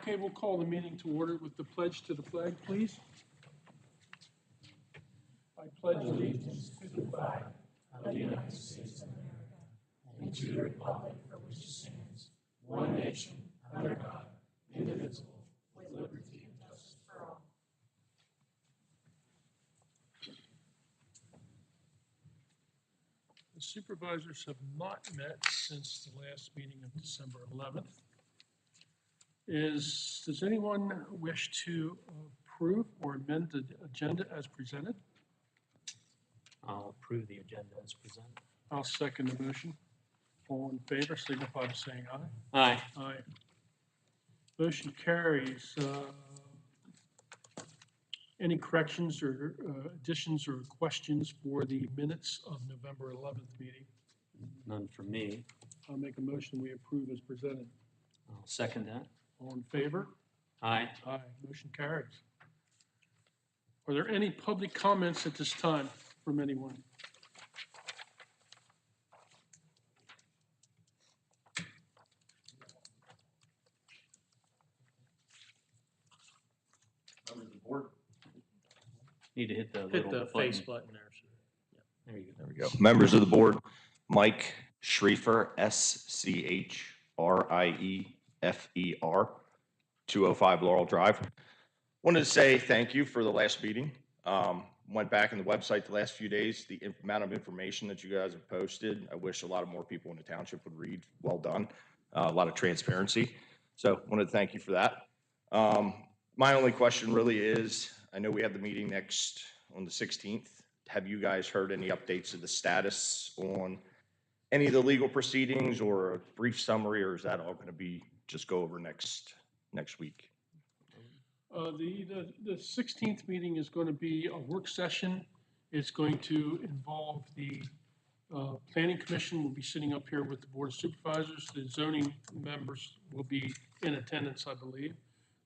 Okay, we'll call the meeting to order with the pledge to the flag, please. I pledge allegiance to the flag of the United States of America and to the republic for which it stands, one nation, under God, indivisible, with liberty and justice for all. The supervisors have not met since the last meeting of December 11th. Does anyone wish to approve or amend the agenda as presented? I'll approve the agenda as presented. I'll second the motion. All in favor, signify by saying aye. Aye. Aye. Motion carries. Any corrections or additions or questions for the minutes of November 11th meeting? None for me. I'll make a motion we approve as presented. I'll second that. All in favor? Aye. Aye. Motion carries. Are there any public comments at this time from anyone? Members of the board. Need to hit the Hit little the button. face button there, sir. There you go. There we go. Members of the board, Mike Schreifer, SCHRIEFER, 205 Laurel Drive. Wanted to say thank you for the last meeting. Went back on the website the last few days, the amount of information that you guys have posted, I wish a lot of more people in the township would read. Well done. A lot of transparency. So wanted to thank you for that. My only question really is, I know we have the meeting next on the 16th. Have you guys heard any updates of the status on any of the legal proceedings or a brief summary, or is that all going to be just go over next week? The 16th meeting is going to be a work session. It's going to involve the Planning Commission will be sitting up here with the Board of Supervisors. The zoning members will be in attendance, I believe.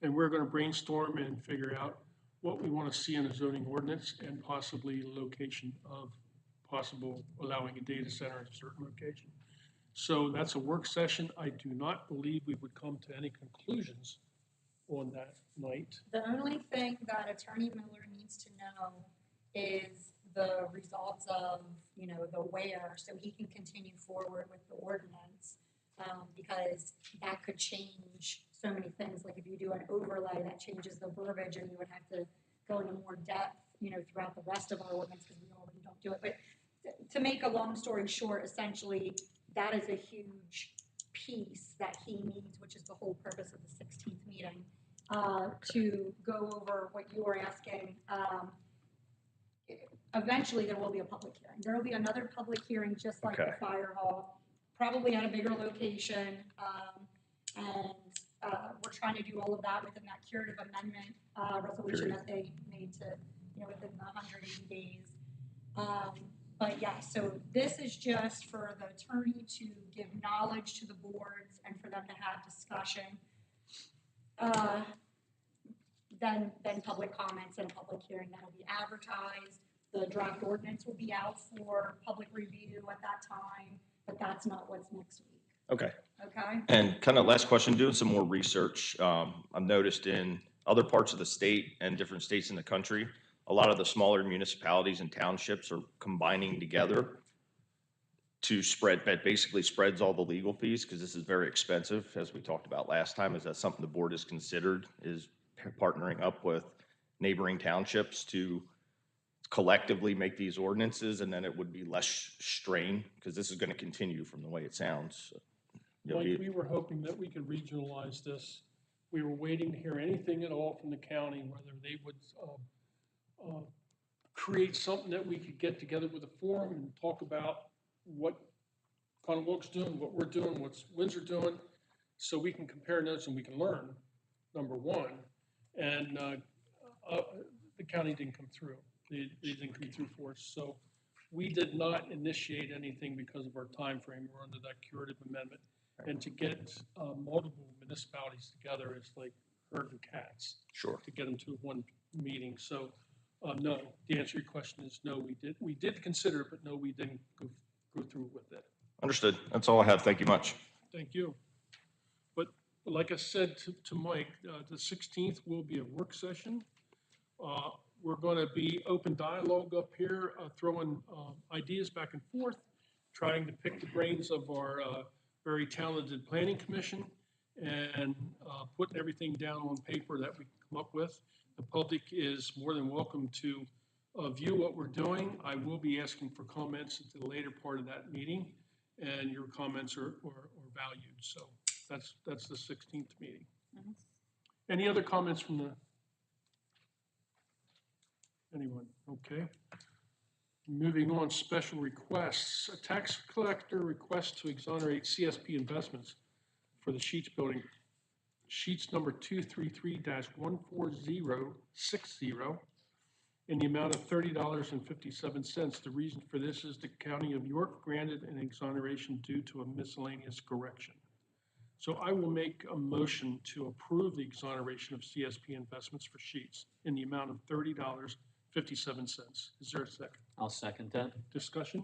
And we're going to brainstorm and figure out what we want to see in a zoning ordinance and possibly location of possible allowing a data center in a certain location. So that's a work session. I do not believe we would come to any conclusions on that night. The only thing that Attorney Miller needs to know is the results of, the where, so he can continue forward with the ordinance, because that could change so many things. Like if you do an overlay, that changes the verbiage, and you would have to go into more depth, throughout the rest of our ordinance, because we already don't do it. But to make a long story short, essentially, that is a huge piece that he needs, which is the whole purpose of the 16th meeting. To go over what you were asking. Eventually, there will be a public hearing. There will be another public hearing, just like the fire hall, probably at a bigger location. And we're trying to do all of that within that curative amendment resolution that they made to, within the 180 days. But yeah, so this is just for the attorney to give knowledge to the boards and for them to have discussion. Then public comments and a public hearing that'll be advertised. The draft ordinance will be out for public review at that time, but that's not what's next week. Okay. Okay. And kind of last question, doing some more research. I've noticed in other parts of the state and different states in the country, a lot of the smaller municipalities and townships are combining together to spread, that basically spreads all the legal fees, because this is very expensive, as we talked about last time. Is that something the board has considered, is partnering up with neighboring townships to collectively make these ordinances, and then it would be less strain, because this is going to continue from the way it sounds. Like we were hoping that we could regionalize this. We were waiting to hear anything at all from the county, whether they would create something that we could get together with a forum and talk about what Conowalk's doing, what we're doing, what's Windsor doing, so we can compare notes and we can learn, number one. And the county didn't come through. They didn't come through for us. So we did not initiate anything because of our time frame. We're under that curative amendment. And to get multiple municipalities together is like herding cats. Sure. To get them to one meeting. So no, the answer to your question is no, we did consider it, but no, we didn't go through with it. Understood. That's all I have. Thank you much. Thank you. But like I said to Mike, the 16th will be a work session. We're going to be open dialogue up here, throwing ideas back and forth, trying to pick the brains of our very talented planning commission and putting everything down on paper that we come up with. The public is more than welcome to view what we're doing. I will be asking for comments at the later part of that meeting, and your comments are valued. So that's the 16th meeting. Any other comments from anyone? Okay. Moving on, special requests. A tax collector request to exonerate CSP investments for the Sheets building. Sheets number 233-14060 in the amount of $30.57. The reason for this is the County of York granted an exoneration due to a miscellaneous correction. So I will make a motion to approve the exoneration of CSP investments for Sheets in the amount of $30.57. Is there a second? I'll second that. Discussion?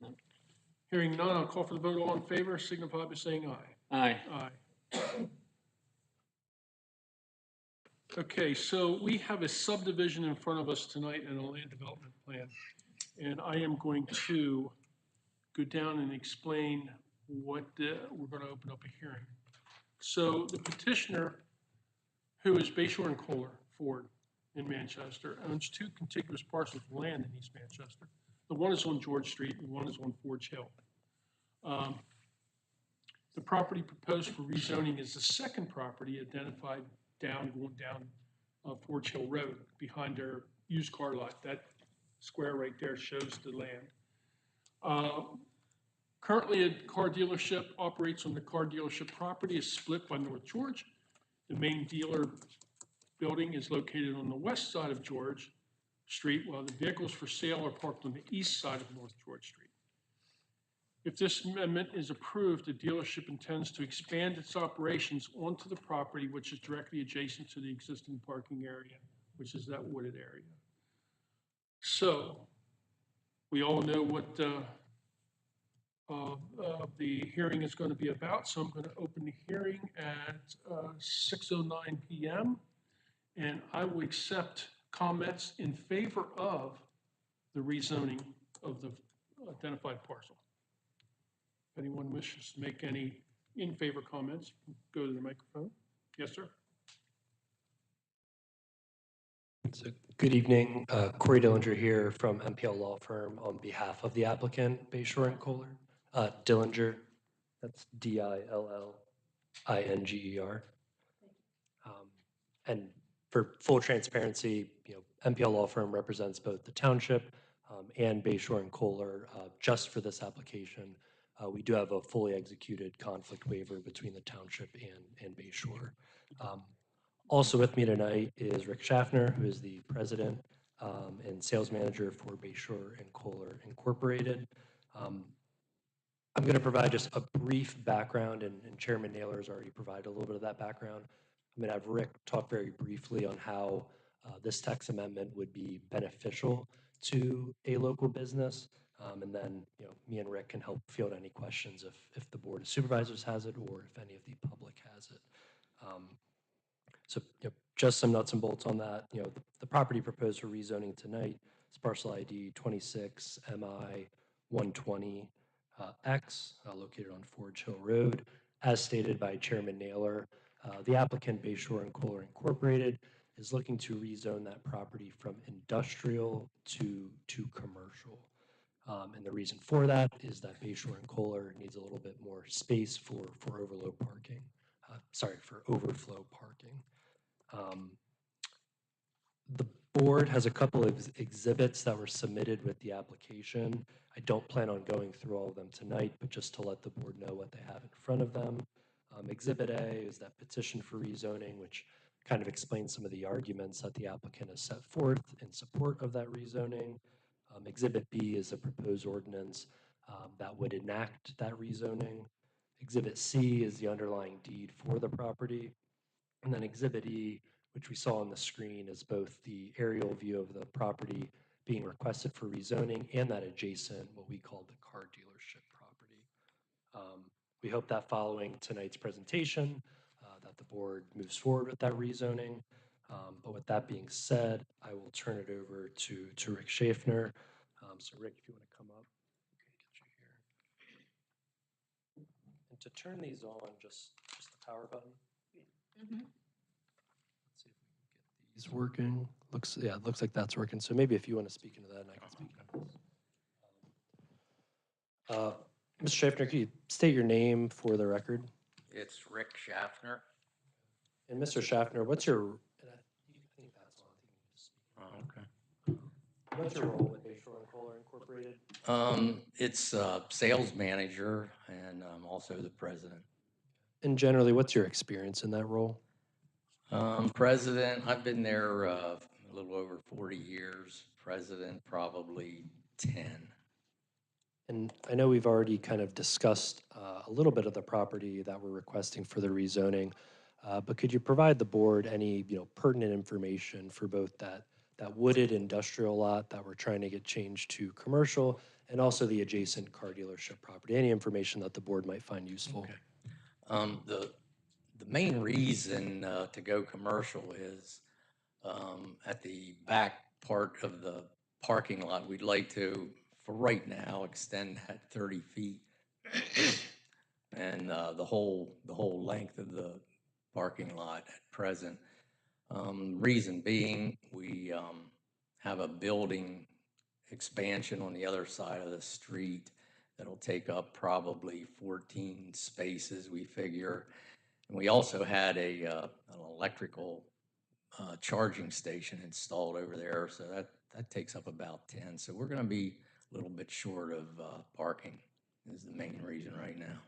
No. Hearing none, I'll call for the vote. All in favor, signify by saying aye. Aye. Aye. Okay, so we have a subdivision in front of us tonight and a land development plan. And I am going to go down and explain what we're going to open up a hearing. So the petitioner, who is Bayshore and Kohler Ford in Manchester, owns two contiguous parcels of land in East Manchester. The one is on George Street and one is on Forge Hill. The property proposed for rezoning is the second property identified going down Forge Hill Road behind their used car lot. That square right there shows the land. Currently, a car dealership operates on the car dealership property is split by North George. The main dealer building is located on the west side of George Street, while the vehicles for sale are parked on the east side of North George Street. If this amendment is approved, the dealership intends to expand its operations onto the property, which is directly adjacent to the existing parking area, which is that wooded area. So we all know what the hearing is going to be about. So I'm going to open the hearing at 6:09 p.m. and I will accept comments in favor of the rezoning of the identified parcel. If anyone wishes to make any in favor comments, go to the microphone. Yes, sir. So, good evening, Corey Dillinger here from MPL Law Firm on behalf of the applicant, Bayshore and Kohler. Dillinger, that's Dillinger. And for full transparency, MPL Law Firm represents both the township and Bayshore and Kohler. Just for this application, we do have a fully executed conflict waiver between the township and Bayshore. Also with me tonight is Rick Schaffner, who is the president and sales manager for Bayshore and Kohler Incorporated. I'm going to provide just a brief background, and Chairman Naylor has already provided a little bit of that background. I'm going to have Rick talk very briefly on how this tax amendment would be beneficial to a local business. And then, me and Rick can help field any questions if the Board of Supervisors has it or if any of the public has it. So just some nuts and bolts on that. The property proposed for rezoning tonight is parcel ID 26 MI 120 X, located on Forge Hill Road. As stated by Chairman Naylor, the applicant Bayshore and Kohler Incorporated is looking to rezone that property from industrial to commercial. And the reason for that is that Bayshore and Kohler needs a little bit more space for overflow parking. For overflow parking. The board has a couple of exhibits that were submitted with the application. I don't plan on going through all of them tonight, but just to let the board know what they have in front of them. Exhibit A is that petition for rezoning, which kind of explains some of the arguments that the applicant has set forth in support of that rezoning. Exhibit B is a proposed ordinance that would enact that rezoning. Exhibit C is the underlying deed for the property. And then Exhibit E, which we saw on the screen, is both the aerial view of the property being requested for rezoning and that adjacent, what we call the car dealership property, We hope that following tonight's presentation, that the board moves forward with that rezoning. But with that being said, I will turn it over to Rick Schaffner. So Rick, if you want to come up, get you here. And to turn these on, just the power button. Mhm. Let's see if we can get these working. Yeah, it looks like that's working. So maybe if you want to speak into that, and I can speak into this. Mr. Schaffner, could you state your name for the record? It's Rick Schaffner. And Mr. Schaffner, what's your, and I think that's on, I think you can just speak. Oh, okay. What's your role with Bayshore and Kohler Incorporated? It's sales manager and I'm also the president. And generally, what's your experience in that role? President, I've been there a little over 40 years. President, probably 10. And I know we've already kind of discussed a little bit of the property that we're requesting for the rezoning, but could you provide the board any, pertinent information for both that wooded industrial lot that we're trying to get changed to commercial and also the adjacent car dealership property? Any information that the board might find useful? Okay. The main reason to go commercial is at the back part of the parking lot, we'd like to, for right now, extend that 30 feet and the whole length of the parking lot at present. Reason being, we have a building expansion on the other side of the street that'll take up probably 14 spaces, we figure. And we also had an electrical charging station installed over there, so that takes up about 10. So we're going to be a little bit short of parking is the main reason right now.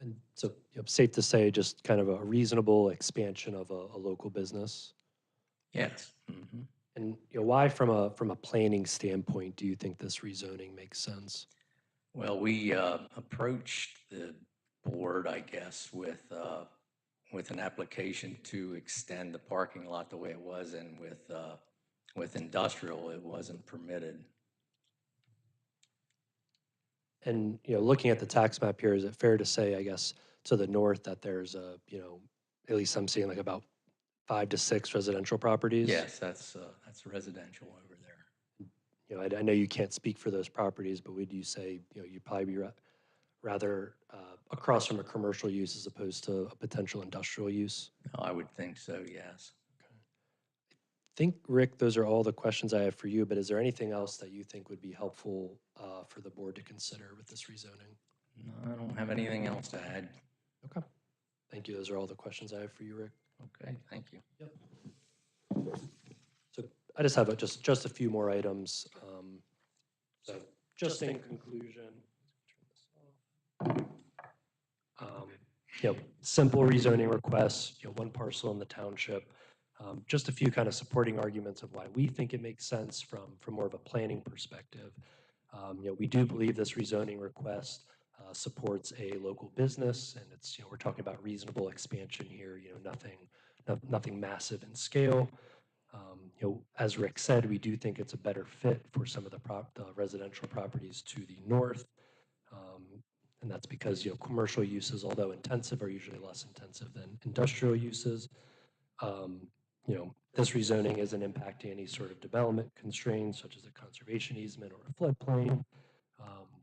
And so safe to say just kind of a reasonable expansion of a local business? Yes. Mm-hmm. And why from a planning standpoint do you think this rezoning makes sense? Well, we approached the board, I guess, with an application to extend the parking lot the way it was, and with industrial, it wasn't permitted. And looking at the tax map here, is it fair to say, I guess, to the north that there's at least I'm seeing like about 5 to 6 residential properties? Yes, that's residential over there. I know you can't speak for those properties, but would you say you'd probably be rather across from a commercial use as opposed to a potential industrial use? I would think so, yes. I think, Rick, those are all the questions I have for you, but is there anything else that you think would be helpful for the board to consider with this rezoning? No, I don't have anything else to add. Okay. Thank you. Those are all the questions I have for you, Rick. Okay, thank you. Yep. So I just have just a few more items. So just in conclusion, simple rezoning requests, one parcel in the township. Just a few kind of supporting arguments of why we think it makes sense from more of a planning perspective. We do believe this rezoning request supports a local business, and it's we're talking about reasonable expansion here. Nothing massive in scale. As Rick said, we do think it's a better fit for some of the residential properties to the north. And that's because commercial uses, although intensive, are usually less intensive than industrial uses. This rezoning isn't impacting any sort of development constraints, such as a conservation easement or a floodplain.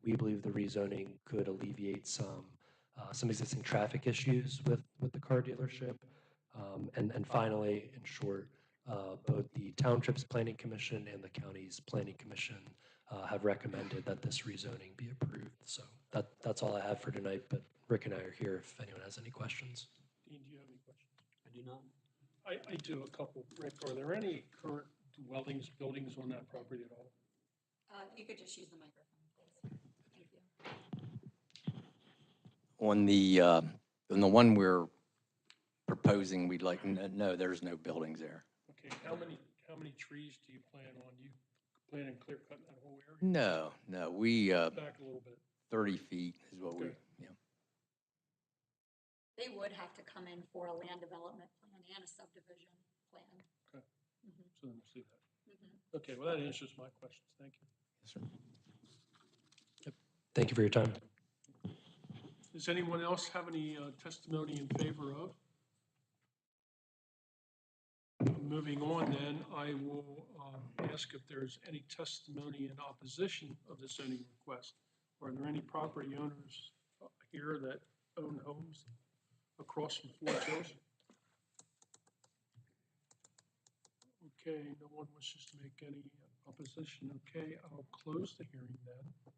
We believe the rezoning could alleviate some existing traffic issues with the car dealership. And finally, in short, both the Township's Planning Commission and the county's Planning Commission have recommended that this rezoning be approved. So that's all I have for tonight, but Rick and I are here if anyone has any questions. Dean, do you have any questions? I do not. I do a couple. Rick, are there any current dwellings, buildings on that property at all? You could just use the microphone, please. Thank you. On the one we're proposing, we'd like, no, there's no buildings there. Okay, how many trees do you plan on? You plan on clear cutting that whole area? No, we, Back a little bit. 30 feet is what we, Okay. They would have to come in for a land development plan and a subdivision plan. Okay. Mhm, So then we'll see that. mhm. Okay, well, that answers my questions. Thank you. Yes, sir. Thank you for your time. Does anyone else have any testimony in favor of? Moving on then, I will ask if there's any testimony in opposition of the zoning request. Are there any property owners here that own homes across from Fort Hills? Okay, no one wishes to make any opposition. Okay, I'll close the hearing then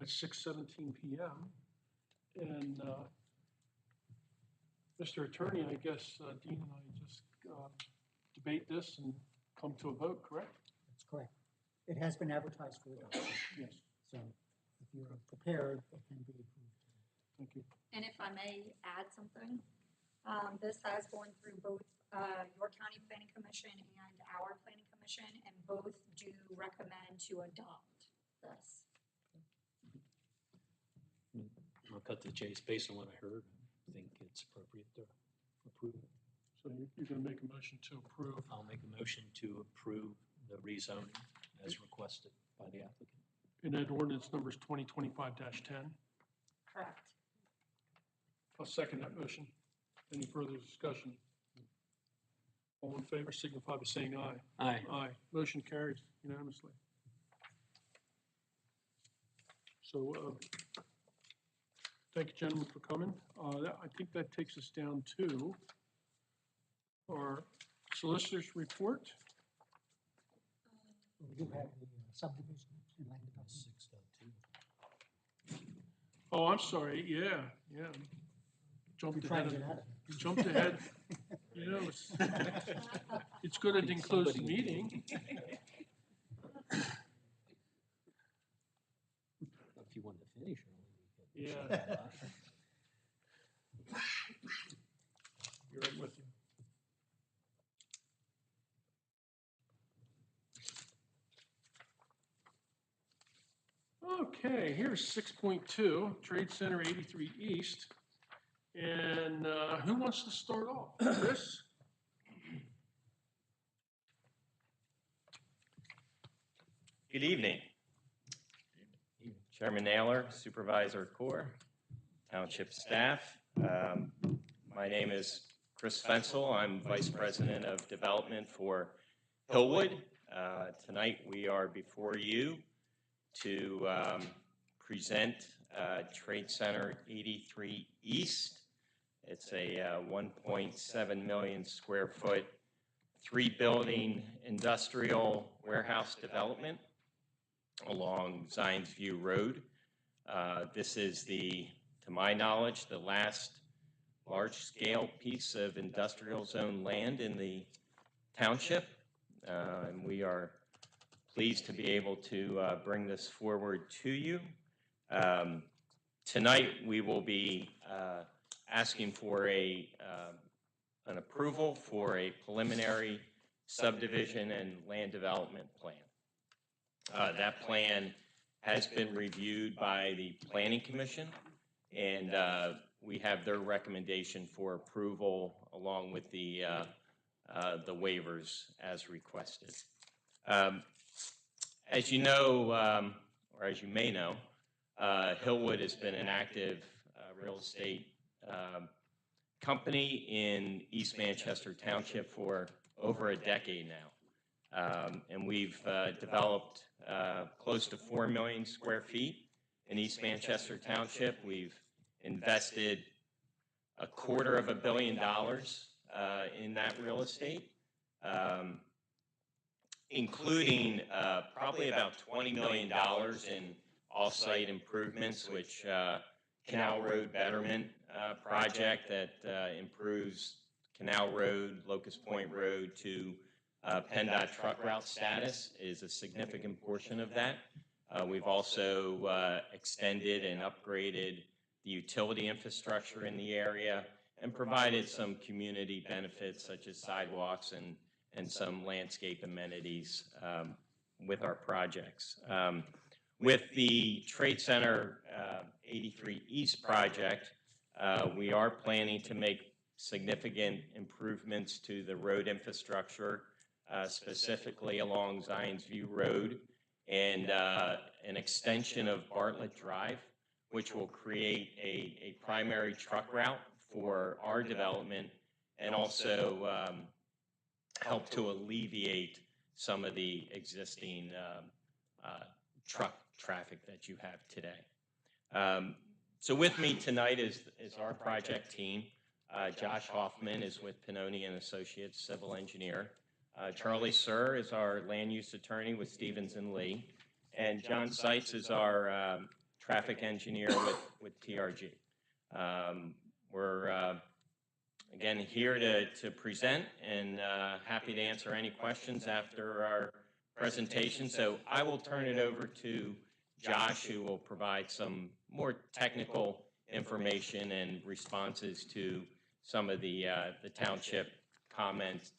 at 6:17 PM. And Mr. Attorney, I guess Dean and I just debate this and come to a vote, correct? That's correct. It has been advertised for adoption, Yes, so if you're prepared, it can be approved. thank you. And if I may add something, this has gone through both York County Planning Commission and our Planning Commission, and both do recommend to adopt this. I'll cut to the chase. Based on what I heard, I think it's appropriate to approve. So you're going to make a motion to approve. I'll make a motion to approve the rezoning as requested by the applicant. And that ordinance number is 2025-10. Correct. I'll second that motion. Any further discussion? All in favor signify by saying aye. Aye. Aye. Motion carries unanimously. So, thank you, gentlemen, for coming. I think that takes us down to our solicitor's report. We do have the subdivision and land development. 6.2. Oh, I'm sorry, yeah. Jumped We're trying ahead. to get out of it. You jumped ahead. It's good it didn't close the meeting. If you want to finish early, we could. Yeah. You're right with you. Okay, here's 6.2, Trade Center 83 East. And who wants to start off? Chris? Good evening. Chairman Naylor, Supervisor Core, Township staff. My name is Chris Fensel. I'm Vice President of Development for Hillwood. Tonight we are before you to present Trade Center 83 East. It's a 1.7 million square foot, 3-building industrial warehouse development along Zions View Road. This is to my knowledge, the last large-scale piece of industrial zone land in the township. And we are pleased to be able to bring this forward to you. Tonight, we will be asking for an approval for a preliminary subdivision and land development plan. That plan has been reviewed by the Planning Commission, and we have their recommendation for approval along with the waivers as requested. As you know, or as you may know, Hillwood has been an active real estate company in East Manchester Township for over a decade now. And we've developed close to 4 million square feet in East Manchester Township. We've invested $250 million in that real estate, including probably about $20 million in off-site improvements, which Canal Road Betterment project that improves Canal Road, Locust Point Road to PennDOT truck route status is a significant portion of that. We've also extended and upgraded the utility infrastructure in the area and provided some community benefits such as sidewalks and some landscape amenities with our projects. With the Trade Center 83 East project, we are planning to make significant improvements to the road infrastructure, specifically along Zions View Road, and an extension of Bartlett Drive, which will create a primary truck route for our development and also help to alleviate some of the existing truck traffic that you have today. So with me tonight is our project team. Josh Hoffman is with Pinoni and Associates, civil engineer. Charlie Sir is our land use attorney with Stevens and Lee. And John Seitz is our traffic engineer with TRG. We're again here to present and happy to answer any questions after our presentation. So I will turn it over to Josh, who will provide some more technical information and responses to some of the township comments,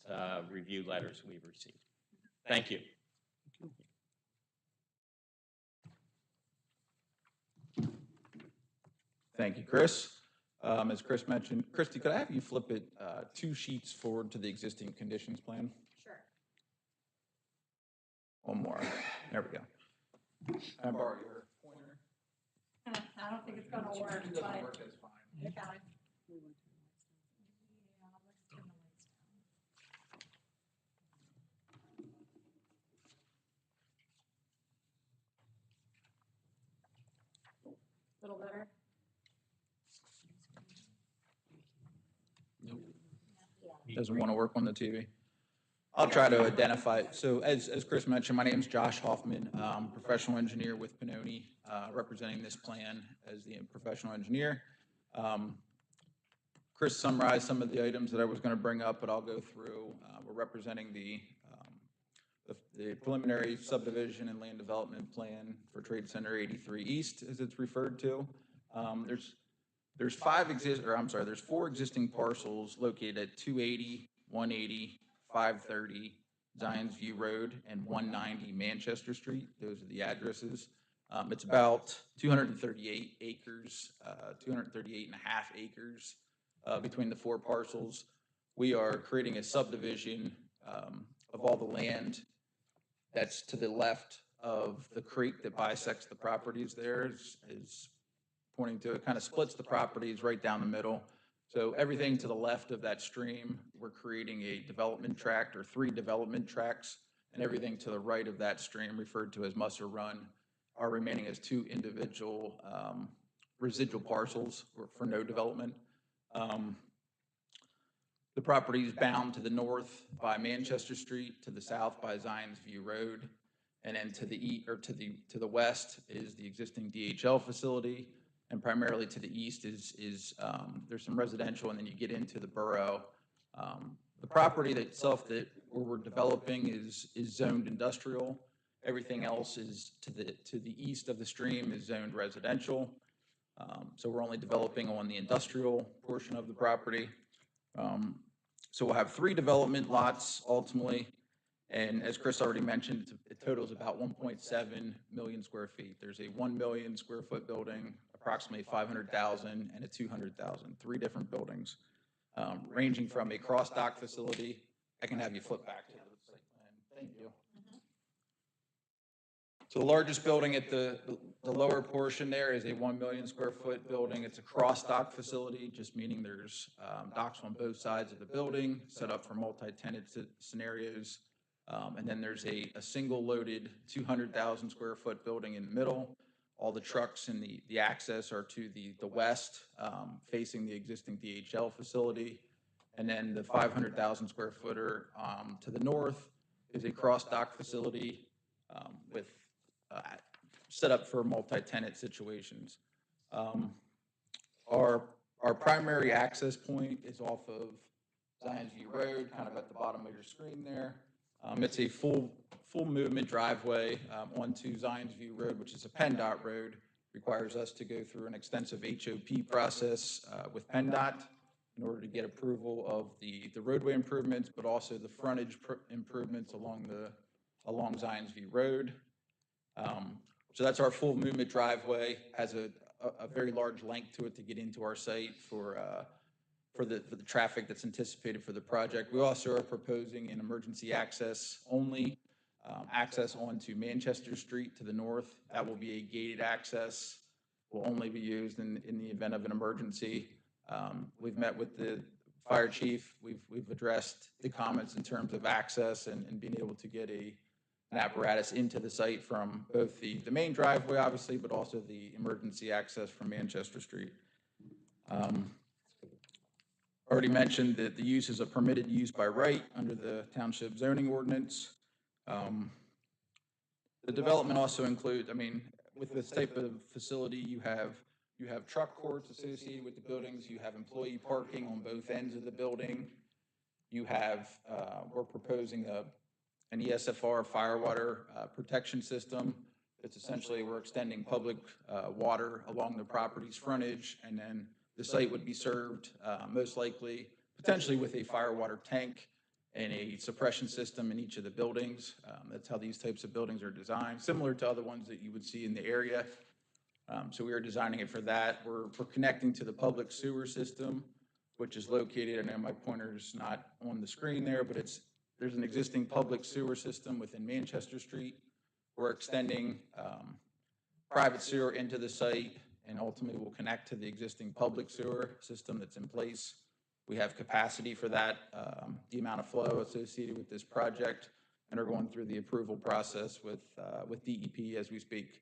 review letters we've received. Thank you. Thank you, Chris. As Chris mentioned, Christy, could I have you flip it 2 sheets forward to the existing conditions plan? Sure. One more. There we go. Can I borrow your pointer? I don't think it's gonna work, If it doesn't but. work, that's fine. Okay. Yeah, let's turn the lights down. Little better? Doesn't want to work on the TV. I'll try to identify it. So as Chris mentioned, my name is Josh Hoffman, professional engineer with Pinoni, representing this plan as the professional engineer. Chris summarized some of the items that I was going to bring up, but I'll go through. We're representing the preliminary subdivision and land development plan for Trade Center 83 East, as it's referred to. There's 4 existing parcels located at 280, 180, 530 Zions View Road and 190 Manchester Street. Those are the addresses. It's about 238 acres, 238 and a half acres between the 4 parcels. We are creating a subdivision of all the land that's to the left of the creek that bisects the properties there, is pointing to it, kind of splits the properties right down the middle. So everything to the left of that stream, we're creating a development tract or 3 development tracts, and everything to the right of that stream, referred to as Musser Run, are remaining as 2 individual residual parcels for no development. The property is bound to the north by Manchester Street, to the south by Zions View Road, and then to the west is the existing DHL facility. And primarily to the east is there's some residential, and then you get into the borough. The property itself that we're developing is zoned industrial. Everything else is to the east of the stream is zoned residential. So we're only developing on the industrial portion of the property. So we'll have 3 development lots ultimately. And as Chris already mentioned, it totals about 1.7 million square feet. There's a 1 million square foot building, approximately 500,000, and a 200,000, 3 different buildings, ranging from a cross-dock facility. I can have you flip back to the site plan. Thank you. So the largest building at the lower portion there is a 1 million square foot building. It's a cross-dock facility, just meaning there's docks on both sides of the building, set up for multi-tenant scenarios. And then there's a single loaded 200,000 square foot building in the middle. All the trucks and the access are to the west, facing the existing DHL facility. And then the 500,000 square footer to the north is a cross-dock facility with set up for multi-tenant situations. Our primary access point is off of Zions View Road, kind of at the bottom of your screen there. It's a full movement driveway onto Zions View Road, which is a PennDOT road. Requires us to go through an extensive HOP process with PennDOT in order to get approval of the roadway improvements, but also the frontage improvements along Zions View Road. So that's our full movement driveway. Has a very large length to it to get into our site for the traffic that's anticipated for the project. We also are proposing an emergency access only, access onto Manchester Street to the north. That will be a gated access. will only be used in the event of an emergency. We've met with the fire chief. We've addressed the comments in terms of access and being able to get an apparatus into the site from both the main driveway, obviously, but also the emergency access from Manchester Street. Already mentioned that the use is a permitted use by right under the township zoning ordinance. The development also includes, I mean, with this type of facility, you have truck courts associated with the buildings, you have employee parking on both ends of the building. You have, we're proposing an ESFR fire water protection system. It's essentially, we're extending public water along the property's frontage, and then the site would be served most likely, potentially with a fire water tank and a suppression system in each of the buildings. That's how these types of buildings are designed, similar to other ones that you would see in the area. So we are designing it for that. We're connecting to the public sewer system, which is located, I know my pointer's not on the screen there, but there's an existing public sewer system within Manchester Street. We're extending private sewer into the site, and ultimately will connect to the existing public sewer system that's in place. We have capacity for that, the amount of flow associated with this project, and are going through the approval process with DEP as we speak.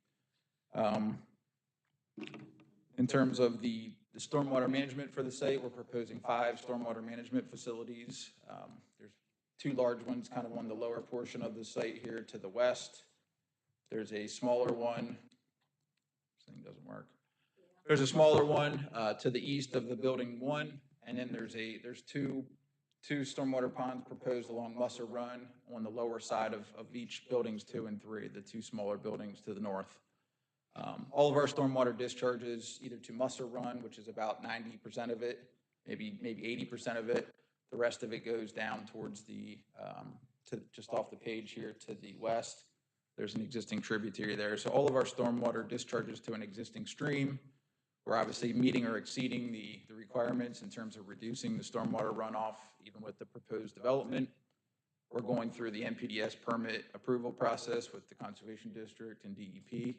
In terms of the stormwater management for the site, we're proposing 5 stormwater management facilities. There's 2 large ones kind of on the lower portion of the site here to the west. There's a smaller one. This thing doesn't work. There's a smaller one to the east of the building 1, and then there's two stormwater ponds proposed along Musser Run on the lower side of each buildings 2 and 3, the 2 smaller buildings to the north. All of our stormwater discharges either to Musser Run, which is about 90% of it, maybe 80% of it. The rest of it goes down towards the, just off the page here to the west. There's an existing tributary there. So all of our stormwater discharges to an existing stream. We're obviously meeting or exceeding the requirements in terms of reducing the stormwater runoff, even with the proposed development. We're going through the NPDES permit approval process with the Conservation District and DEP.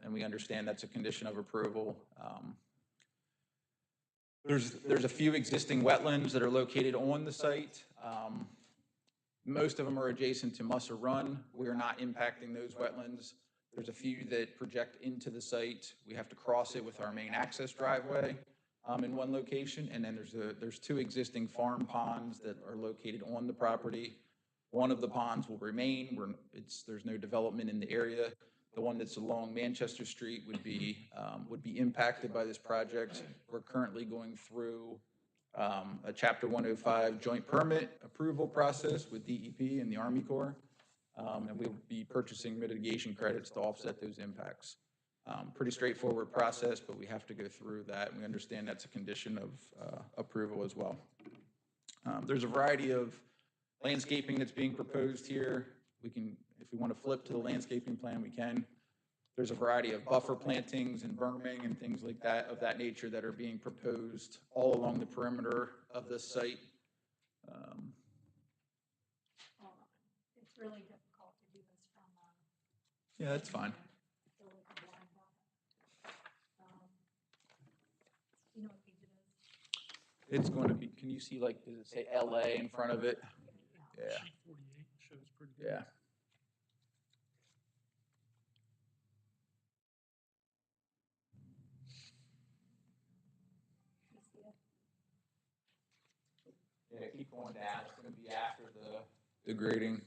And we understand that's a condition of approval. There's a few existing wetlands that are located on the site. Most of them are adjacent to Musser Run. We are not impacting those wetlands. There's a few that project into the site. We have to cross it with our main access driveway in one location, and then there's 2 existing farm ponds that are located on the property. One of the ponds will remain. There's no development in the area. The one that's along Manchester Street would be impacted by this project. We're currently going through a Chapter 105 joint permit approval process with DEP and the Army Corps, and we'll be purchasing mitigation credits to offset those impacts. Pretty straightforward process, but we have to go through that, and we understand that's a condition of approval as well. There's a variety of landscaping that's being proposed here. We can, if we want to flip to the landscaping plan, we can. There's a variety of buffer plantings and berming and things like that, of that nature, that are being proposed all along the perimeter of this site. It's really difficult to do this from. Yeah, that's fine. You know what page it is? It's going to be, can you see, like, does it say LA in front of it? Yeah. Sheet 48 shows pretty good. Yeah. You see it? Yeah, keep going down. It's going to be after the grading.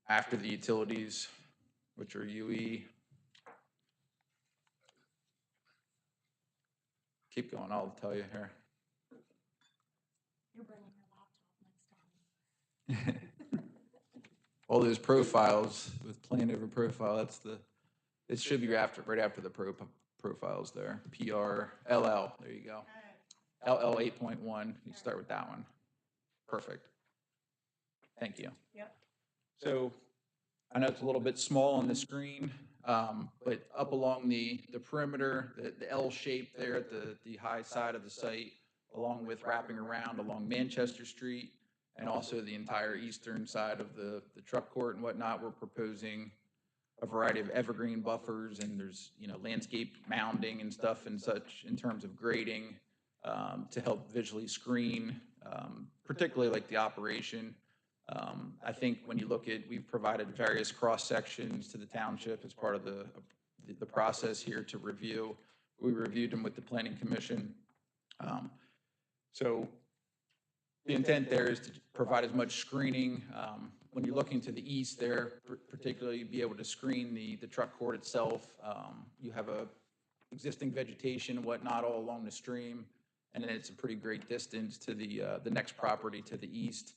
After the utilities, which are UE. Keep going, I'll tell you here. You're bringing your laptop next time. All those profiles with plan over profile, it should be right after the profiles there. PR, LL, there you go. LL 8.1, you start with that one. Perfect. Thank you. Yep. So I know it's a little bit small on the screen, but up along the perimeter, the L shape there at the high side of the site, along with wrapping around along Manchester Street, and also the entire eastern side of the truck court and whatnot, we're proposing a variety of evergreen buffers, and there's, landscape mounding and stuff and such in terms of grading to help visually screen, particularly like the operation. I think when you look at, we've provided various cross-sections to the township as part of the process here to review. We reviewed them with the planning commission. So the intent there is to provide as much screening. When you're looking to the east there, particularly be able to screen the truck court itself. You have a existing vegetation and whatnot all along the stream. And then it's a pretty great distance to the next property to the east.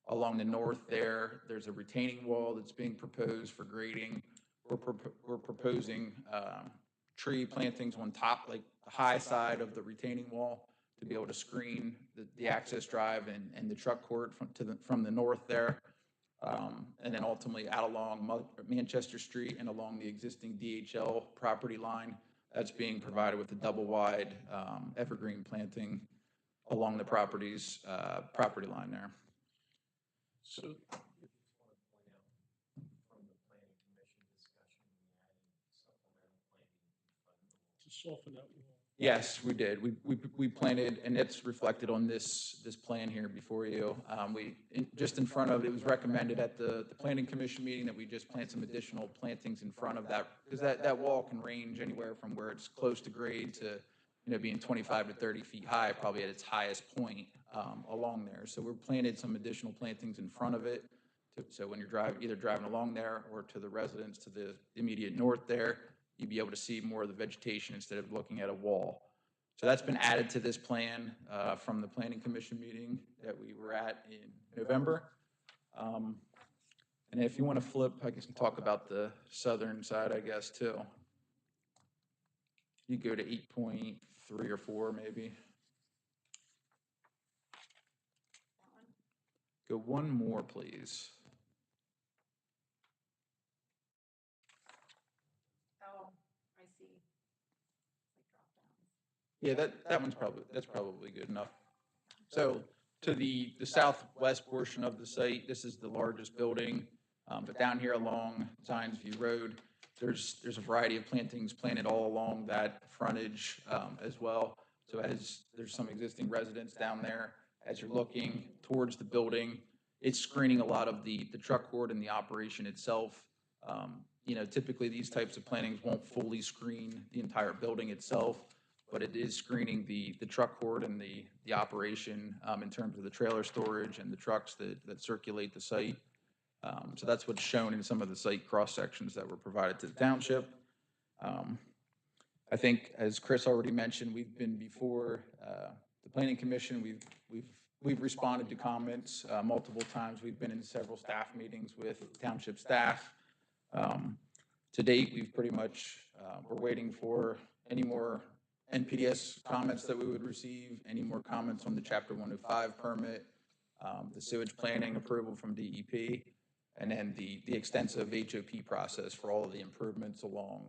Along the north there, there's a retaining wall that's being proposed for grading. We're proposing tree plantings on top, like the high side of the retaining wall, to be able to screen the access drive and the truck court from the north there. And then ultimately out along Manchester Street and along the existing DHL property line, that's being provided with a double wide evergreen planting along the property line there. So, to soften that wall. Yes, we did. We planted, and it's reflected on this plan here before you. Just in front of it was recommended at the planning commission meeting that we just plant some additional plantings in front of that, because that wall can range anywhere from where it's close to grade to, being 25 to 30 feet high, probably at its highest point along there. So we're planted some additional plantings in front of it. So when you're either driving along there or to the residents to the immediate north there, you'd be able to see more of the vegetation instead of looking at a wall. So that's been added to this plan from the planning commission meeting that we were at in November. And if you want to flip, I can talk about the southern side, I guess, too. You go to 8.3 or 4, maybe. Go one more, please. Oh, I see. Yeah, that's probably good enough. So to the southwest portion of the site, this is the largest building. But down here along Zions View Road, there's a variety of plantings planted all along that frontage as well. So as there's some existing residents down there, as you're looking towards the building, it's screening a lot of the truck court and the operation itself. Typically these types of plantings won't fully screen the entire building itself, but it is screening the truck court and the operation in terms of the trailer storage and the trucks that circulate the site. So that's what's shown in some of the site cross sections that were provided to the township. I think, as Chris already mentioned, we've been before the planning commission. We've responded to comments multiple times. We've been in several staff meetings with township staff. To date, we've pretty much, we're waiting for any more NPDS comments that we would receive, any more comments on the Chapter 105 permit, the sewage planning approval from DEP, and then the extensive HOP process for all of the improvements along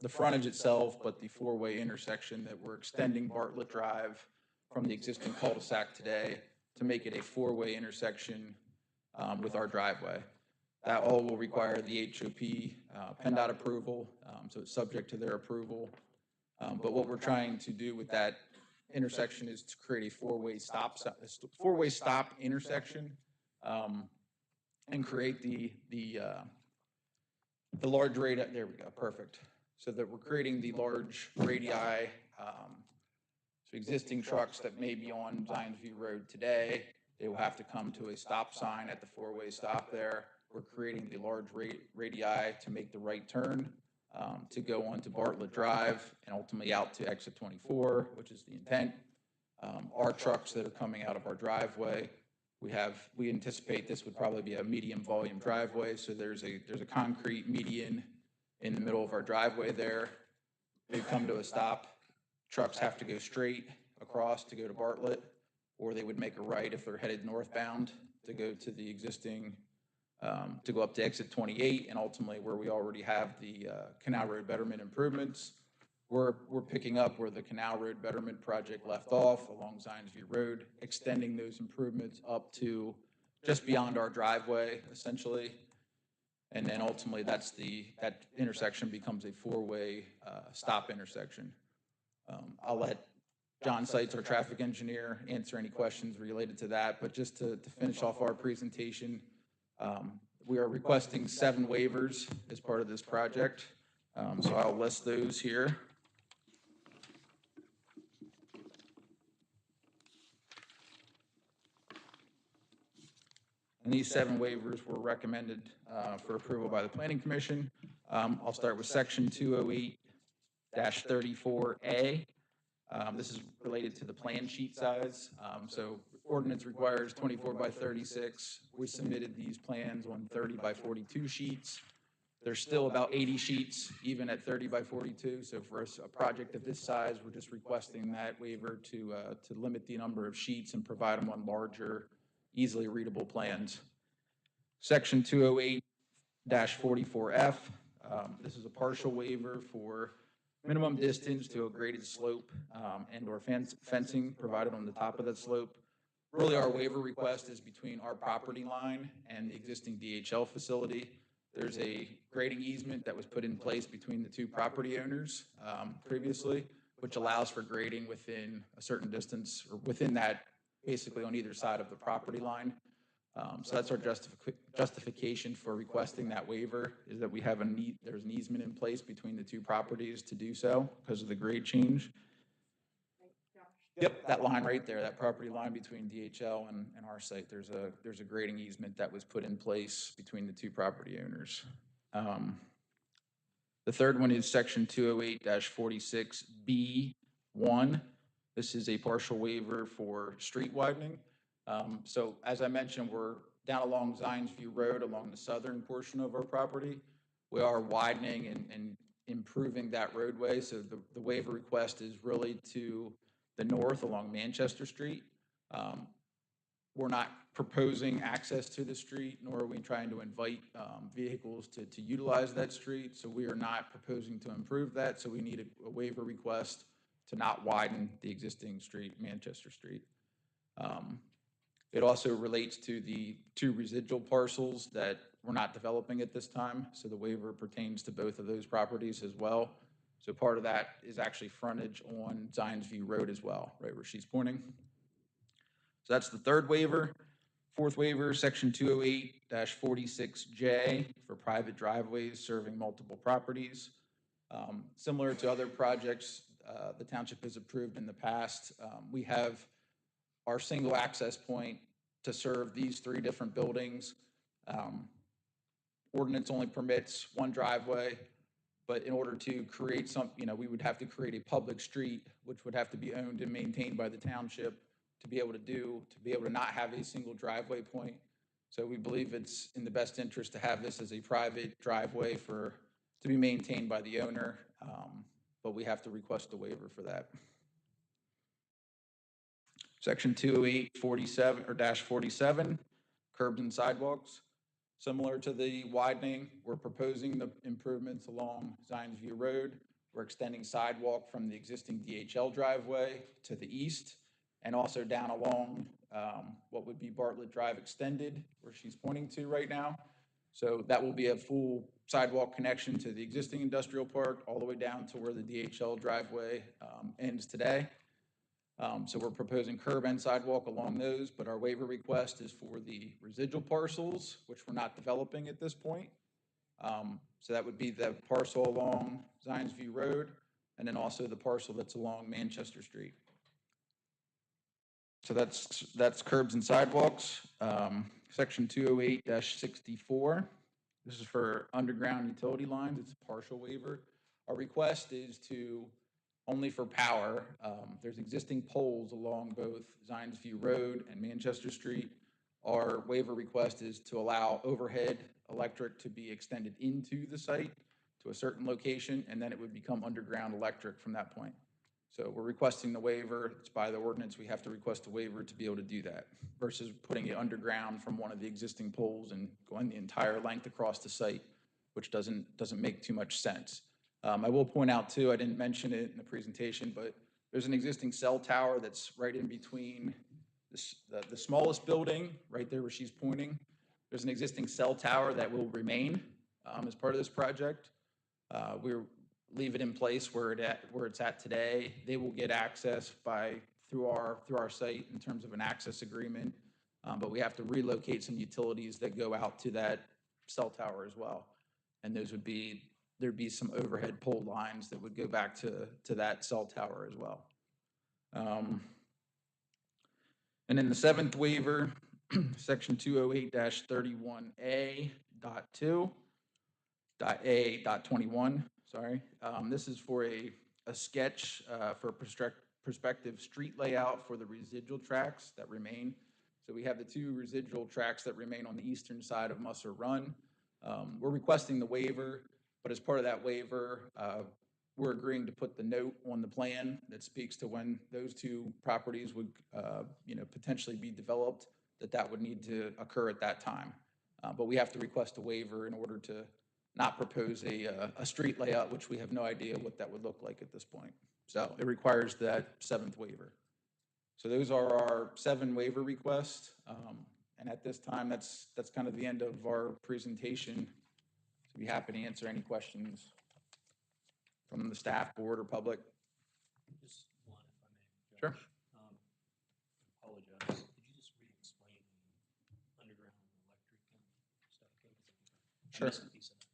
the frontage itself, but the four-way intersection that we're extending Bartlett Drive from the existing cul-de-sac today to make it a four-way intersection with our driveway. That all will require the HOP PennDOT approval, so it's subject to their approval. But what we're trying to do with that intersection is to create a four-way stop intersection and create the large radii. There we go, perfect. So that we're creating the large radii. So existing trucks that may be on Zions View Road today, they will have to come to a stop sign at the four-way stop there. We're creating the large radii to make the right turn to go onto Bartlett Drive and ultimately out to exit 24, which is the intent. Our trucks that are coming out of our driveway, we anticipate this would probably be a medium volume driveway. So there's a concrete median in the middle of our driveway there. They come to a stop. Trucks have to go straight across to go to Bartlett, or they would make a right if they're headed northbound to go to the existing, to go up to exit 28, and ultimately where we already have the Canal Road betterment improvements. We're picking up where the Canal Road betterment project left off along Zions View Road, extending those improvements up to just beyond our driveway, essentially. And then ultimately, that intersection becomes a four-way stop intersection. I'll let John Seitz, our traffic engineer, answer any questions related to that. But just to finish off our presentation, we are requesting 7 waivers as part of this project. So I'll list those here. And these 7 waivers were recommended for approval by the Planning Commission. I'll start with Section 208-34A. This is related to the plan sheet size. So ordinance requires 24 by 36. We submitted these plans on 30 by 42 sheets. There's still about 80 sheets, even at 30 by 42. So for a project of this size, we're just requesting that waiver to limit the number of sheets and provide them on larger, easily readable plans. Section 208-44F. This is a partial waiver for minimum distance to a graded slope and/or fencing provided on the top of that slope. Really, our waiver request is between our property line and the existing DHL facility. There's a grading easement that was put in place between the 2 property owners previously, which allows for grading within a certain distance, or within that, basically on either side of the property line. So that's our justification for requesting that waiver, is that we have there's an easement in place between the 2 properties to do so because of the grade change. Yep, that line right there, that property line between DHL and our site, there's a grading easement that was put in place between the 2 property owners. The third one is Section 208-46B1. This is a partial waiver for street widening. So as I mentioned, we're down along Zions View Road along the southern portion of our property. We are widening and improving that roadway. So the waiver request is really to the north along Manchester Street. We're not proposing access to the street, nor are we trying to invite vehicles to utilize that street. So we are not proposing to improve that. So we need a waiver request to not widen the existing street, Manchester Street. It also relates to the 2 residual parcels that we're not developing at this time. So the waiver pertains to both of those properties as well. So part of that is actually frontage on Zions View Road as well, right where she's pointing. So that's the third waiver. Fourth waiver, Section 208-46J for private driveways serving multiple properties. Similar to other projects the township has approved in the past, we have our single access point to serve these 3 different buildings. Ordinance only permits 1 driveway, but in order to create we would have to create a public street, which would have to be owned and maintained by the township to be able to not have a single driveway point. So we believe it's in the best interest to have this as a private driveway to be maintained by the owner, but we have to request a waiver for that. Section 208-47, curbs and sidewalks. Similar to the widening, we're proposing the improvements along Zions View Road. We're extending sidewalk from the existing DHL driveway to the east, and also down along what would be Bartlett Drive Extended, where she's pointing to right now. So that will be a full sidewalk connection to the existing industrial park, all the way down to where the DHL driveway ends today. So we're proposing curb and sidewalk along those, but our waiver request is for the residual parcels, which we're not developing at this point. So that would be the parcel along Zions View Road, and then also the parcel that's along Manchester Street. So that's curbs and sidewalks. Section 208-64. This is for underground utility lines. It's a partial waiver. Our request is only for power. There's existing poles along both Zions View Road and Manchester Street. Our waiver request is to allow overhead electric to be extended into the site to a certain location, and then it would become underground electric from that point. So we're requesting the waiver. It's by the ordinance. We have to request a waiver to be able to do that versus putting it underground from one of the existing poles and going the entire length across the site, which doesn't make too much sense. I will point out too, I didn't mention it in the presentation, but there's an existing cell tower that's right in between the smallest building, right there where she's pointing. There's an existing cell tower that will remain, as part of this project. We're leave it in place where it's at today. They will get access through our site in terms of an access agreement. But we have to relocate some utilities that go out to that cell tower as well. And there'd be some overhead pole lines that would go back to that cell tower as well. And in the seventh waiver, section 208-31A dot 2, dot A dot 21, sorry. This is for a sketch for prospective street layout for the residual tracks that remain. So we have the two residual tracks that remain on the eastern side of Musser Run. We're requesting the waiver, but as part of that waiver, we're agreeing to put the note on the plan that speaks to when those two properties would, potentially be developed, that would need to occur at that time. But we have to request a waiver in order to not propose a street layout, which we have no idea what that would look like at this point. So it requires that seventh waiver. So those are our 7 waiver requests. And at this time, that's kind of the end of our presentation. So be happy to answer any questions from the staff, board, or public. Just one, if I may. Sure. Josh. Apologize. Could you just re-explain the underground electric and stuff again? 'Cause I Sure. missed a piece of that.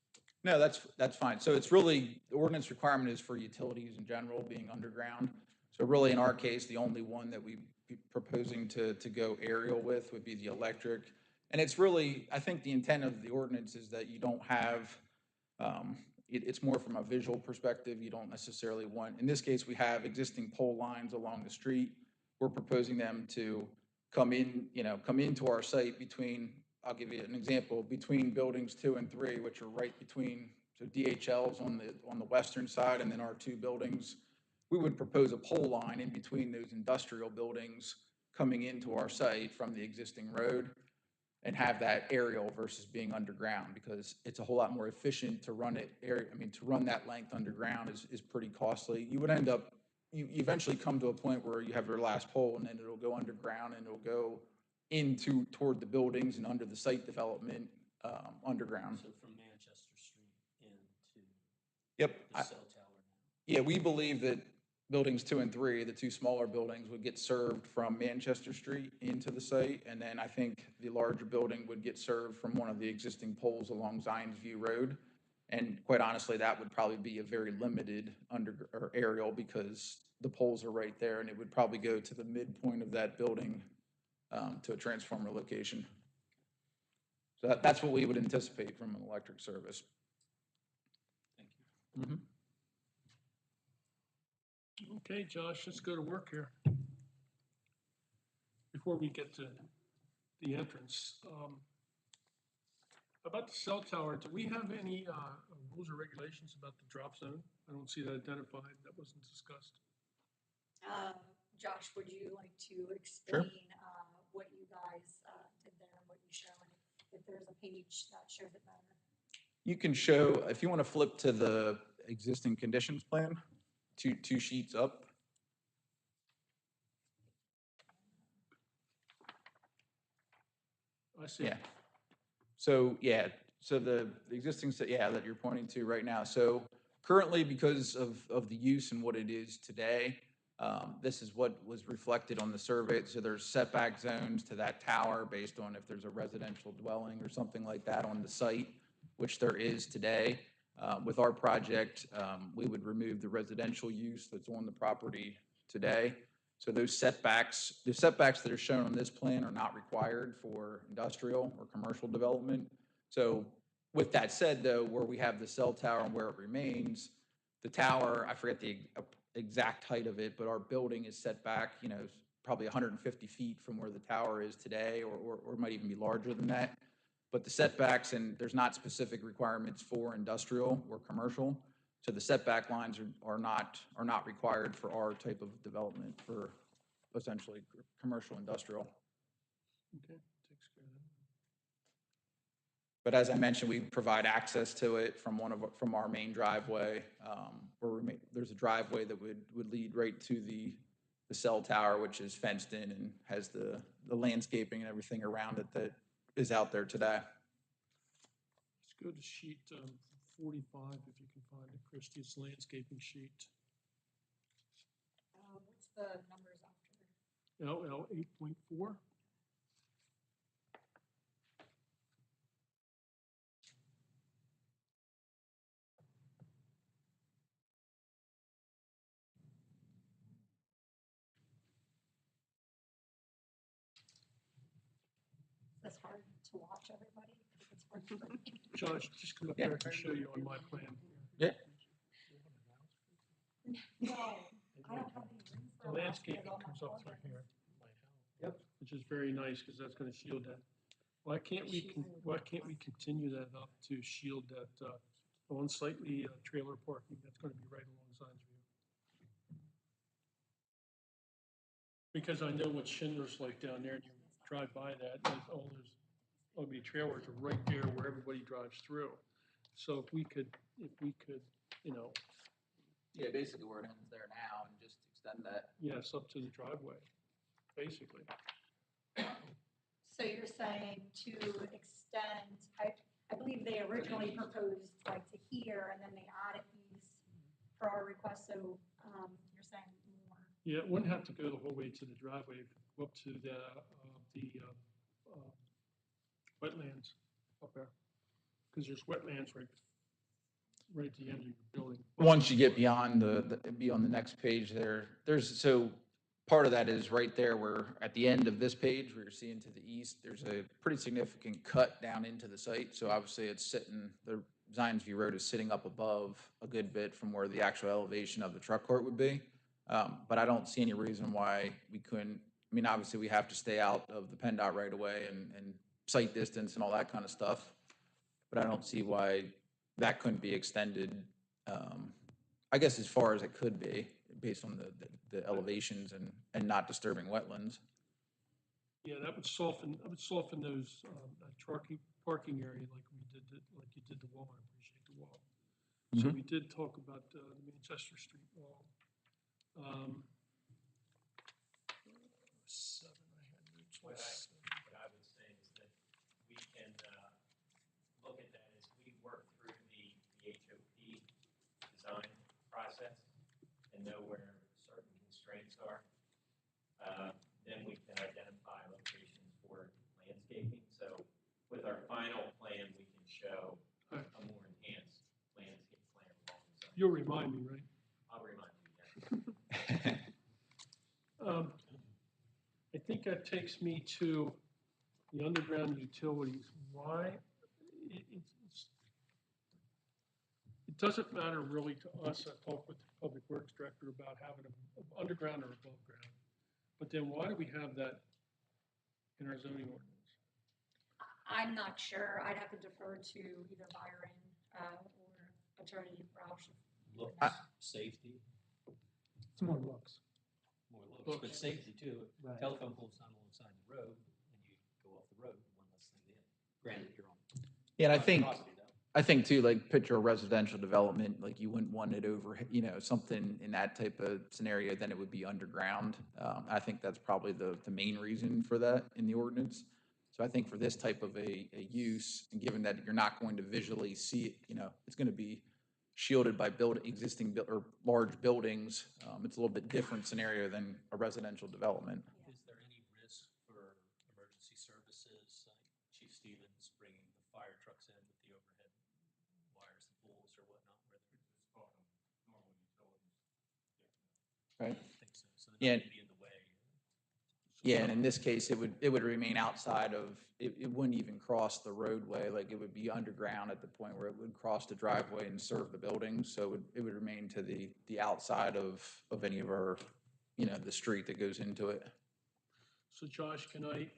No, that's fine. So it's really, the ordinance requirement is for utilities in general being underground. So really, in our case, the only one that we'd be proposing to go aerial with would be the electric. And it's really, I think the intent of the ordinance is that you don't have, it's more from a visual perspective. You don't necessarily want, in this case, we have existing pole lines along the street. We're proposing them to come into our site between, I'll give you an example, between buildings 2 and 3, which are right between, so DHL's on the western side, and then our 2 buildings. We would propose a pole line in between those industrial buildings coming into our site from the existing road, and have that aerial versus being underground, because it's a whole lot more efficient to run it to run that length underground is pretty costly. You would end up, you eventually come to a point where you have your last pole, and then it'll go underground, and it'll go toward the buildings and under the site development, underground. So from Manchester Street into Yep. the cell tower now. Yeah, we believe that buildings 2 and 3, the 2 smaller buildings, would get served from Manchester Street into the site. And then I think the larger building would get served from one of the existing poles along Zions View Road. And quite honestly, that would probably be a very limited or aerial, because the poles are right there, and it would probably go to the midpoint of that building, to a transformer location. So that's what we would anticipate from an electric service. Thank you. Mhm. Okay, Josh, let's go to work here. Before we get to the entrance, about the cell tower, do we have any rules or regulations about the drop zone? I don't see that identified. That wasn't discussed. Josh, would you like to explain what you guys did there and what you show, and if there's a page that shows it better? You can show, if you want to flip to the existing conditions plan, two sheets up. I see. Yeah. So the existing, that you're pointing to right now. So currently, because of the use and what it is today, this is what was reflected on the survey. So there's setback zones to that tower based on if there's a residential dwelling or something like that on the site, which there is today. With our project, we would remove the residential use that's on the property today. So the setbacks that are shown on this plan are not required for industrial or commercial development. So with that said, though, where we have the cell tower and where it remains, the tower, I forget the exact height of it, but our building is set back, probably 150 feet from where the tower is today, or it might even be larger than that. But the setbacks, and there's not specific requirements for industrial or commercial. So the setback lines are not required for our type of development, for essentially commercial industrial. Okay, takes care of that. But as I mentioned, we provide access to it from our main driveway. There's a driveway that would lead right to the cell tower, which is fenced in and has the landscaping and everything around it that is out there today. go to sheet 45 if you can find it, Christie. It's landscaping sheet. What's the numbers after? LL 8.4. That's hard to watch, everybody. It's hard for me. Josh, just come up here, I can show you on my plan. Yeah. No, I don't have any room The for a mouse landscaping because all my comes up through plugins. here, Yep. which is very nice because that's going to shield that. Why can't we continue that up to shield that on-slightly trailer parking that's going to be right along Zionsview? Because I know what Schindler's like down there, and you drive by that, and all those ugly trailers are right there where everybody drives through. So if we could, you know, Yeah, basically where it ends there now and just extend that. yes, up to the driveway, basically. So you're saying to extend, I believe they originally proposed like to here and then they added these for our request, so, you're saying more. Yeah, it wouldn't have to go the whole way to the driveway, it could go up to the wetlands up there. Because there's wetlands right at the end of your building. Once you get beyond beyond the next page so part of that is right there where, at the end of this page, where you're seeing to the east, there's a pretty significant cut down into the site. So obviously the Zionsview Road is sitting up above a good bit from where the actual elevation of the truck court would be. But I don't see any reason why we couldn't, I mean, obviously we have to stay out of the PennDOT right away and site distance and all that kind of stuff. But I don't see why that couldn't be extended, I guess as far as it could be, based on the elevations and not disturbing wetlands. Yeah, that would soften those, that parking area like you did the wall. I appreciate the wall. So we did talk about the Manchester Street wall. 7, I had notes on What 7. I would say is that we can look at that as we work through the HOP design process and know where certain constraints are. Then we can identify locations for landscaping. So with our final plan, we can show a more enhanced landscape plan along the side. You'll remind me, right? I'll remind you, yeah. I think that takes me to the underground utilities. Why? It doesn't matter really to us. I talked with the Public Works Director about having them underground or above ground. But then why do we have that in our zoning ordinance? I'm not sure. I'd have to defer to either Byron, or Attorney Roush. Looks, safety, It's more looks. more looks, but safety too. Right. Telephone pole's not alongside the road, and you go off the road, one less thing to hit. Granted, you're on. Yeah, and I private think, property, though. too, like picture a residential development, like you wouldn't want it over, something in that type of scenario, then it would be underground. I think that's probably the main reason for that in the ordinance. So I think for this type of a use, and given that you're not going to visually see it, it's gonna be shielded by existing or large buildings, it's a little bit different scenario than a residential development. Is there any risk for emergency services, like Chief Stevens bringing the fire trucks in with the overhead wires and poles or whatnot, where they're just talking normal utilities? Right. I think so, so Yeah. they're not gonna be in the way. Yeah, and in this case, it would remain outside of, it wouldn't even cross the roadway, like it would be underground at the point where it would cross the driveway and serve the building, so it would remain to the outside of any of our, the street that goes into it. So Josh, can I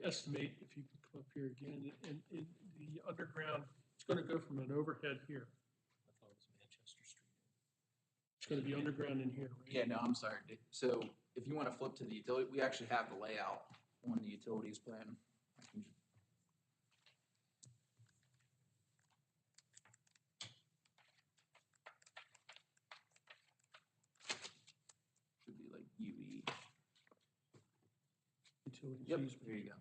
estimate, if you could come up here again, and the underground, it's gonna go from an overhead here. I thought it was Manchester Street. It's gonna be underground in here, right? Yeah, no, I'm sorry, Dick. So if you want to flip to the utility, we actually have the layout on the utilities plan. I can just- Should be like UE. Utilities Yep, easement. there you go.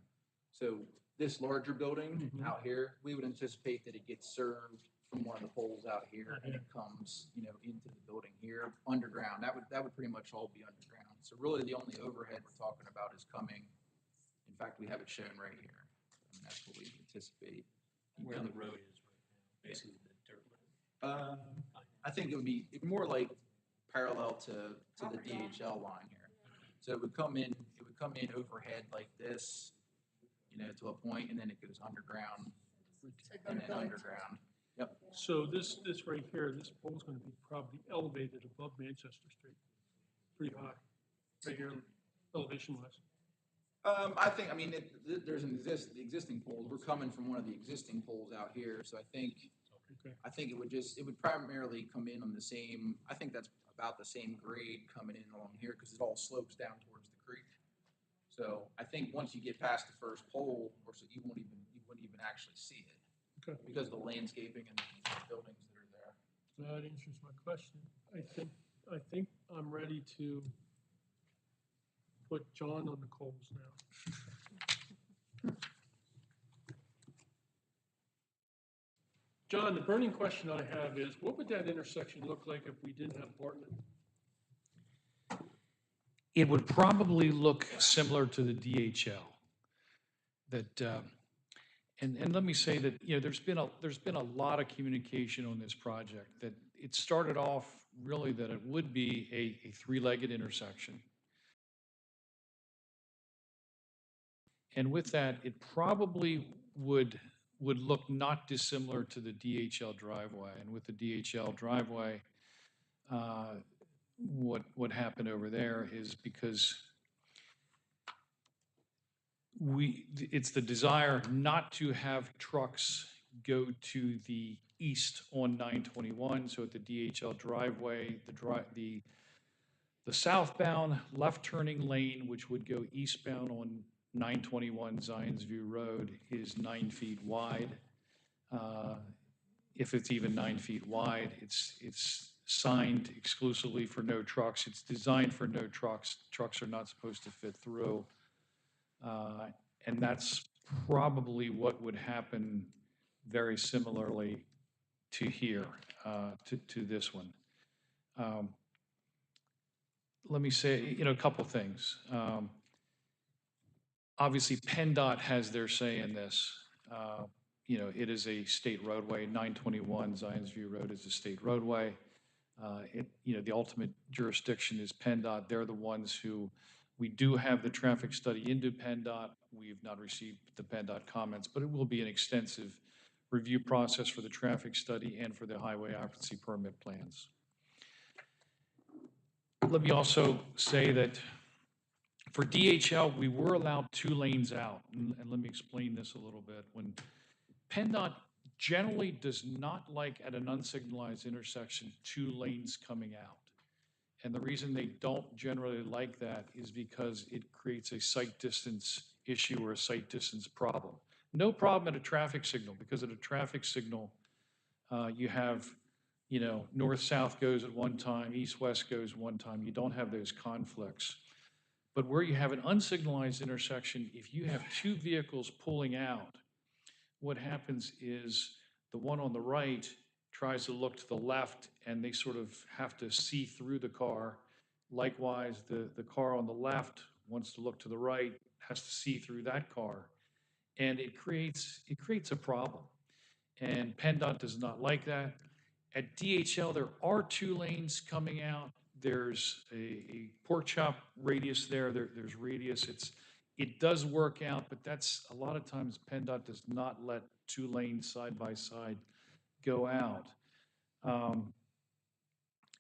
So this larger building Mhm. out here, we would anticipate that it gets served from one of the poles out here and it comes, into the building here underground. That would pretty much all be underground. So really the only overhead we're talking about is coming, in fact, we have it shown right here. I mean, that's what we anticipate. Where the road is right now, basically the dirt road. I think it would be more like parallel to the DHL line here. So it would come in overhead like this, to a point, and then it goes underground and then underground. Yep. So this right here, this pole's gonna be probably elevated above Manchester Street, pretty high, right here, elevation wise. I mean, there's the existing poles. We're coming from one of the existing poles out here, so Okay. I think it would primarily come in on the same, I think that's about the same grade coming in along here, because it all slopes down towards the creek. So I think once you get past the first pole, or so you wouldn't even actually see it, Okay. because of the landscaping and the buildings that are there. That answers my question. I think I'm ready to put John on the coals now. John, the burning question I have is, what would that intersection look like if we didn't have Bartlett? It would probably look similar to the DHL. That, and let me say that, there's been a lot of communication on this project, that it started off really that it would be a three-legged intersection. And with that, it probably would look not dissimilar to the DHL driveway. And with the DHL driveway, what happened over there is because it's the desire not to have trucks go to the east on 921. So at the DHL driveway, the southbound left turning lane, which would go eastbound on 921 Zions View Road, is 9 feet wide. If it's even 9 feet wide, it's signed exclusively for no trucks. It's designed for no trucks. Trucks are not supposed to fit through. And that's probably what would happen very similarly to here, to this one. Let me say, a couple things. Obviously, PennDOT has their say in this. It is a state roadway. 921 Zions View Road is a state roadway. The ultimate jurisdiction is PennDOT. They're the ones who, we do have the traffic study into PennDOT. We've not received the PennDOT comments, but it will be an extensive review process for the traffic study and for the highway occupancy permit plans. Let me also say that for DHL, we were allowed 2 lanes out, and let me explain this a little bit. When PennDOT generally does not like at an unsignalized intersection 2 lanes coming out. And the reason they don't generally like that is because it creates a sight distance issue or a sight distance problem. No problem at a traffic signal, because at a traffic signal, you have, north-south goes at one time, east-west goes one time. You don't have those conflicts. But where you have an unsignalized intersection, if you have 2 vehicles pulling out, what happens is the one on the right tries to look to the left, and they sort of have to see through the car. Likewise, the car on the left wants to look to the right, has to see through that car. And it creates a problem. And PennDOT does not like that. At DHL, there are 2 lanes coming out. There's a pork chop radius there. There's radius. It does work out, but that's a lot of times PennDOT does not let 2 lanes side by side go out.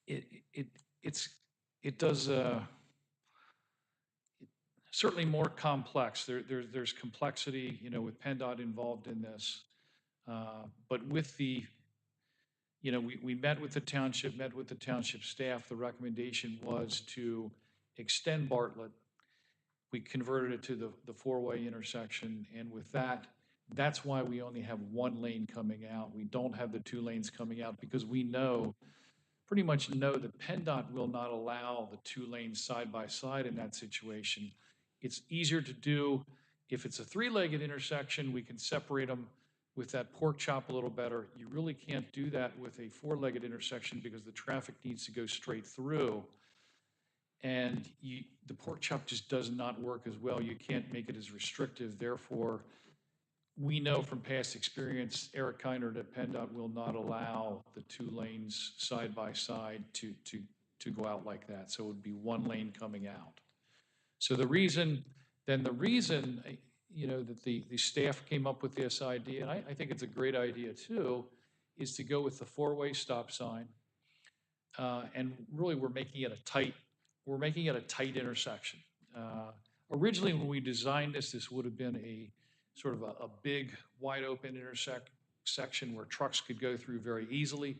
It does certainly more complex. There's complexity, with PennDOT involved in this. But with we met with the township staff. The recommendation was to extend Bartlett. We converted it to the 4-way intersection, and with that, that's why we only have 1 lane coming out. We don't have the 2 lanes coming out, because we pretty much know that PennDOT will not allow the 2 lanes side by side in that situation. It's easier to do If it's a three-legged intersection, we can separate them with that pork chop a little better. You really can't do that with a four-legged intersection because the traffic needs to go straight through. And the pork chop just does not work as well. You can't make it as restrictive. Therefore, we know from past experience, Eric Kiner at PennDOT will not allow the two lanes side by side to go out like that. So it would be one lane coming out. So the reason, that the staff came up with this idea, and I think it's a great idea too, is to go with the four-way stop sign. And really, we're making it a tight intersection. Originally, when we designed this would have been a sort of a big, wide-open section where trucks could go through very easily.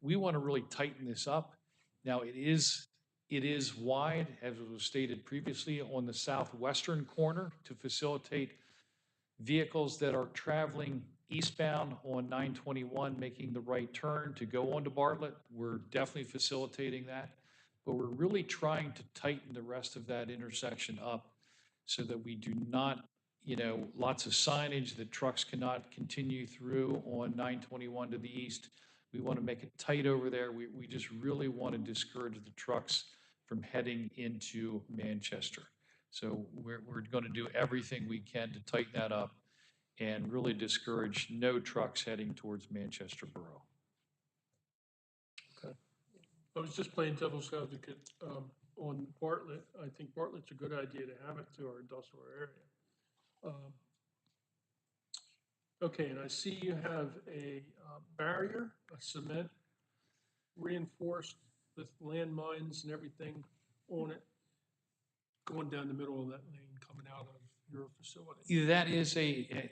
We want to really tighten this up. Now, it is wide, as was stated previously, on the southwestern corner to facilitate vehicles that are traveling eastbound on 921, making the right turn to go onto Bartlett. We're definitely facilitating that, but we're really trying to tighten the rest of that intersection up so that we do not, lots of signage that trucks cannot continue through on 921 to the east. We want to make it tight over there. We just really want to discourage the trucks from heading into Manchester. So we're going to do everything we can to tighten that up and really discourage no trucks heading towards Manchester Borough. I was just playing devil's advocate on Bartlett. I think Bartlett's a good idea to have it to our industrial area. Okay, and I see you have a barrier, a cement reinforced with landmines and everything on it, going down the middle of that lane, coming out of your facility. That is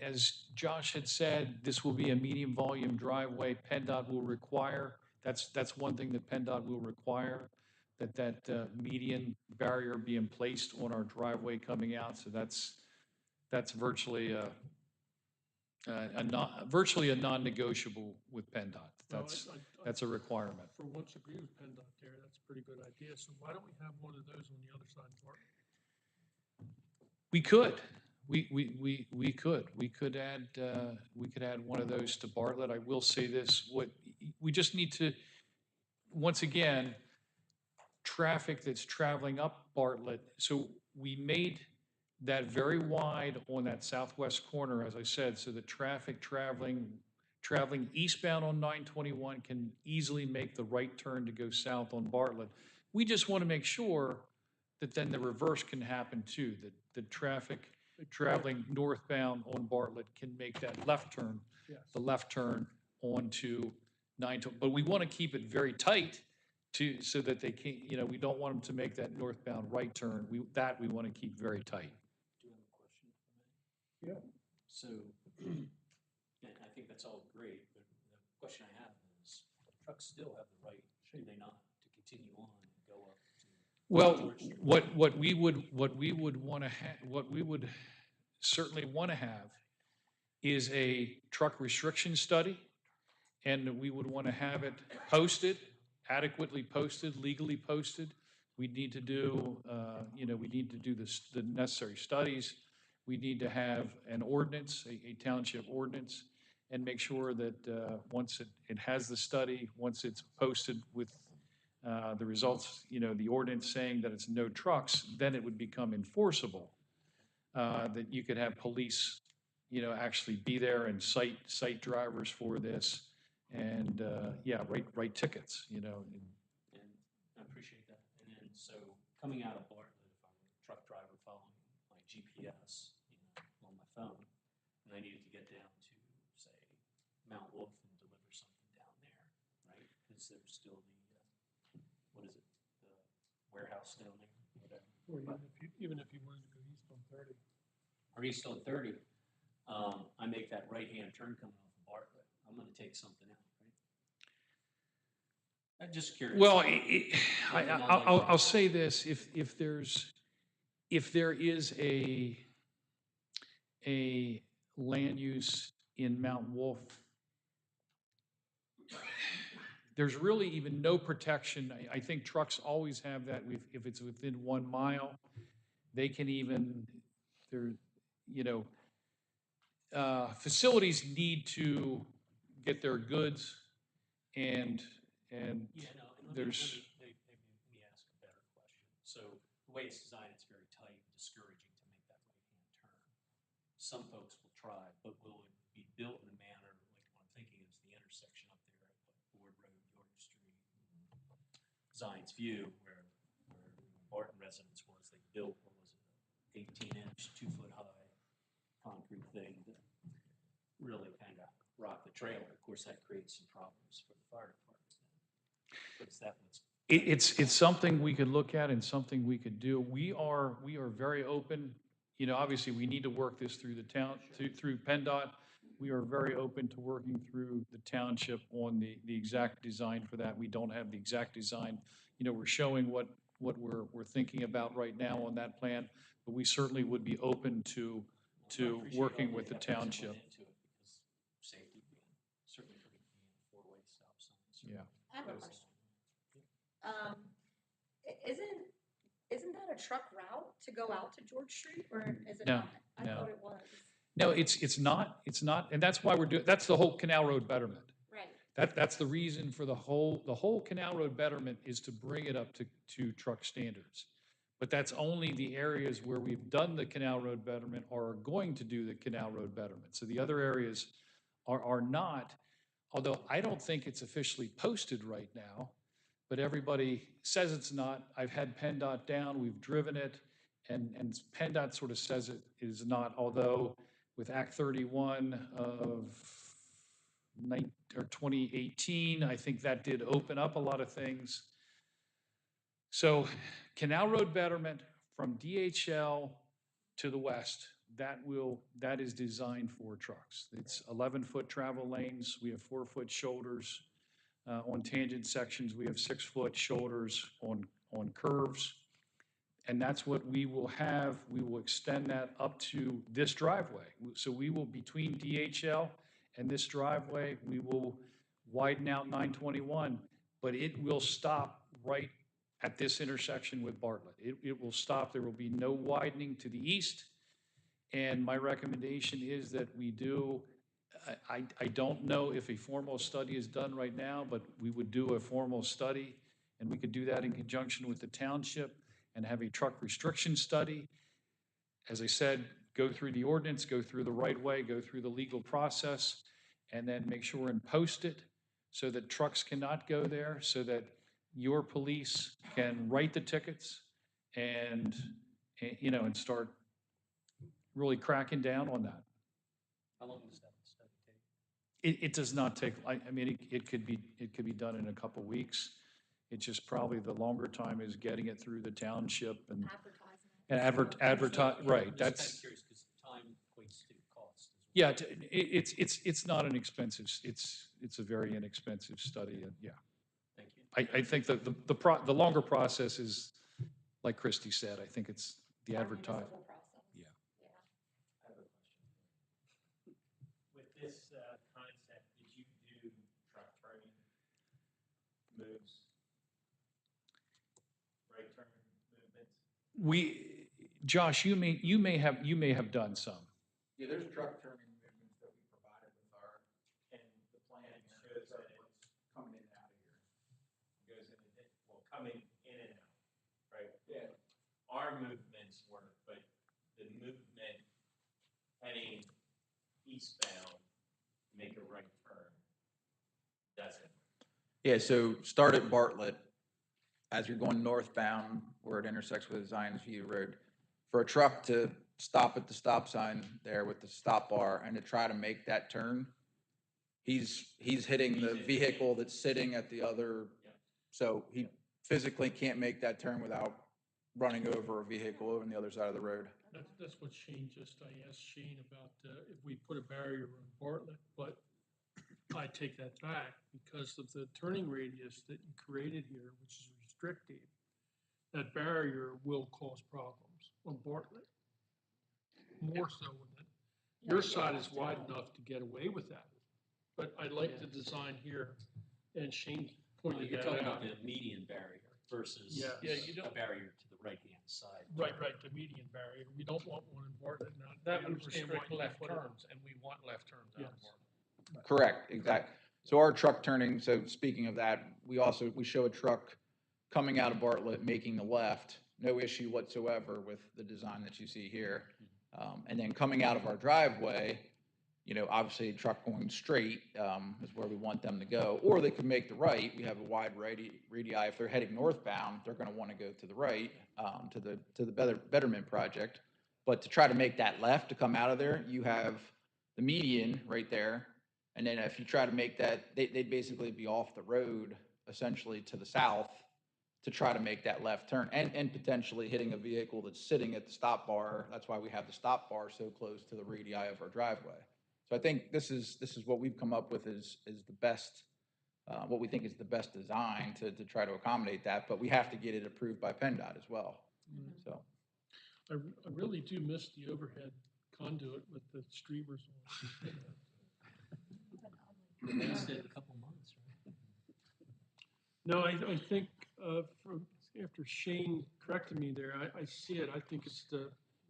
as Josh had said, this will be a medium volume driveway. PennDOT will require, that's one thing that PennDOT will require, that median barrier being placed on our driveway coming out. So that's virtually virtually a non-negotiable with PennDOT. That's a requirement. For once agree with PennDOT there, that's a pretty good idea. So why don't we have one of those on the other side of Bartlett? We could. We could add one of those to Bartlett. I will say this, we just need to, once again, traffic that's traveling up Bartlett. So we made that very wide on that southwest corner, as I said, so the traffic traveling eastbound on 921 can easily make the right turn to go south on Bartlett. We just want to make sure that then the reverse can happen too, that the traffic traveling northbound on Bartlett can make that left turn, the left turn onto 921. But we want to keep it very tight so that they can't, we don't want them to make that northbound right turn. We want to keep very tight. Do you have a question for me? Yeah. So, and I think that's all great, but the question I have is, trucks still have the right, do they not, to continue on and go up to? Well, what we would want to have, what we would certainly want to have is a truck restriction study, and we would want to have it posted, adequately posted, legally posted. We need to do, the necessary studies. We need to have an ordinance, a township ordinance, and make sure that once it has the study, once it's posted with the results, the ordinance saying that it's no trucks, then it would become enforceable. That you could have police, actually be there and cite drivers for this, and write tickets. And I appreciate that. And then, so coming out of Bartlett, if I'm a truck driver following my GPS, on my phone, and I needed to get down to, say, Mount Wolf and deliver something down there, right? Because there's still what is it, the warehouse down there, whatever. Or even if you wanted to go east on 30. Or east on 30, I make that right-hand turn coming off of Bartlett, I'm gonna take something out, right? I'm just curious. Well, I'll say this, if there is a land use in Mount Wolf, there's really even no protection. I think trucks always have that, if it's within 1 mile, they can even, you know, facilities need to get their goods and Yeah, no, and there's, let me ask a better question. So the way it's designed, it's very tight, discouraging to make that right-hand turn. Some folks will try, but will it be built in a manner, like what I'm thinking is the intersection up there at Ford Road, York Street, Zion's View, where Barton residence was, they built, what was it, 18-inch, 2-foot-high concrete thing that really kind of rocked the trailer. Of course, that creates some problems for the fire department. But is that what's? it's something we could look at and something we could do. We are very open. You know, obviously, we need to work this through the town, through PennDOT. We are very open to working through the township on the exact design for that. We don't have the exact design. You know, we're showing what we're thinking about right now on that plan, but we certainly would be open to working with the township. Safety being certainly being four-way stop signs. Yeah. I have a question. Isn't that a truck route to go out to George Street, or is it No, not? I no. thought it was. No, it's not, and that's why we're doing, that's the whole Canal Road betterment. Right. That's the reason for the whole Canal Road betterment is to bring it up to truck standards. But that's only the areas where we've done the Canal Road betterment or are going to do the Canal Road betterment. So the other areas are not, although I don't think it's officially posted right now, but everybody says it's not. I've had PennDOT down, we've driven it, and PennDOT sort of says it is not, although with Act 31 of 2018, I think that did open up a lot of things. So Canal Road betterment from DHL to the west, that is designed for trucks. It's 11-foot travel lanes. We have 4-foot shoulders. On tangent sections, we have 6-foot shoulders on curves. And that's what we will have. We will extend that up to this driveway. So we will, between DHL and this driveway, we will widen out 921, but it will stop right at this intersection with Bartlett. It will stop. There will be no widening to the east. And my recommendation is that we do, I don't know if a formal study is done right now, but we would do a formal study, and we could do that in conjunction with the township and have a truck restriction study. As I said, go through the ordinance, go through the right way, go through the legal process, and then make sure and post it so that trucks cannot go there, so that your police can write the tickets and you know, and start really cracking down on that. How long does that study take? It does not take, I mean, it could be done in a couple weeks. It's just probably the longer time is getting it through the township and advertise, right, I'm just that's, kind of curious because time equates to cost. yeah, it's not an expensive, it's a very inexpensive study, and yeah. Thank you. I think that the longer process is, like Christie said, I think it's the advertising. Yeah. I have a question. With this concept, did you do truck turning moves? Right turn movements? Josh, you may have done some. Yeah, there's truck turning movements that we provided with our, And the plan shows shows that what's coming in and out of here. goes in, well, coming in and out, right? Yeah. Our movements work, but the movement heading eastbound, make a right turn, doesn't. Yeah, so start at Bartlett, as you're going northbound, where it intersects with Zion's View Road. For a truck to stop at the stop sign there with the stop bar and to try to make that turn, he's hitting the vehicle that's sitting at the other, so he physically can't make that turn without running over a vehicle over on the other side of the road. That's what Shane just, I asked Shane about if we put a barrier on Bartlett, but I take that back because of the turning radius that you created here, which is restricted. That barrier will cause problems on Bartlett. More so than your side is wide enough to get away with that. But I like the design here, and Shane pointed You're that talking out. about the median barrier versus Yeah, you don't- a barrier to the right hand side. Right, the median barrier. We don't want one in Bartlett. Now, That I would understand restrict what- left what it- turns, and we want left turns out of Yes. Bartlett. Correct, exactly. So our truck turning, so speaking of that, we show a truck coming out of Bartlett, making the left, no issue whatsoever with the design that you see here. And then coming out of our driveway, you know, obviously a truck going straight, is where we want them to go. Or they could make the right. We have a wide radii. If they're heading northbound, they're gonna wanna go to the right, to the Betterment project. But to try to make that left to come out of there, you have the median right there. And then if you try to make that, they'd basically be off the road essentially to the south to try to make that left turn and potentially hitting a vehicle that's sitting at the stop bar. That's why we have the stop bar so close to the radii of our driveway. So I think this is what we've come up with is the best, what we think is the best design to try to accommodate that, but we have to get it approved by PennDOT as well. So, I really do miss the overhead conduit with the streamers on it. It lasted a couple months, right? No, I think, from, after Shane corrected me there, I see it. I think it's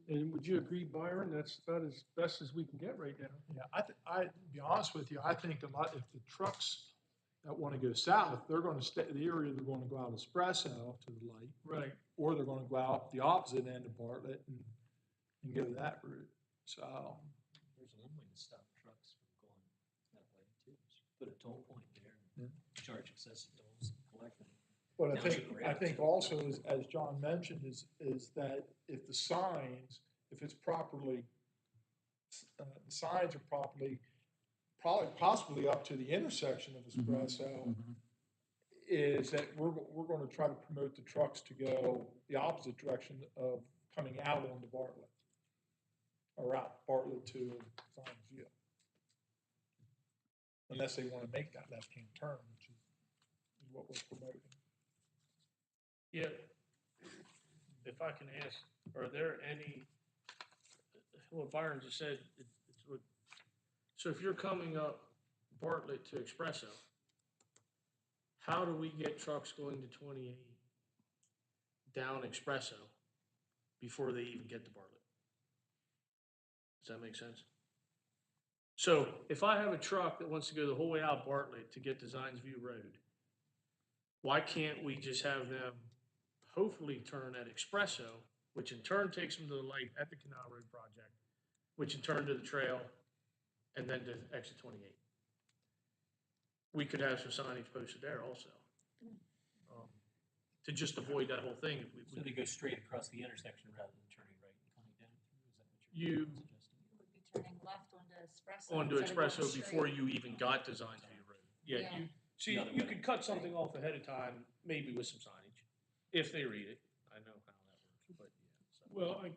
and would you agree, Byron? That's about as best as we can get right now. Yeah, to be honest with you, I think if the trucks that want to go south, they're going to stay, the area they're going to go out Espresso to the light. Right. Or they're going to go out the opposite end of Bartlett and go that route. So, There's one way to stop trucks from going that way too. Is put a toll point there and charge excessive tolls and collect them. but That was a great I think also, as John mentioned, is that if the signs, if it's properly, the signs are properly, probably possibly up to the intersection of Espresso, is that we're going to try to promote the trucks to go the opposite direction of coming out onto Bartlett. Or out Bartlett to Zions View. Unless they want to make that left-hand turn, which is what we're promoting. Yeah, if I can ask, are there any, well, Byron just said, so if you're coming up Bartlett to Espresso, how do we get trucks going to 28 down Espresso before they even get to Bartlett? Does that make sense? So if I have a truck that wants to go the whole way out Bartlett to get to Zions View Road, why can't we just have them hopefully turn at Espresso, which in turn takes them to the light at the Canal Road project, which in turn to the trail, and then to exit 28? We could have some signage posted there also. To just avoid that whole thing. So they go straight across the intersection rather than turning right and coming down through, is that what You- you're suggesting? Would be turning left onto Espresso. Onto instead of going Espresso before straight. you even got to Zions View Road. Yeah, Yeah. see, you could cut something off ahead of time, maybe with some signage, if they read it. I know how that works, but yeah. So. Well, I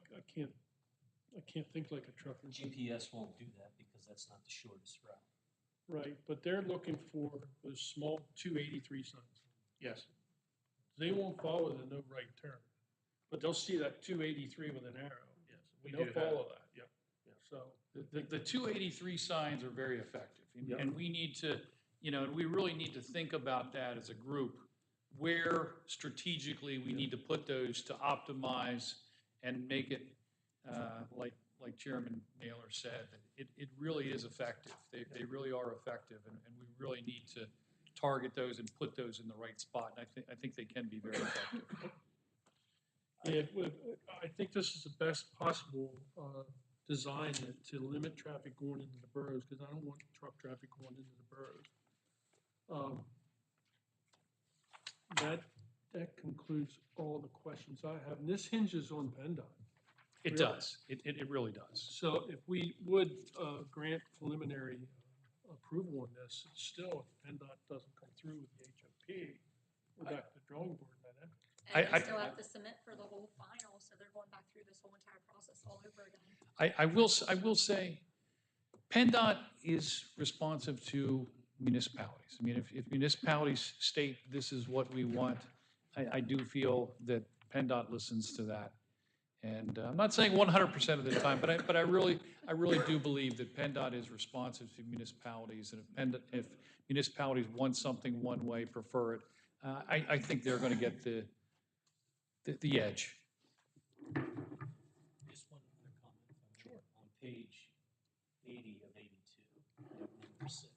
can't think like a trucker. GPS won't do that because that's not the shortest route. Right, but they're looking for those small 283 signs. Yes. They won't follow the no right turn, but they'll see that 283 with an arrow. Yes, We they'll do follow that. Yeah. So. The 283 signs are very effective, Yeah. and we need to, and we really need to think about that as a group, where strategically we need to put those to optimize and make it, like Chairman Naylor said, it really is effective. They really are effective, and we really need to target those and put those in the right spot, and I think they can be very effective. I think this is the best possible design to limit traffic going into the boroughs, because I don't want truck traffic going into the boroughs. That concludes all the questions I have, and this hinges on PennDOT. It Really? does, it really does. So if we would grant preliminary approval on this, still, if PennDOT doesn't come through with the HOP, we're back to the drawing board by then. And I- they still have to submit for the whole final, so they're going back through this whole entire process all over again. I will say, PennDOT is responsive to municipalities. I mean, if municipalities state this is what we want, I do feel that PennDOT listens to that. And I'm not saying 100% of the time, but I really do believe that PennDOT is responsive to municipalities, and if municipalities want something one way, prefer it, I think they're going to get the edge. 80 of 82, note number 6,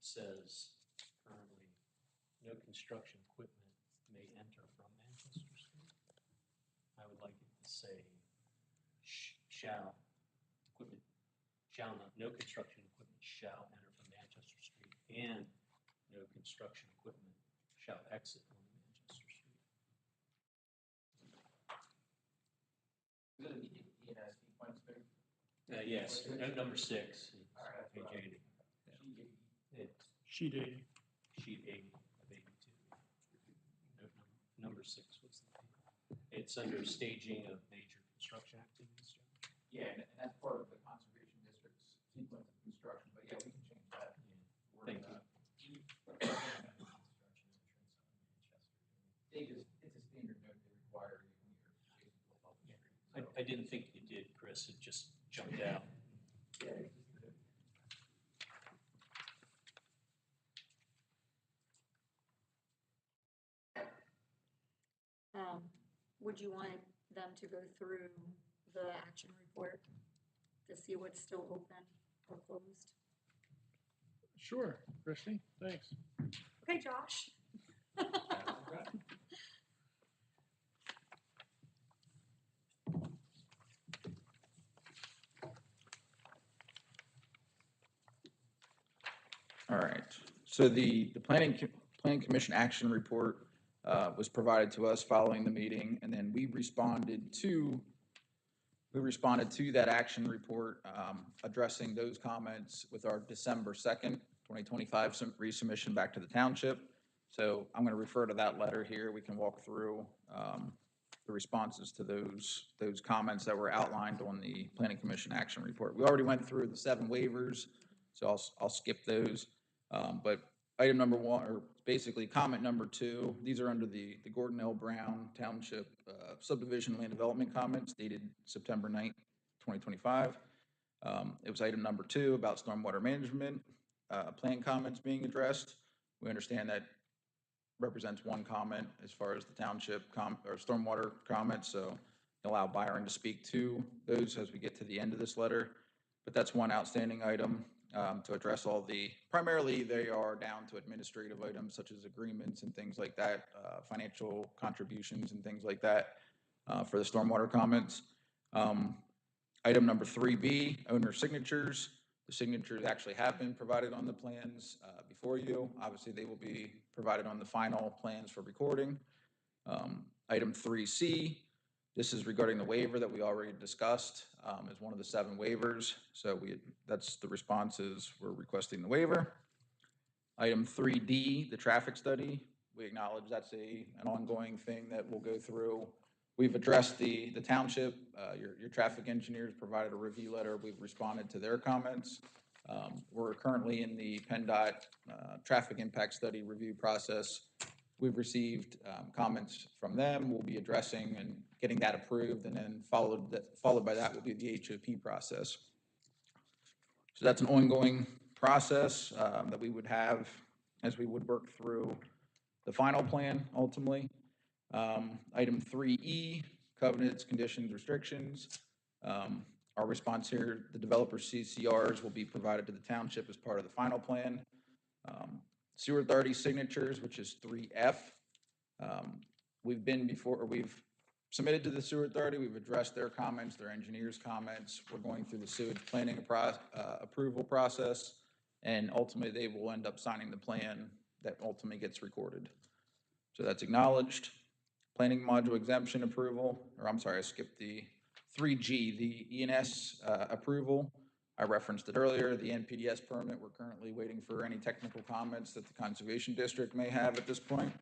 says currently, no construction equipment may enter from Manchester Street. I would like it to say shall, equipment shall not, no construction equipment shall enter from Manchester Street, and no construction equipment shall exit on Manchester Street. Yes, note number 6, page 80. It's Sheet 80. sheet 80 of 82. Note number 6 was the thing. It's under staging of major construction activities, John. Yeah, and that's part of the conservation district's sequence of construction, but yeah, we can change that. Thank you. It's a standard note they require you when you're basically public street. I didn't think you did, Chris, it just jumped out. Would you want them to go through the action report to see what's still open or closed? Sure, Christie, thanks. Okay, Josh. All right, so the planning commission action report was provided to us following the meeting, and then we responded to that action report, addressing those comments with our December 2nd, 2025 resubmission back to the township. So I'm going to refer to that letter here. We can walk through the responses to those comments that were outlined on the planning commission action report. We already went through the 7 waivers, so I'll skip those. But item number 1, or basically comment number 2, these are under the Gordon L. Brown Township subdivision land development comments dated September 9th, 2025. It was item number 2 about stormwater management plan comments being addressed. We understand that represents 1 comment as far as the township or stormwater comments, so allow Byron to speak to those as we get to the end of this letter. But that's 1 outstanding item to address primarily they are down to administrative items such as agreements and things like that, financial contributions and things like that for the stormwater comments. Item number 3B, owner signatures. The signatures actually have been provided on the plans before you. Obviously, they will be provided on the final plans for recording. Item 3C, this is regarding the waiver that we already discussed as one of the 7 waivers. So that's the responses. We're requesting the waiver. Item 3D, the traffic study. We acknowledge that's an ongoing thing that we'll go through. We've addressed the township. Your traffic engineers provided a review letter. We've responded to their comments. We're currently in the PennDOT traffic impact study review process. We've received comments from them. We'll be addressing and getting that approved, and then followed by that will be the HOP process. So that's an ongoing process that we would have as we would work through the final plan ultimately. Item 3E, covenants, conditions, restrictions. Our response here, the developer's CCRs will be provided to the township as part of the final plan. Sewer authority signatures, which is 3F. We've submitted to the sewer authority. We've addressed their comments, their engineers' comments. We're going through the sewage planning approval process, and ultimately they will end up signing the plan that ultimately gets recorded. So that's acknowledged. Planning module exemption approval, or I'm sorry, I skipped the 3G, the ENS approval. I referenced it earlier, the NPDS permit. We're currently waiting for any technical comments that the Conservation District may have at this point.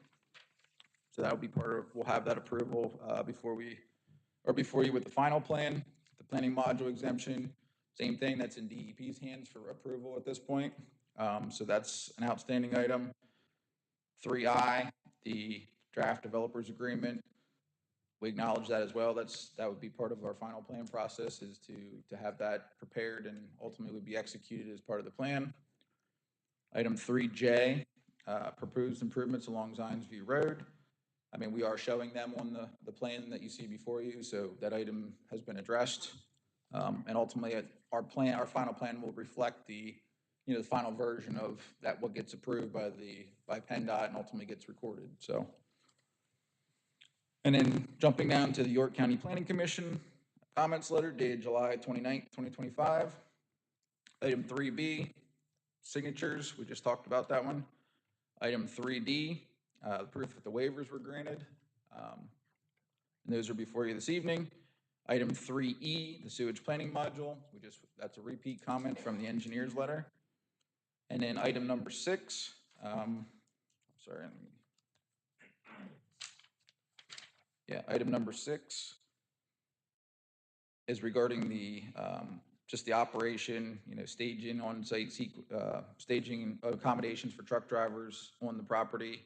So that'll be we'll have that approval before you with the final plan. The planning module exemption, same thing, that's in DEP's hands for approval at this point. So that's an outstanding item. 3I, the draft developers agreement. We acknowledge that as well. That would be part of our final plan process, is to have that prepared and ultimately be executed as part of the plan. Item 3J, proposed improvements along Zions View Road. I mean, we are showing them on the plan that you see before you, so that item has been addressed. And ultimately, our final plan will reflect the final version of that, what gets approved by PennDOT and ultimately gets recorded, so. And then jumping down to the York County Planning Commission comments letter dated July 29th, 2025. Item 3B, signatures, we just talked about that one. Item 3D, proof that the waivers were granted. And those are before you this evening. Item 3E, the sewage planning module, that's a repeat comment from the engineer's letter. And then item number 6, item number 6 is regarding the, just the operation, staging on-site, staging accommodations for truck drivers on the property.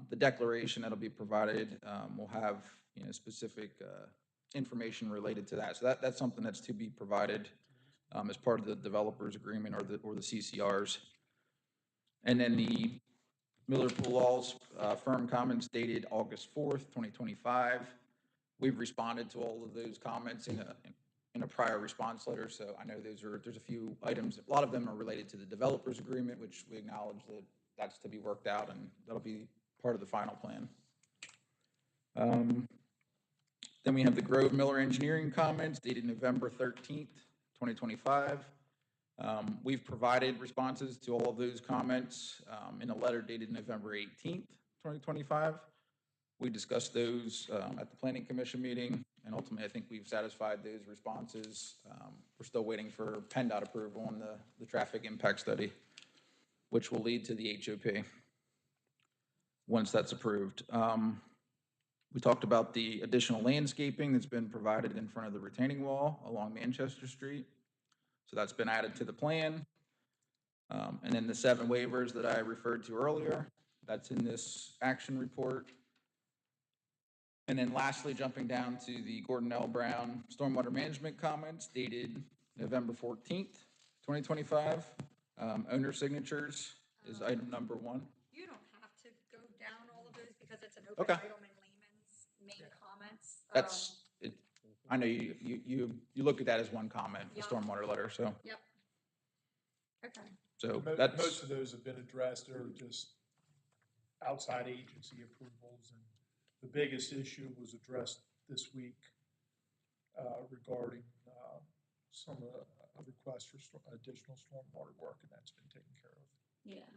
The declaration that'll be provided will have, specific information related to that. So that's something that's to be provided as part of the developer's agreement or the CCRs. And then the Miller Pool Laws firm comments dated August 4th, 2025. We've responded to all of those comments in a prior response letter, so I know there's a few items, a lot of them are related to the developer's agreement, which we acknowledge that that's to be worked out, and that'll be part of the final plan. Then we have the Grove Miller Engineering comments dated November 13th, 2025. We've provided responses to all of those comments in a letter dated November 18th, 2025. We discussed those at the Planning Commission meeting, and ultimately I think we've satisfied those responses. We're still waiting for PennDOT approval on the traffic impact study, which will lead to the HOP once that's approved. We talked about the additional landscaping that's been provided in front of the retaining wall along Manchester Street. So that's been added to the plan. And then the 7 waivers that I referred to earlier, that's in this action report. And then lastly, jumping down to the Gordon L. Brown Stormwater Management comments dated November 14th, 2025. Owner signatures is item number 1. You don't have to go down all of those because it's an Okay. open item in layman's main comments. That's it. I know you look at that as one comment, the Yeah. stormwater letter, so. Yep. Okay. So Most that's, of those have been addressed, or just outside agency approvals, and the biggest issue was addressed this week regarding some requests for additional stormwater work, and that's been taken care of. Yeah.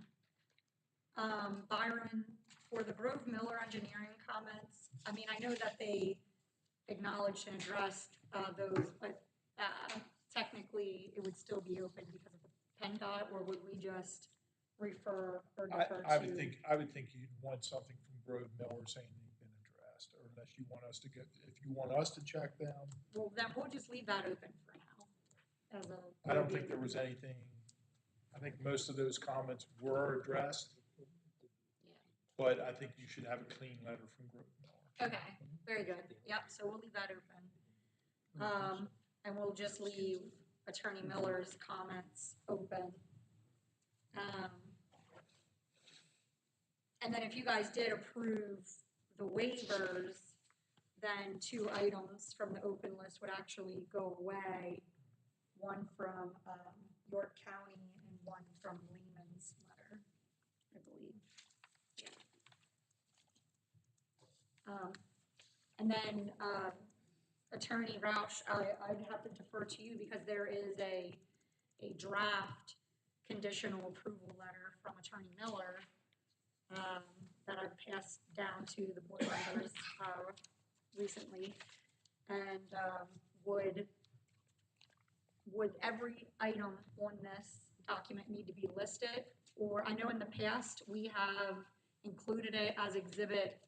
Byron, for the Grove Miller engineering comments, I mean, I know that they acknowledged and addressed those, but technically it would still be open because of the PennDOT, or would we just refer or defer I to? would think you'd want something from Grove Miller saying they've been addressed, or unless you want us to get, if you want us to check them. Well, then we'll just leave that open for now. I don't think there was anything, I think most of those comments were addressed, but I think you should have a clean letter from Grove Miller. Okay, very good. Yep, so we'll leave that open. And we'll just leave Attorney Miller's comments open. And then if you guys did approve the waivers, then 2 items from the open list would actually go away. One from York County and one from Lehman's letter, I believe. Yeah. And then Attorney Roush, I'd have to defer to you because there is a draft conditional approval letter from Attorney Miller that I've passed down to the board members recently. And would every item on this document need to be listed? Or I know in the past we have included it as Exhibit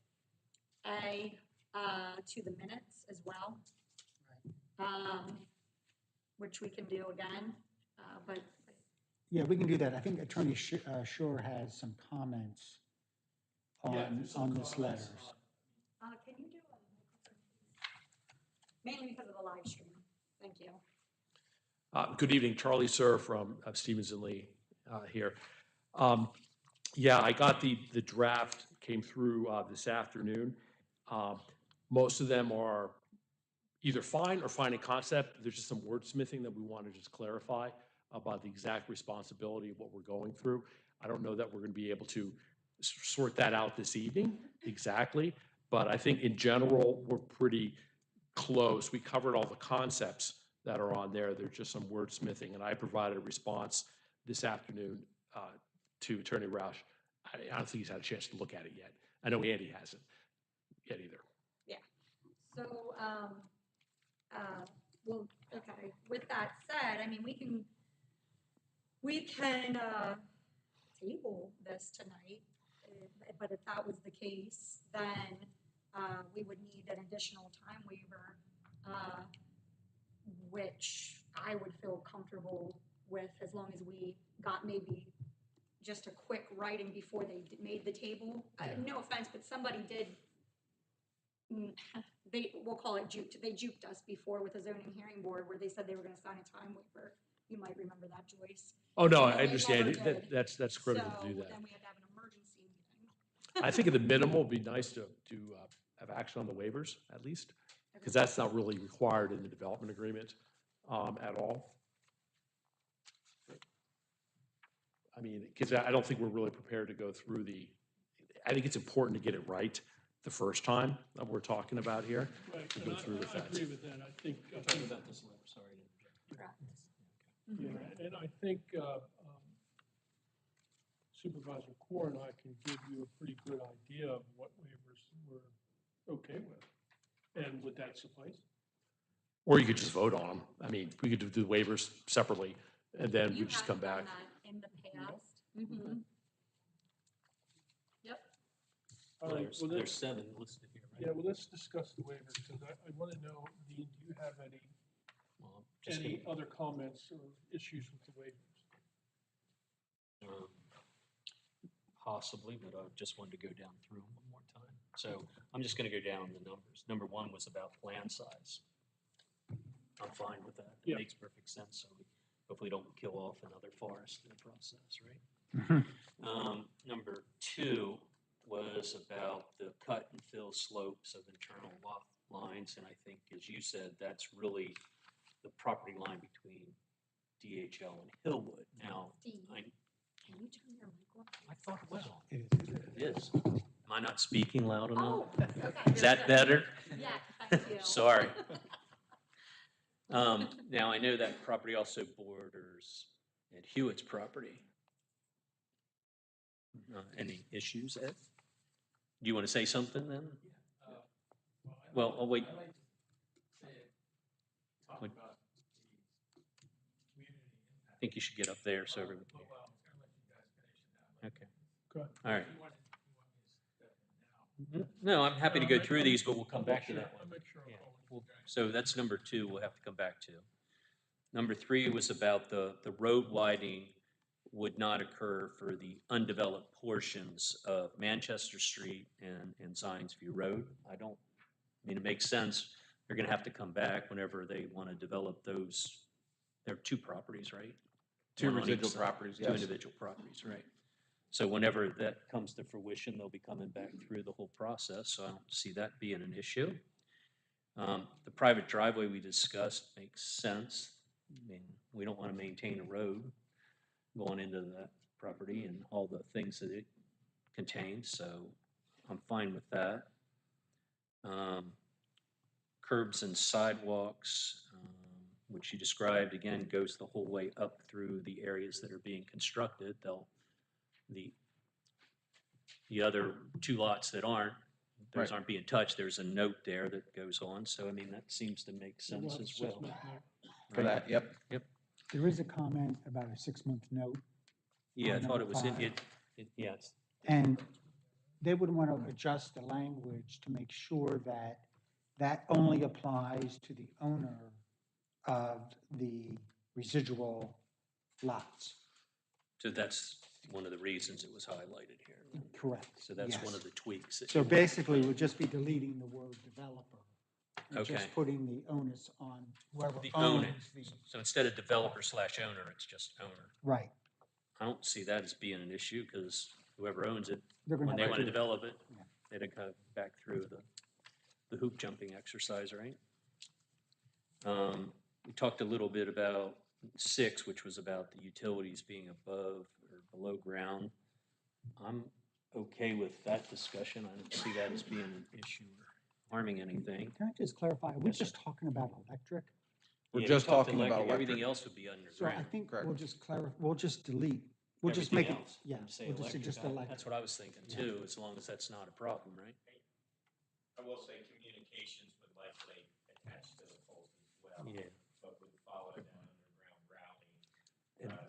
A to the minutes as well, which we can do again, but. Yeah, we can do that. I think Attorney Shore has some comments on this letter. Can you do a microphone, please? Mainly because of the live stream. Thank you. Good evening, Charlie Sir from Stevens and Lee here. Yeah, I got the draft, came through this afternoon. Most of them are either fine or fine in concept. There's just some wordsmithing that we want to just clarify about the exact responsibility of what we're going through. I don't know that we're going to be able to sort that out this evening exactly, but I think in general, we're pretty close. We covered all the concepts that are on there. There's just some wordsmithing, and I provided a response this afternoon to Attorney Roush. I don't think he's had a chance to look at it yet. I know Andy hasn't yet either. Yeah. So, well, okay, with that said, I mean, we can table this tonight, but if that was the case, then, we would need an additional time waiver, which I would feel comfortable with as long as we got maybe just a quick writing before they made the table. No offense, but somebody did, we'll call it juked. They juked us before with the zoning hearing board where they said they were gonna sign a time waiver. You might remember that, Joyce. Oh, no, And I they understand. never did. That's critical to do So that. then we had to have an emergency meeting. I think at the minimum, it'd be nice to have action on the waivers at least, because that's not really required in the development agreement at all. I mean, because I don't think we're really prepared to go through I think it's important to get it right the first time that we're talking about here. Right, To and go through with I that. agree with that. I think, Talking about this letter, sorry to interject. yeah, and I think Supervisor Core and I can give you a pretty good idea of what waivers we're okay with. And would that suffice? Or you could just vote on them. I mean, we could do the waivers separately, and then we You just have come done back. that in the past. Mm-hmm. Yep. All right, well, There's let's, 7 listed here, right? yeah, well, let's discuss the waivers, because I want to know, Dean, do you have Well, I'm just any gonna- other comments or issues with the waivers? Possibly, but I just wanted to go down through them one more time. So I'm just gonna go down the numbers. Number 1 was about plan size. I'm fine with that. It Yeah. makes perfect sense, so we hopefully don't kill off another forest in the process, right? Number 2 was about the cut and fill slopes of internal lot lines, and I think, as you said, that's really the property line between DHL and Hillwood. Now, Dean, I can you turn your mic off? I thought it was on. It It is. Am I not speaking loud enough? Oh, okay. Is that better? Yeah, thank you. Sorry. Now, I know that property also borders at Hewitt's property. Any issues, Ed? Do you want to say something then? Well, I'll wait. Would- I think you should get up there so everyone can. Okay. Good. All right. No, I'm happy to go through these, but we'll come back to that one. I'll make sure. Yeah, so that's number 2 we'll have to come back to. Number 3 was about the road widening would not occur for the undeveloped portions of Manchester Street and Zions View Road. I mean, it makes sense. They're gonna have to come back whenever they want to develop those. There are 2 properties, right? 2 One on each residual side. properties, 2 yes. individual properties, right. So whenever that comes to fruition, they'll be coming back through the whole process, so I don't see that being an issue. The private driveway we discussed makes sense. I mean, we don't want to maintain a road going into that property and all the things that it contains, so I'm fine with that. Curbs and sidewalks, which you described, again, goes the whole way up through the areas that are being constructed. The other 2 lots that aren't, those Right. aren't being touched. There's a note there that goes on, so I mean, that seems to make We'll sense have a as well. 6-month note. For that, yep. There is a comment about a 6-month note, Yeah, I on thought it was, number yeah, it's and they would want to adjust the language to make sure that that only applies to the owner of the residual lots. so that's one of the reasons it was highlighted here. Correct. So that's one yes. of the tweaks. That So you want. basically, we'll just be deleting the word developer. And Okay. just putting the onus on whoever The owner. owns the, So instead of developer/owner, it's just owner. right. I don't see that as being an issue because whoever owns it, They're gonna when they have want to to- develop it, Yeah. they'd come back through the hoop jumping exercise, right? We talked a little bit about 6, which was about the utilities being above or below ground. I'm okay with that discussion. I don't see that as being an issue or harming anything. Can I just clarify, are we Yes, sir. just talking about electric? We're Yeah, he just talked talking about Everything electric. else would be So I underground. think Correct. we'll just delete, we'll just make Everything it, else. yeah, And say we'll just say electric. just electric. That's what I was thinking too, as long as that's not a problem, right? I will say communications would likely attach to the poles as well. Yeah. But would follow that underground routing, And- similar to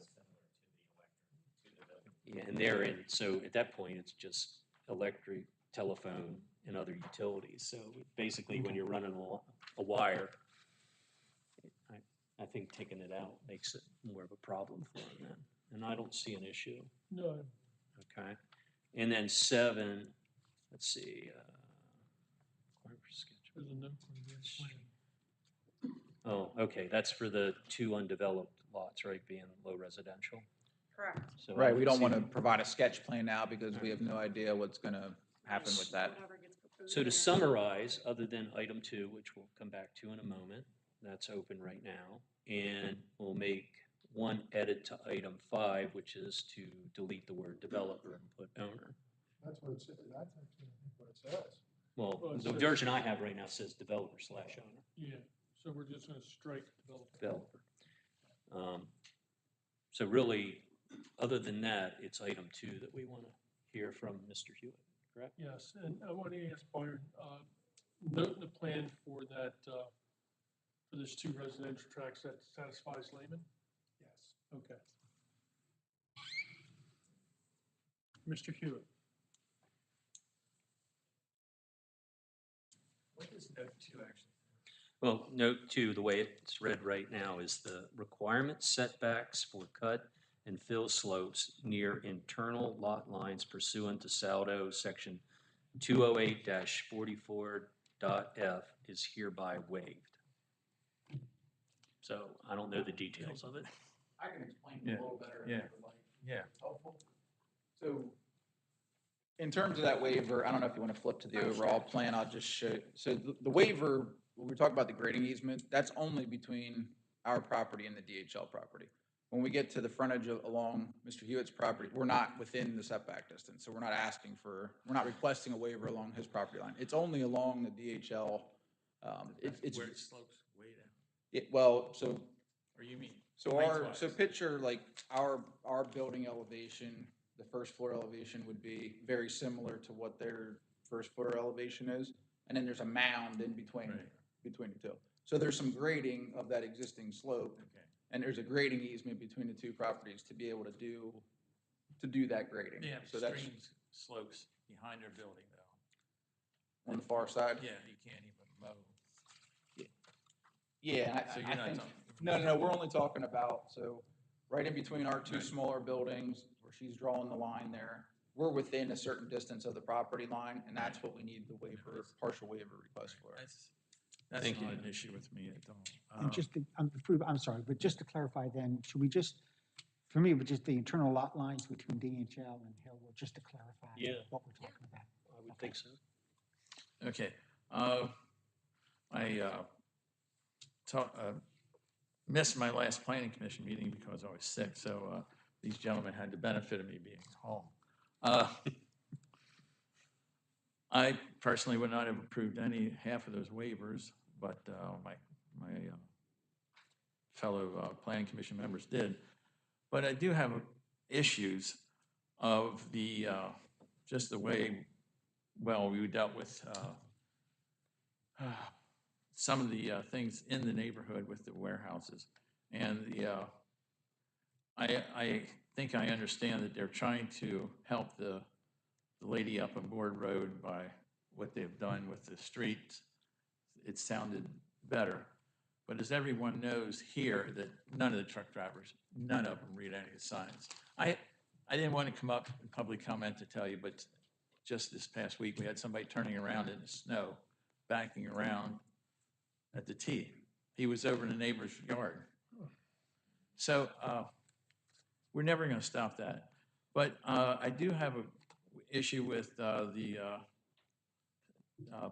the electric, to the building. Yeah, and they're in, so at that point, it's just electric, telephone, and other utilities. So basically, when you're running a wire, I think taking it out makes it more of a problem for them then. And I don't see an issue. No, Okay. And then 7, let's see. there's a note on the plan. Oh, okay, that's for the 2 undeveloped lots, right, being low residential. Correct. So I Right, we don't see- want to provide a sketch plan now because we have no idea what's going to happen with that. Whatever gets proposed So to there. summarize, other than item 2, which we'll come back to in a moment, that's open right now, and we'll make one edit to item 5, which is to delete the word developer and put owner. That's what it says, that's actually, I think, what it says. Well, Well, it the says- version I have right now says developer/owner, Yeah, so we're just gonna strike developer. developer. So really, other than that, it's item 2 that we want to hear from Mr. Hewitt, correct? Yes, and I want to ask Byron, note in the plan for that, for those 2 residential tracts that satisfies layman? Yes. Okay. Mr. Hewitt? What is note 2 actually? Well, note 2, the way it's read right now is the requirement setbacks for cut and fill slopes near internal lot lines pursuant to Saldo section 208-44.f is hereby waived. So I don't know the details of it. I can explain Yeah, it a little better. yeah, if you'd like. yeah. Helpful. So in terms of that waiver, I don't know if you want to flip to the overall plan, I'll just show, so the waiver, when we talk about the grading easement, that's only between our property and the DHL property. When we get to the frontage along Mr. Hewitt's property, we're not within the setback distance, so we're not asking for, we're not requesting a waiver along his property line. It's only along the DHL, it's. Where it slopes way down. Well, so Or you mean? so lengthwise? so picture like our building elevation, the first floor elevation would be very similar to what their first floor elevation is. And then there's a mound in between, Right. between the two. So there's some grading of that existing slope. Okay. And there's a grading easement between the 2 properties to be able to do that grading. They have So that's extreme slopes behind their building though. on the far side. Yeah, you can't even mow. Yeah, So I you're not think, talking. no, we're only talking about, so right in between our 2 Right. smaller buildings, where she's drawing the line there, we're within a certain distance of the property line, and that's what we need the waiver, partial waiver request for. That's Thank not you. an issue with me at all. And just, I'm sorry, but just to clarify then, should we just, for me, with just the internal lot lines between DHL and Hillwood, just to clarify Yeah. what we're talking about? I would think so. Okay, I missed my last planning commission meeting because I was sick, so these gentlemen had the benefit of me being home. I personally would not have approved any half of those waivers, but my fellow planning commission members did. But I do have issues of the, just the way, well, we dealt with some of the things in the neighborhood with the warehouses. And I think I understand that they're trying to help the lady up on Board Road by what they've done with the streets. It sounded better. But as everyone knows here, that none of the truck drivers, none of them read any of the signs. I didn't want to come up in public comment to tell you, but just this past week, we had somebody turning around in the snow, backing around at the T. He was over in the neighbor's yard. So we're never going to stop that. But I do have an issue with the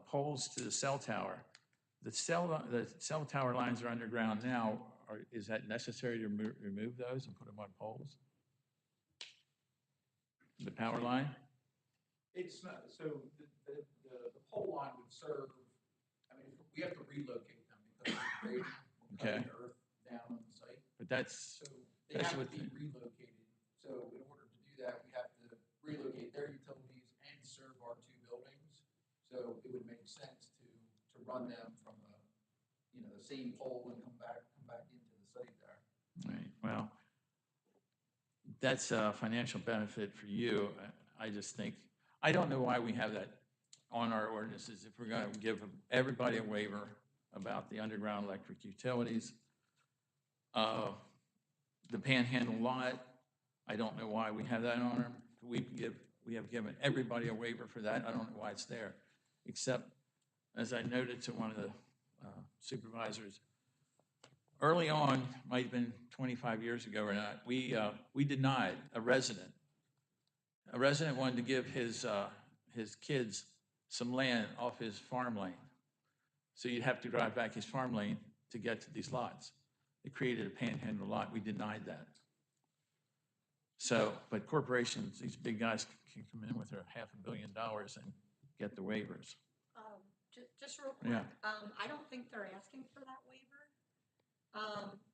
poles to the cell tower. The cell tower lines are underground now. Is that necessary to remove those and put them on poles? The power line? It's not, so the pole line would serve, I mean, we have to relocate them because of the grade, we're cutting Okay. earth down on the site. But that's, So they That's have what to be relocated. So in order to do that, we have to relocate their utilities and serve our two buildings. So it would make sense to run them from the same pole and come back into the site there. right, well, that's a financial benefit for you. I just think, I don't know why we have that on our ordinances. If we're gonna give everybody a waiver about the underground electric utilities, the Panhandle lot, I don't know why we have that on them. We have given everybody a waiver for that. I don't know why it's there, except, as I noted to one of the supervisors, early on, might have been 25 years ago or not, we denied a resident. A resident wanted to give his kids some land off his farm lane. So you'd have to drive back his farm lane to get to these lots. It created a panhandle lot. We denied that. So, but corporations, these big guys can come in with their $500 million and get the waivers. Just real quick, Yeah. I don't think they're asking for that waiver,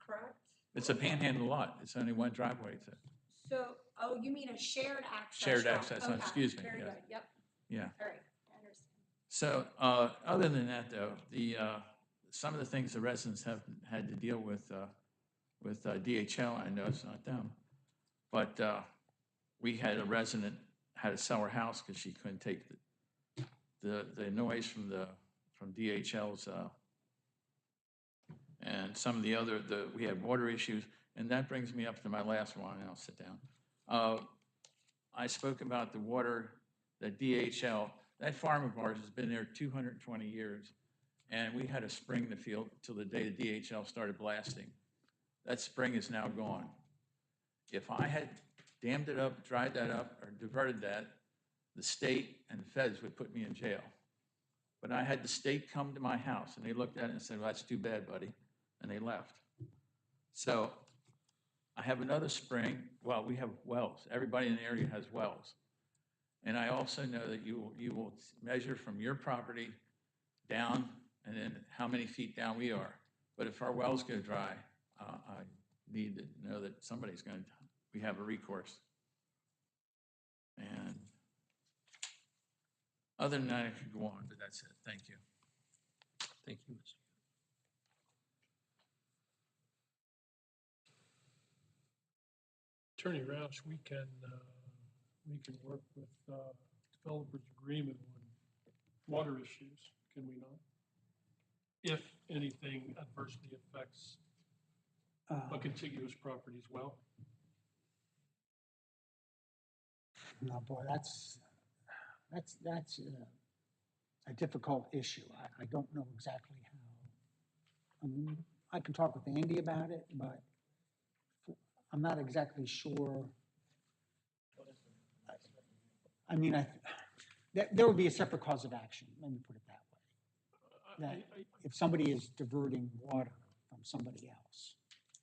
correct? It's a panhandle lot. It's only one driveway to, So, oh, you mean a shared access? Shared road. access, Okay, excuse me, very yes. good, yep, yeah. all right, I understand. So, other than that, though, some of the things the residents have had to deal with DHL, I know it's not them, but we had a resident had to sell her house because she couldn't take the noise from DHL's, and some of the other, we had water issues, and that brings me up to my last one, and I'll sit down. I spoke about the water that DHL, that farm of ours has been there 220 years, and we had a spring in the field till the day the DHL started blasting. That spring is now gone. If I had dammed it up, dried that up, or diverted that, the state and the feds would put me in jail. But I had the state come to my house, and they looked at it and said, well, that's too bad, buddy, and they left. So I have another spring. Well, we have wells. Everybody in the area has wells. And I also know that you will measure from your property down and then how many feet down we are. But if our wells go dry, I need to know that somebody's going to, we have a recourse. And other than that, I could go on, but that's it. Thank you. Thank you, Mr. Attorney Roush, we can work with developers agreement on water issues, can we not? If anything adversely affects a contiguous property as well. No, boy, that's a difficult issue. I don't know exactly how. I can talk with Andy about it, but I'm not exactly sure. I mean, there would be a separate cause of action, let me put it that way. That if somebody is diverting water from somebody else.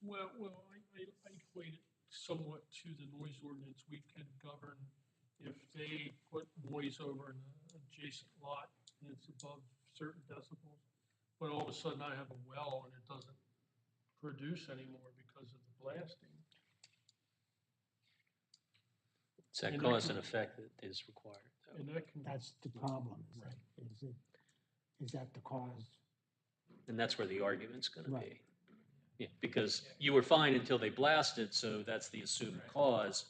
Well, I equate it somewhat to the noise ordinance. We can govern if they put noise over an adjacent lot and it's above certain decibels, but all of a sudden I have a well and it doesn't produce anymore because of the blasting. It's that And cause and effect that is required. though. And that can, That's the problem, is that the cause? And that's where the argument's gonna Right. be. Yeah, because you were fine until they blasted, so that's the assumed cause,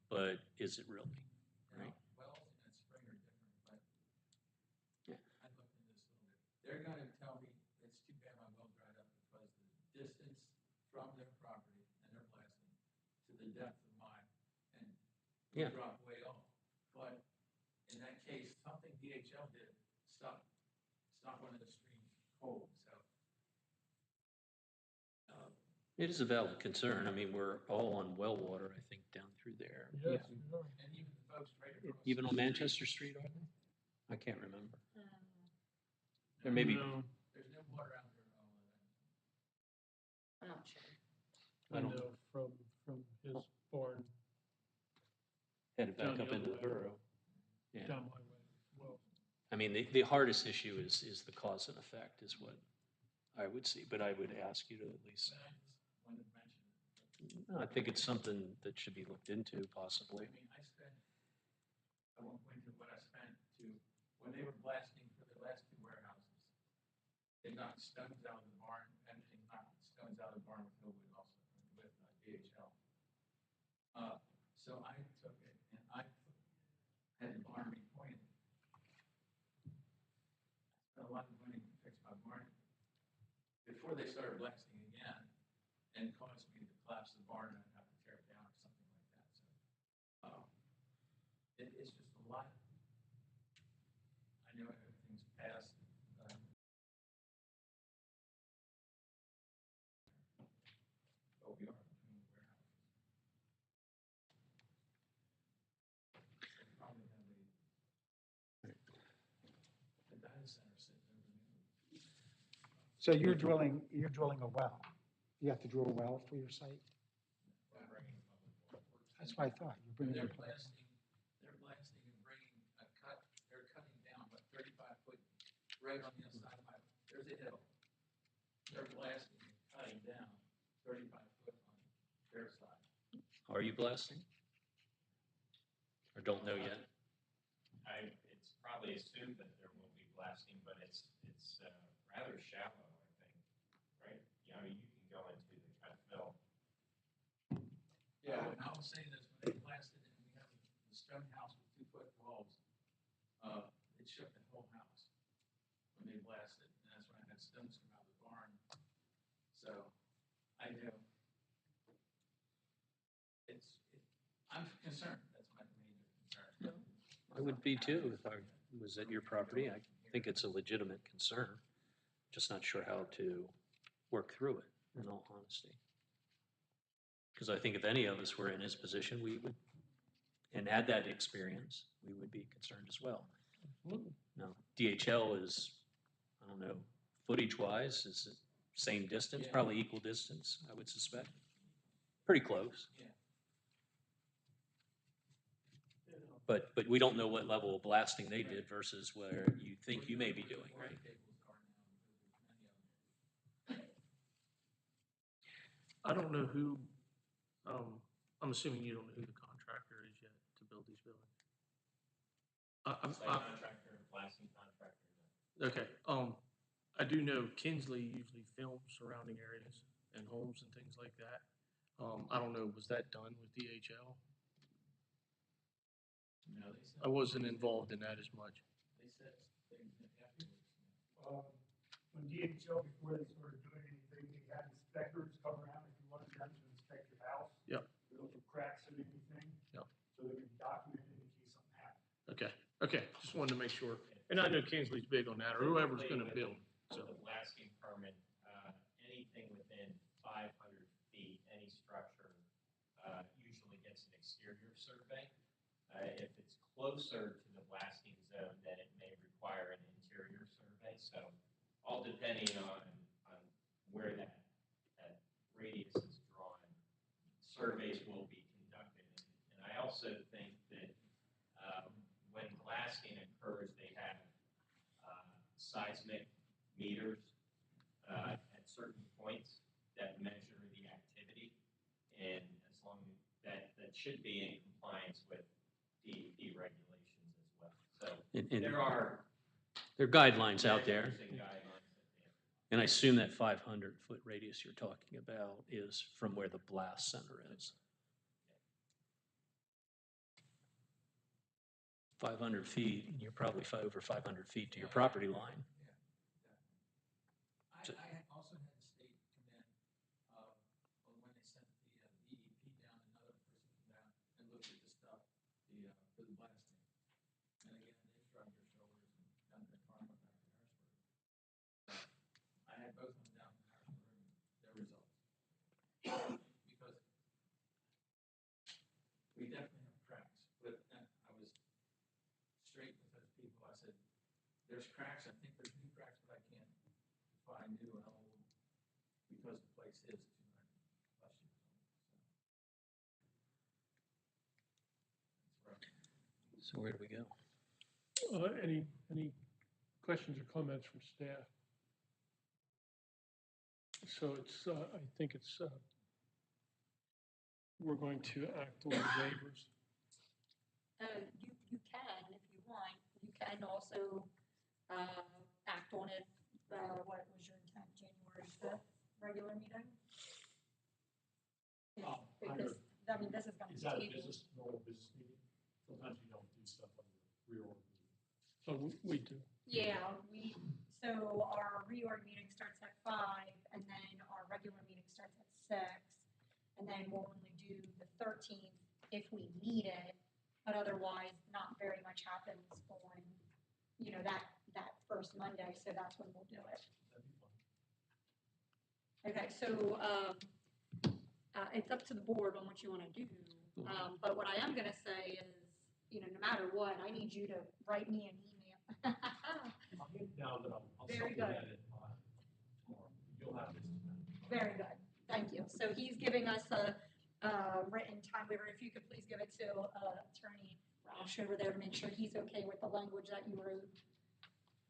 but is it really? Right. Wells and spring are different, but Yeah. I looked into this a little bit. They're gonna tell me it's too bad my well dried up because the distance from their property and their blasting to the depth of mine and Yeah. drop way off. But in that case, something DHL did stop one of the streams cold, so. It is a valid concern. I mean, we're all on well water, I think, down through there. yes, And even the folks right across. Even the on street, Manchester Street, are they? I can't remember. There may be, no, There's no water out there and all of that. I'm not sure. I know from his barn Headed back Down up the into other the way. borough. Yeah. down my way as well. I mean, the hardest issue is the cause and effect is what I would see, but I would ask you to at least, But I just wanted to mention it. I think it's something that should be looked into possibly. I mean, I won't go into what I spent when they were blasting for the last two warehouses. They knocked stones out of the barn, and they knocked stones out of the barn with no wood also, with DHL. So I took it and I had the barn repointed. Spent a lot of money to fix my barn before they started blasting again, and caused me to collapse the barn and have to tear it down or something like that. So it's just a lot. I know everything's passed. But we are between the warehouses. They probably have a data center sitting over there. So you're drilling a well. You have to drill a well for your site? We're bringing public water. That's what I thought. You're bringing They're your public. blasting and bringing a cut, they're cutting down, 35 foot, right on the other side of there's a hill. They're blasting and cutting down 35 foot on their side. Are you blasting? Or don't know yet? It's probably assumed that there will be blasting, but it's rather shallow, I think, right? Yeah, I mean, you can go into the cut fill. Yeah, I will say this, when they blasted and we have the stone house with 2 foot walls, it shook the whole house when they blasted, and that's when I had stones come out of the barn. So, I know. I'm concerned, that's my major concern. I would be too if I was at your property. I think it's a legitimate concern. Just not sure how to work through it, in all honesty. Because I think if any of us were in his position, we would, and had that experience, we would be concerned as well. Now, DHL is, I don't know, footage-wise, is it same distance, Yeah. probably equal distance, I would suspect. Pretty close. Yeah. But we don't know what level of blasting they did versus where you think you may be doing, right? I don't know who, I'm assuming you don't know who the contractor is yet to build these buildings. Site contractor, blasting contractor. Okay, I do know Kinsley usually films surrounding areas and homes and things like that. I don't know, was that done with DHL? No, they said. I wasn't involved in that as much. They said things afterwards. When DHL, before they started doing anything, they had inspectors come around if you wanted them to inspect your house. Yep. To look for cracks and anything. Yep. So they can document it in case something happens. Okay, just wanted to make sure. And I know Kinsley's big on that, or whoever's gonna build, so. The blasting permit, anything within 500 feet, any structure, usually gets an exterior survey. If it's closer to the blasting zone, then it may require an interior survey. So all depending on where that radius is drawn, surveys will be conducted. And I also think that when blasting occurs, they have seismic meters at certain points that measure the activity, and as long as that should be in compliance with DEP regulations as well. So And there are guidelines out there. measures and guidelines that they have. And I assume that 500-foot radius you're talking about is from where the blast center is. 500 feet, and you're probably over 500 feet to your property line. I also had the state come in, when they sent the DEP down, another person come down and looked at the stuff, for the blasting. And again, they shrugged their shoulders and done their karma back in Harrisburg. I had both of them down in Harrisburg and their results. Because we definitely have cracks, but I was straight with those people. I said, there's cracks, I think there's new cracks, but I can't define new and old, because the place is 200 plus years old. So where do we go? Any questions or comments from staff? So it's, I think it's, we're going to act on the waivers. You can, if you want, you can also, act on it, what was your intent, January 5th, regular meeting? Because, I mean, this is gonna be Is that a tabled. normal business meeting? Sometimes you don't do stuff on the reorg meeting. Oh, we do. Yeah, so our reorg meeting starts at 5, and then our regular meeting starts at 6, and then we'll only do the 13th if we need it, but otherwise, not very much happens on, that first Monday, so that's when we'll do it. Okay, so, it's up to the board on what you wanna do, but what I am gonna say is, no matter what, I need you to write me an email. Now that I'll Very supplement good. it tomorrow. You'll have this. Very good, thank you. So he's giving us a written time waiver. If you could please give it to Attorney Roush over there to make sure he's okay with the language that you wrote.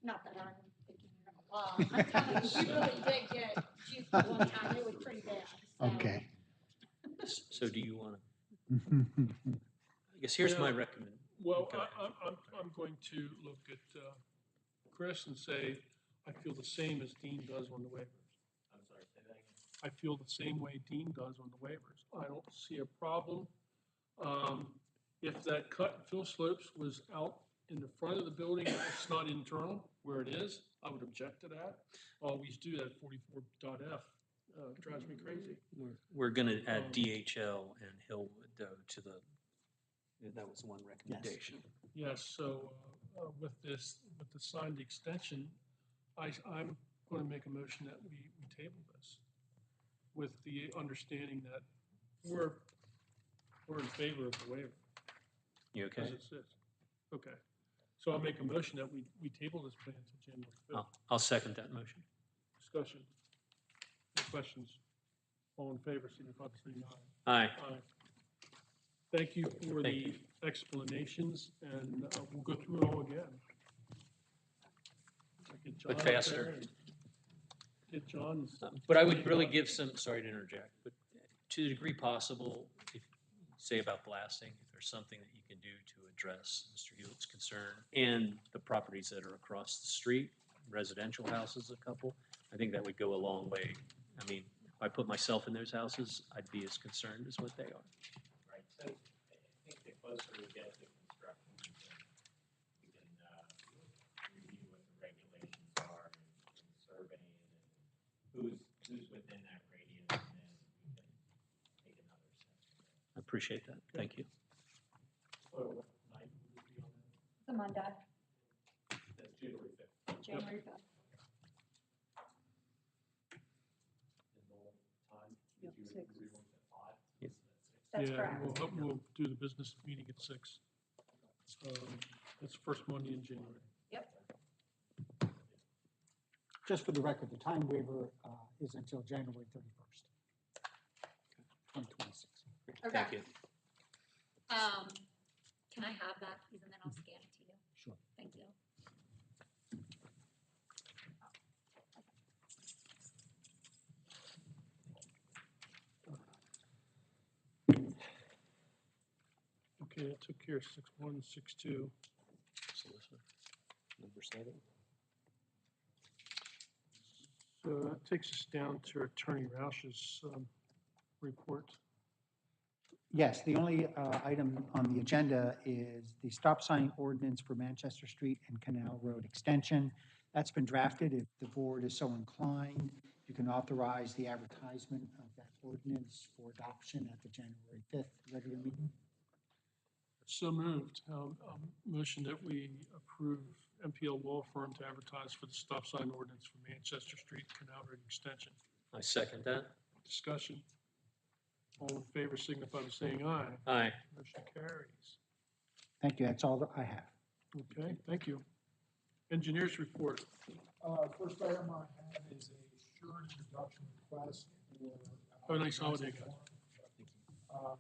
Not that I'm thinking you're gonna lie. I'm telling you, we really did get juiced the one time. It was pretty bad. So. Okay. So do you want to, I guess here's my recommend. Well, Go ahead. I'm going to look at Chris and say, I feel the same as Dean does on the waivers. I'm sorry, say that again. I feel the same way Dean does on the waivers. I don't see a problem. If that cut and fill slopes was out in the front of the building, it's not internal where it is, I would object to that. Always do that 44.f, drives me crazy. We're gonna add DHL and Hillwood though to the, that was one recommendation. Yes, so with the signed extension, I'm going to make a motion that we table this with the understanding that we're in favor of the waiver. You okay? As it says. Okay. So I'll make a motion that we table this plan until January 5th. I'll second that motion. Discussion. Any questions? All in favor, signify by saying Aye. aye. Aye. Thank you for the explanations, and we'll go through it all again. Get John But up there faster. and Get John's. But I would really give some, sorry to interject, but to the degree possible, if, say about blasting, if there's something that you can do to address Mr. Hewitt's concern and the properties that are across the street, residential houses, a couple, I think that would go a long way. I mean, if I put myself in those houses, I'd be as concerned as what they are. Right, so I think the closer we get to construction, we can review what the regulations are and surveying and who's within that radius, and then we can take another step. I appreciate that. Thank you. So what night will it be on that? It's a Monday, That's January 5th. January 5th. And normal time? Yep, Did you 6. agree on at 5? Yep. That's Yeah, correct. we'll do the business meeting at 6. That's first Monday in January. Yep. Just for the record, the time waiver is until January 31st, 2026. Okay. Thank you. Can I have that, please, and then I'll scan it to you? Sure. Thank you. Okay, that took care of 6.1, 6.2. So this one, number 7. So that takes us down to Attorney Roush's report. Yes, the only item on the agenda is the stop sign ordinance for Manchester Street and Canal Road Extension. That's been drafted. If the board is so inclined, you can authorize the advertisement of that ordinance for adoption at the January 5th regular meeting. So moved. Motion that we approve MPL Law Firm to advertise for the stop sign ordinance for Manchester Street Canal Road Extension. I second that. Discussion. All in favor signify by saying aye. Aye. Motion carries. Thank you. That's all that I have. Okay, thank you. Engineers report. First item I have is a surety reduction request for. Have a nice holiday, guys. Uh,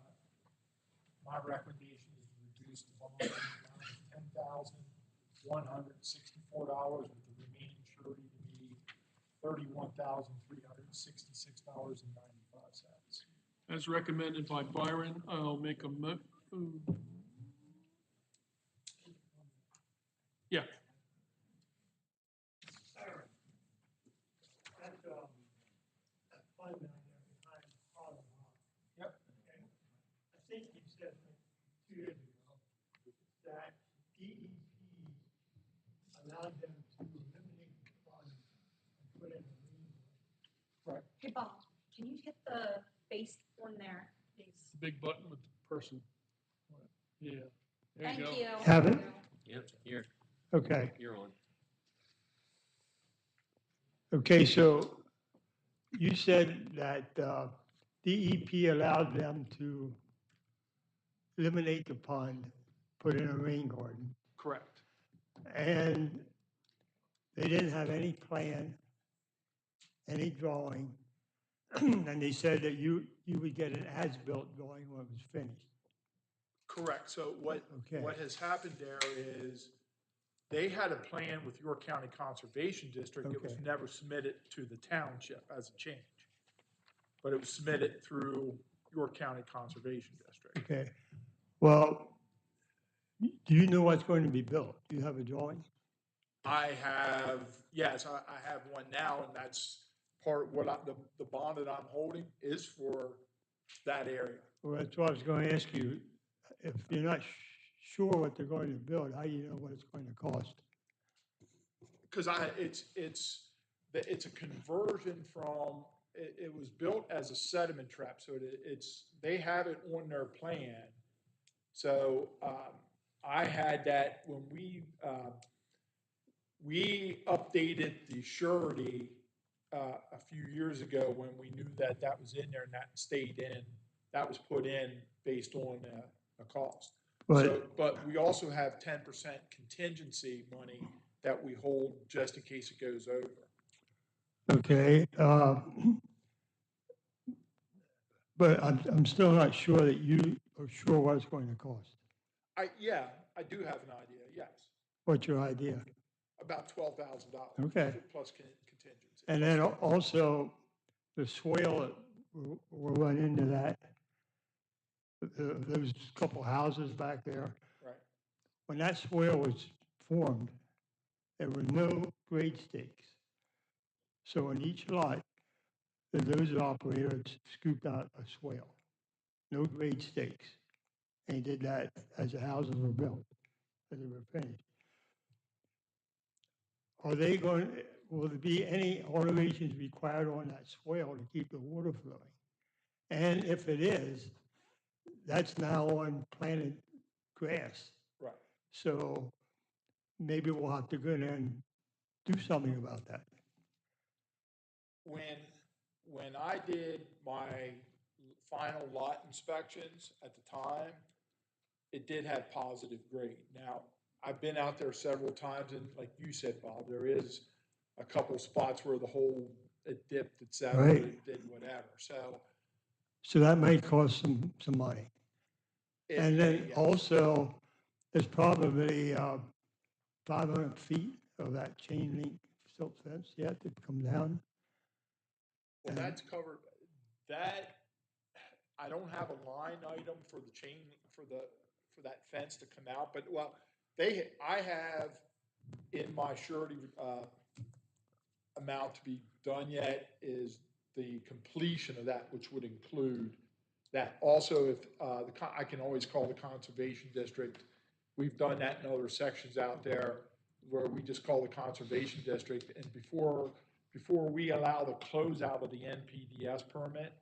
My recommendation is to reduce the bond amount to $10,164 with the remaining surety to be $31,366.95. As recommended by Byron, I'll make a yeah. That fund down there behind Harlem Hall. Yep. Okay. I think you said like 2 years ago that DEP allowed them to eliminate the fund and put in a lien. Right. Hey, Bob, can you hit the base one there, please? The big button with the person. Yeah. There Thank you go. you. Have it? Yep, here, Okay, you're on. Okay, so you said that DEP allowed them to eliminate the pond, put in a rain garden, Correct. and they didn't have any plan, any drawing, and they said that you would get an as-built going when it was finished. Correct. So Okay. what has happened there is they had a plan with York County Conservation District. It was Okay. never submitted to the township as a change. But it was submitted through York County Conservation District. Okay, well, do you know what's going to be built? Do you have a drawing? Yes, I have one now, and that's part, the bond that I'm holding is for that area. Well, that's what I was going to ask you. If you're not sure what they're going to build, how do you know what it's going to cost? Because it's a conversion from, it was built as a sediment trap, so they have it on their plan. So, I had that when we updated the surety, a few years ago when we knew that that was in there and that stayed in, that was put in based on a cost. But we also have 10% contingency money that we hold just in case it goes over. Okay, but I'm still not sure that you are sure what it's going to cost. Yeah, I do have an idea, yes, What's your idea? about $12,000. Okay. Plus contingency. And then also, the swale that will run into that, those couple houses back there. Right. When that swale was formed, there were no grade stakes. So in each lot, those operators scooped out a swale, no grade stakes. And he did that as the houses were built, as they were finished. Will there be any alterations required on that swale to keep the water flowing? And if it is, that's now on planted grass. Right. So maybe we'll have to go in and do something about that. When I did my final lot inspections at the time, it did have positive grade. Now, I've been out there several times, and like you said, Bob, there is a couple spots where it dipped, et cetera, Right. it did whatever, So that might cost some money. And then yes. also, there's probably 500 feet of that chain link silk fence yet to come down. Well, that's covered, I don't have a line item for the chain, for that fence to come out, but, well, I have in my surety, amount to be done yet is the completion of that, which would include that. Also, if, I can always call the Conservation District. We've done that in other sections out there where we just call the Conservation District, and before we allow the closeout of the NPDS permit,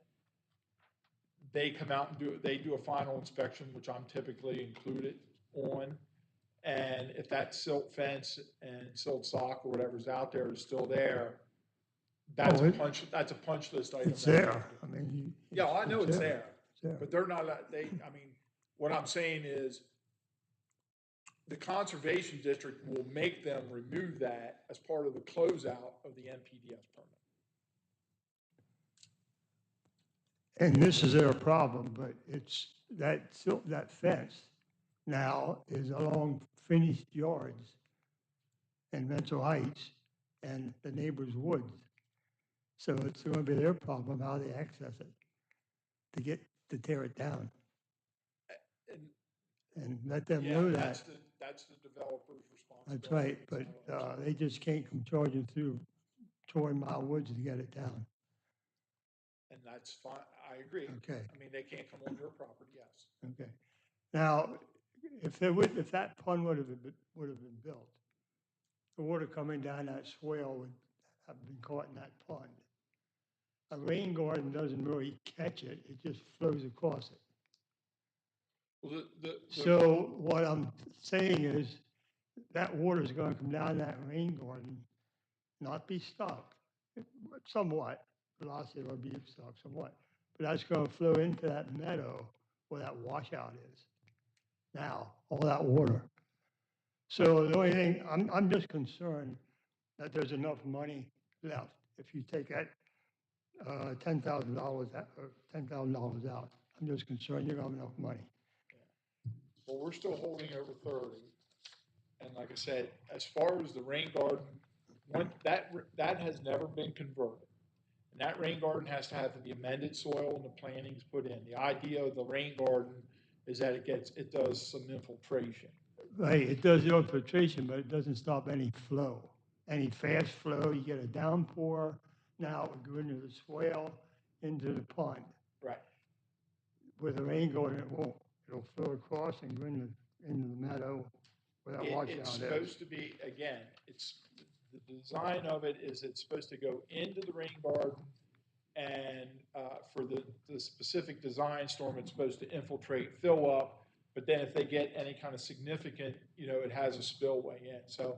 they come out and they do a final inspection, which I'm typically included on. And if that silt fence and silt sock or whatever's out there is still there, that's a punch list item. It's there. I mean. Yeah, I know it's there, It's there. but they're not, what I'm saying is the Conservation District will make them remove that as part of the closeout of the NPDS permit. and this is their problem, but it's, that fence now is along finished yards in Mental Heights and the neighbor's woods. So it's gonna be their problem how they access it, to tear it down, And, and let them yeah, know that. that's the developer's responsibility. That's right, but, So, they just can't come charging through 20-mile woods to get it down. and that's fine, I agree. Okay. I mean, they can't come on your property, yes. Okay. Now, if that pond would have been built, the water coming down that swale would have been caught in that pond. A rain garden doesn't really catch it, it just flows across it. Well, So what I'm saying is, that water is gonna come down that rain garden, not be stopped, somewhat, velocity will be stopped somewhat, but that's gonna flow into that meadow where that washout is. Now, all that water. So the only thing, I'm just concerned that there's enough money left. If you take that, $10,000 out, or $10,000 out, I'm just concerned you don't have enough money. well, we're still holding over 30. And like I said, as far as the rain garden, that has never been converted. And that rain garden has to have the amended soil and the plantings put in. The idea of the rain garden is that it does some infiltration. Right, it does the infiltration, but it doesn't stop any flow. Any fast flow, you get a downpour, now it would go into the swale, into the pond. Right. With the rain garden, it won't. It'll flow across and go into the meadow where that washout It's is. supposed to be, again, the design of it is it's supposed to go into the rain garden, and for the specific design storm, it's supposed to infiltrate, fill up, but then if they get any kind of significant, it has a spillway in. So,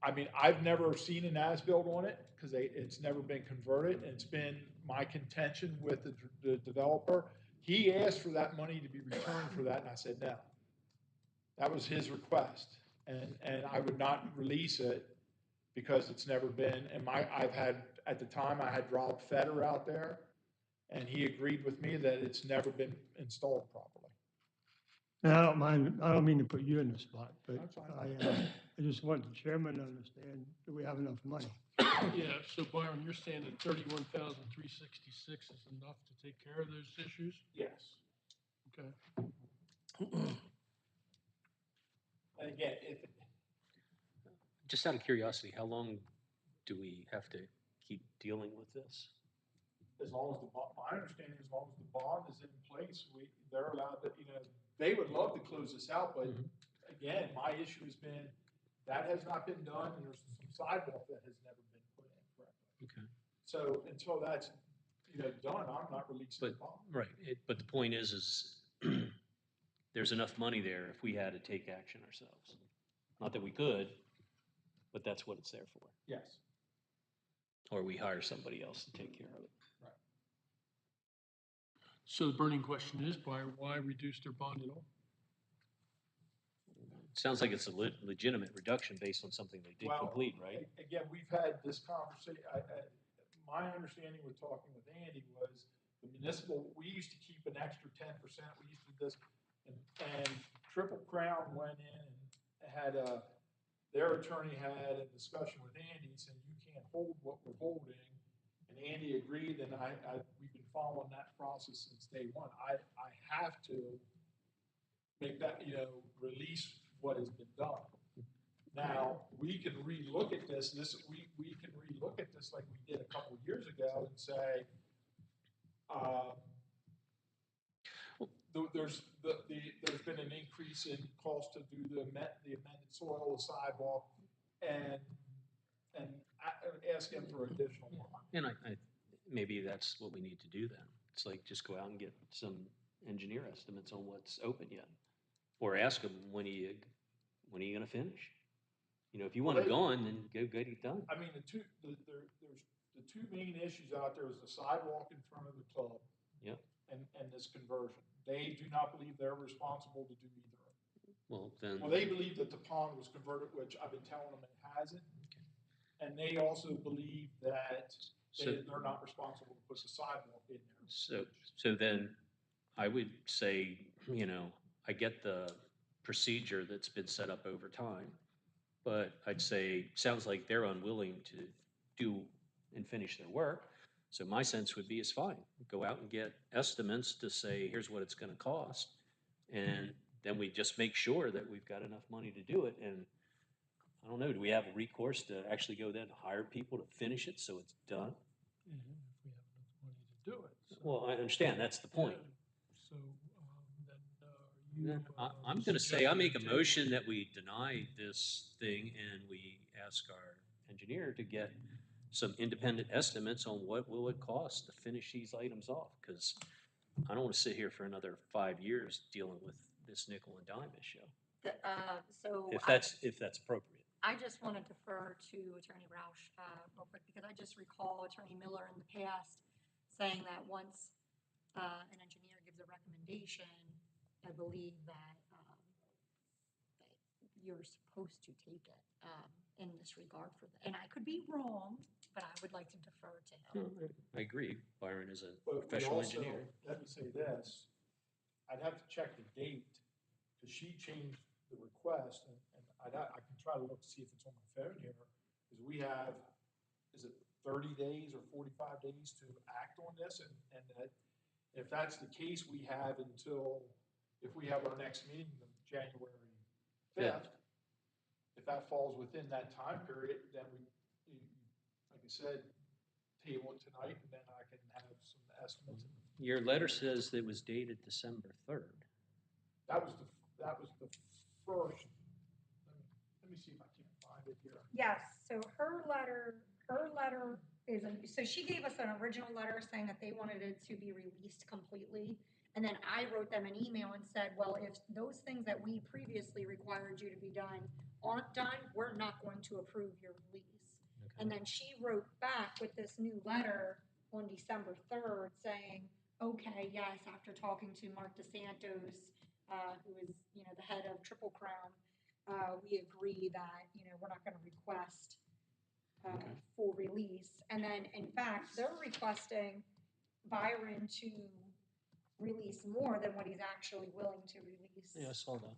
I mean, I've never seen an as-built on it because it's never been converted. And it's been my contention with the developer. He asked for that money to be returned for that, and I said no. That was his request, and I would not release it because it's never been. And at the time I had Rob Fetter out there, and he agreed with me that it's never been installed properly. And I don't mind, I don't mean to put you in the spot, but That's fine. I just want the chairman to understand that we have enough money. Yeah, so Byron, you're saying that 31,366 is enough to take care of those issues? Yes. Okay. And again, Just out of curiosity, how long do we have to keep dealing with this? as long as my understanding, as long as the bond is in place, they're allowed to, they would love to close this out, but again, my issue has been that has not been done, and there's some sidewalk that has never been put in correctly. Okay. So until that's, done, I'm not releasing the bond. Right, but the point is there's enough money there if we had to take action ourselves. Not that we could, but that's what it's there for. Yes. Or we hire somebody else to take care of it. Right. So the burning question is, Byron, why reduce their bond at all? Sounds like it's a legitimate reduction based on something they did complete, right? Again, we've had this conversation, my understanding with talking with Andy was the municipal, we used to keep an extra 10%, we used to do this, and Triple Crown went in and had their attorney had a discussion with Andy, saying you can't hold what we're holding, and Andy agreed, and we've been following that process since day one. I have to make that, release what has been done. Now, we can relook at this, we can relook at this like we did a couple of years ago and say, there's been an increase in cost to do the amended soil, the sidewalk, and ask him for additional money. And maybe that's what we need to do then. It's like just go out and get some engineer estimates on what's open yet. Or ask them, when are you gonna finish? If you want it gone, then go get it done. I mean, there's the two main issues out there is the sidewalk in front of the club. Yep. And this conversion. They do not believe they're responsible to do either of them. Well, they believe that the pond was converted, which I've been telling them it hasn't. Okay. And they also believe that they're not responsible to put the sidewalk in there. So then I would say, you know, I get the procedure that's been set up over time, but I'd say, sounds like they're unwilling to do and finish their work. So my sense would be is fine, go out and get estimates to say, here's what it's gonna cost. And then we just make sure that we've got enough money to do it. And I don't know, do we have a recourse to actually go then hire people to finish it so it's done? If we have enough money to do it. So, Well, I understand, that's the point. So, then, Then you. I'm gonna say, I make a suggesting motion that we deny this thing and we ask our engineer to get some independent estimates on what will it cost to finish these items off, because I don't wanna sit here for another 5 years dealing with this nickel and dime issue, So if that's appropriate. I just want to defer to Attorney Roush real quick, because I just recall Attorney Miller in the past saying that once an engineer gives a recommendation, I believe that you're supposed to take it in this regard for and I could be wrong, but I would like to defer to him. No, I agree, Byron is a But we professional also, engineer. let me say this, I'd have to check the date, because she changed the request, and I can try to look to see if it's on my phone here, because we have, is it 30 days or 45 days to act on this, and that, if that's the case, we have until, if we have our next meeting, January 5th, if that falls within that time period, then like I said, table it tonight, and then I can have some estimates. Your letter says it was dated December 3rd. That was the first, let me see if I can find it here. Yes, so her letter is, so she gave us an original letter saying that they wanted it to be released completely. And then I wrote them an email and said, well, if those things that we previously required you to be done aren't done, we're not going to approve your release. Okay. And then she wrote back with this new letter on December 3rd saying, okay, yes, after talking to Mark DeSantos, who is, you know, the head of Triple Crown, we agree that, you know, we're not gonna request full release. And then, in fact, they're requesting Byron to release more than what he's actually willing to release. Yeah, I saw that.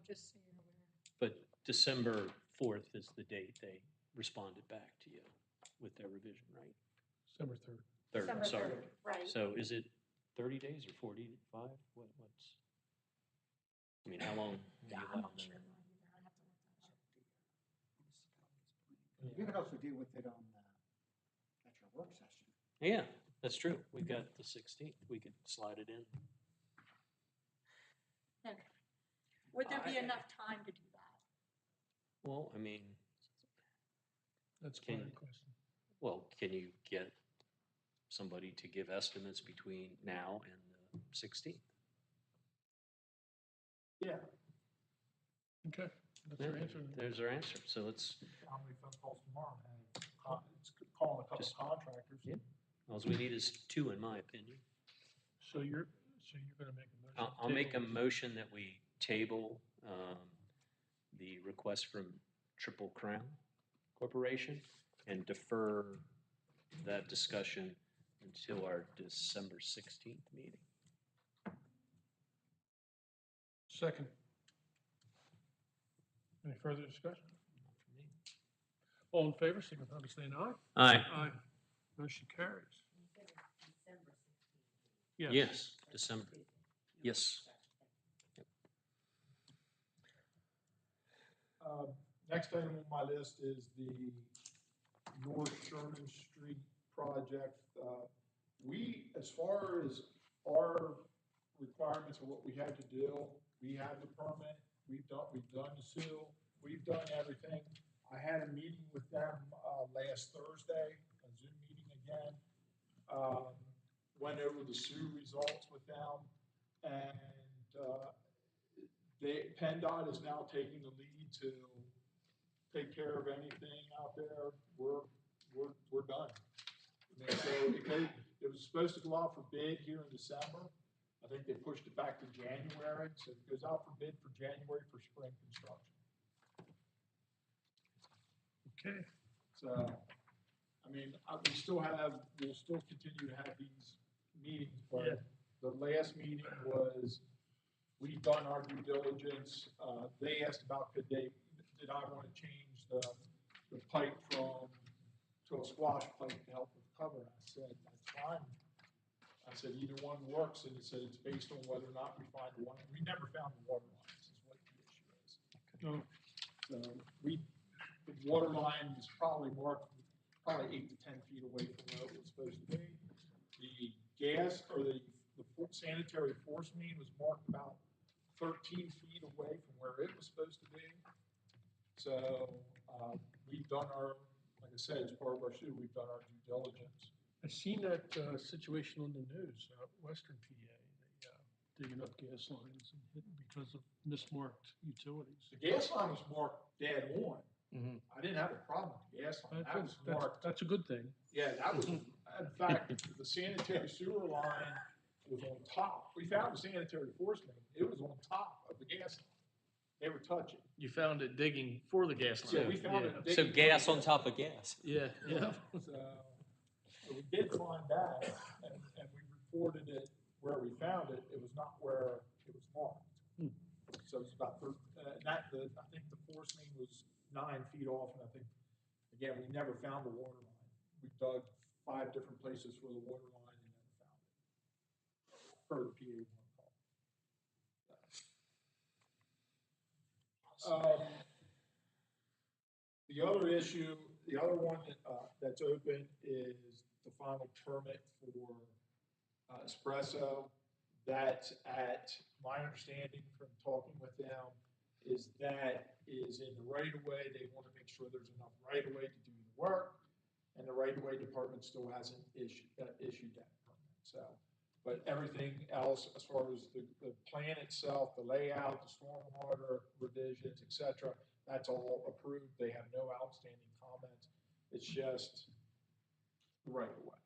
Just so you're aware. But December 4th is the date they responded back to you with their revision, right? December 3rd. December Sorry. 3rd, right. So is it 30 days or 45? What's, I mean, how long do you I'm allow not them? sure either. I have to look that up. We could also deal with it on, at your work session. Yeah, that's true. We've got the 16th. We could slide it in. Okay. Would there be enough time to do that? Well, I mean, That's a Can- great question. well, can you get somebody to give estimates between now and the 16th? Yeah. Okay, that's your answer. There's our answer. So let's, How many phone calls tomorrow? It's calling a couple Just- contractors. yeah. All we need is 2, in my opinion. So you're gonna make a motion? I'll make a table this. motion that we table the request from Triple Crown Corporation and defer that discussion until our December 16th meeting. Second. Any further discussion? All in favor, signify by saying aye. Aye. Aye. Motion carries. Yes, December. Yes. Next item on my list is the North Sherman Street project. We, as far as our requirements of what we had to do, we have the permit, we've done the seal, we've done everything. I had a meeting with them last Thursday, a Zoom meeting again. Went over the SUE results with them, and PennDOT is now taking the lead to take care of anything out there. We're done. I mean, so it was supposed to go out for bid here in December. I think they pushed it back to January, so it goes out for bid for January for spring construction. Okay. So, I mean, we'll still continue to have these meetings, but the last meeting was, we've done our due diligence. They asked about did I want to change the pipe to a squash pipe to help with cover? I said, that's fine. I said, either one works, and he said it's based on whether or not we find one. We never found the water lines, is what the issue is. No. So the water line was probably marked, probably 8 to 10 feet away from where it was supposed to be. The gas, or the sanitary force main was marked about 13 feet away from where it was supposed to be. So, we've done our, like I said, as part of our shoot, we've done our due diligence. I seen that, situation on the news, Western PA, they, digging up gas lines and hitting because of mismarked utilities. The gas line was marked dead on. I didn't have a problem with the gas line. That was marked. That's a good thing. Yeah, that was, in fact, the sanitary sewer line was on top. We found the sanitary force main. It was on top of the gas line. They were touching. You found it digging for the gas line. Yeah, we found it. So digging gas for on the top of gas. Yeah, yeah. So we did find that, and we reported it where we found it. It was not where it was marked. So it was about I think the force main was 9 feet off, and I think, again, we never found the water line. We dug 5 different places for the water line and never found it, per the PA1 call. The other issue, the other one that's open is the final permit for Espresso. That, at my understanding from talking with them, is that is in the right of way. They want to make sure there's enough right of way to do the work, and the right of way department still hasn't issued that permit. So, but everything else, as far as the plan itself, the layout, the stormwater revisions, etc., that's all approved. They have no outstanding comments. It's just the right of way.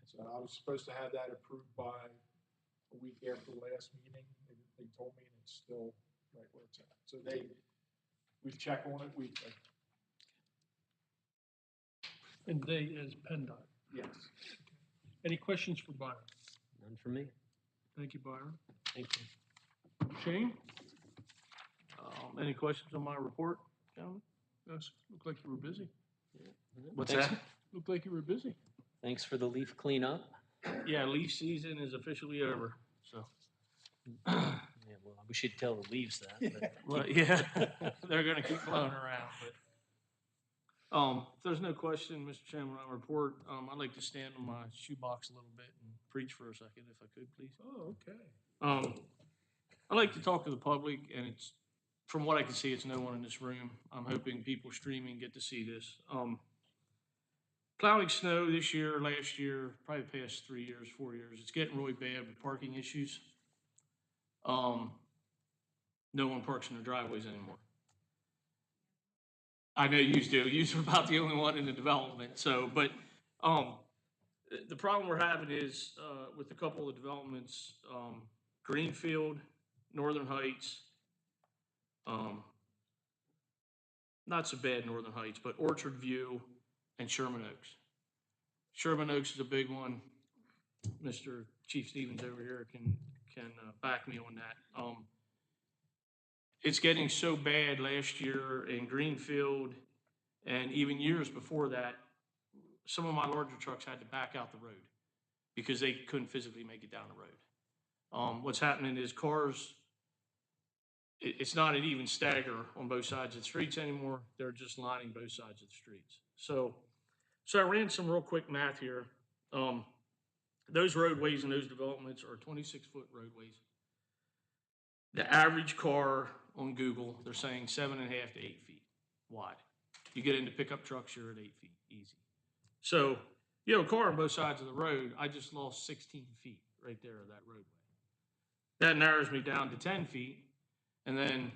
So I was supposed to have that approved by a week after the last meeting. They told me, and it's still right where it's at. So we've checked on it weekly. And they is PennDOT. Yes. Any questions for Byron? None for me. Thank you, Byron. Thank you. Shane? Any questions on my report, gentlemen? Yes, looked like you were busy. What's that? Looked like you were busy. Thanks for the leaf cleanup. Yeah, leaf season is officially over, so. Yeah, well, I wish you'd tell the leaves that. But Well, yeah, they're gonna keep blowing around, but. If there's no question, Mr. Chairman, on report, I'd like to stand on my shoebox a little bit and preach for a second, if I could, please. Oh, okay. I'd like to talk to the public, and it's, from what I can see, it's no one in this room. I'm hoping people streaming get to see this. Plowing snow this year, last year, probably the past 3 years, 4 years, it's getting really bad with parking issues. No one parks in their driveways anymore. I know you do. You're about the only one in the development. So, but the problem we're having is with a couple of developments, Greenfield, Northern Heights, not so bad Northern Heights, but Orchard View and Sherman Oaks. Sherman Oaks is a big one. Mr. Chief Stevens over here can back me on that. It's getting so bad last year in Greenfield and even years before that, some of my larger trucks had to back out the road because they couldn't physically make it down the road. What's happening is cars, it's not an even stagger on both sides of the streets anymore. They're just lining both sides of the streets. So I ran some real quick math here. Those roadways and those developments are 26-foot roadways. The average car on Google, they're saying 7.5 to 8 feet wide. You get into pickup trucks, you're at 8 feet, easy. So you have a car on both sides of the road. I just lost 16 feet right there of that roadway. That narrows me down to 10 feet. And then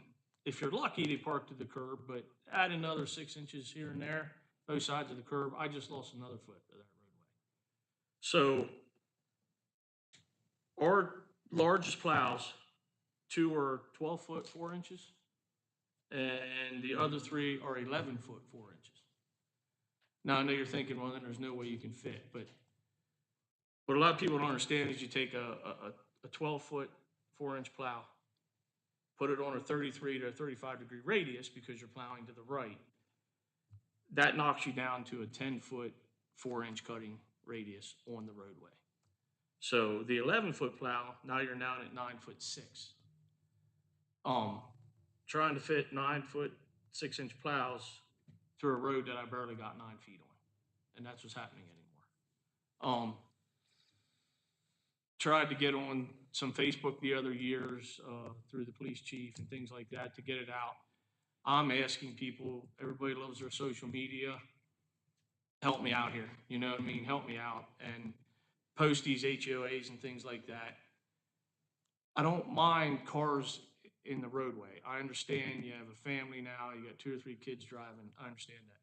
if you're lucky, they park to the curb, but add another 6 inches here and there, both sides of the curb, I just lost another foot of that roadway. So our largest plows, 2 are 12 foot 4 inches, and the other 3 are 11 foot 4 inches. Now I know you're thinking, well, then there's no way you can fit, but What a lot of people don't understand is you take a 12-foot, 4-inch plow, put it on a 33 to 35-degree radius because you're plowing to the right. That knocks you down to a 10-foot, 4-inch cutting radius on the roadway. So the 11-foot plow, now you're down at 9'6". Trying to fit 9-foot, 6-inch plows through a road that I barely got 9 feet on, and that's what's happening anymore. Tried to get on some Facebook the other years through the police chief and things like that to get it out. I'm asking people, everybody loves their social media, help me out here, you know what I mean? Help me out and post these HOAs and things like that. I don't mind cars in the roadway. I understand you have a family now, you got 2 or 3 kids driving, I understand that.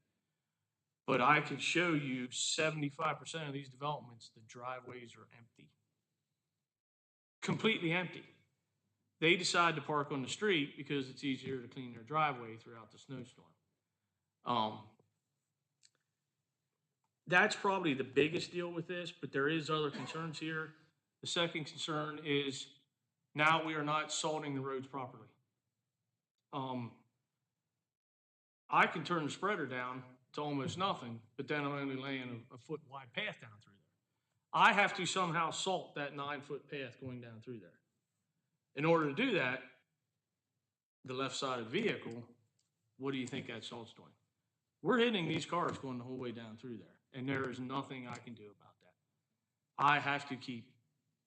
But I can show you 75% of these developments, the driveways are empty. Completely empty. They decide to park on the street because it's easier to clean their driveway throughout the snowstorm. That's probably the biggest deal with this, but there is other concerns here. The second concern is now we are not salting the roads properly. I can turn the spreader down to almost nothing, but then I'm only laying a foot wide path down through there. I have to somehow salt that 9-foot path going down through there. In order to do that, the left side of the vehicle, what do you think that salt's doing? We're hitting these cars going the whole way down through there, and there is nothing I can do about that. I have to keep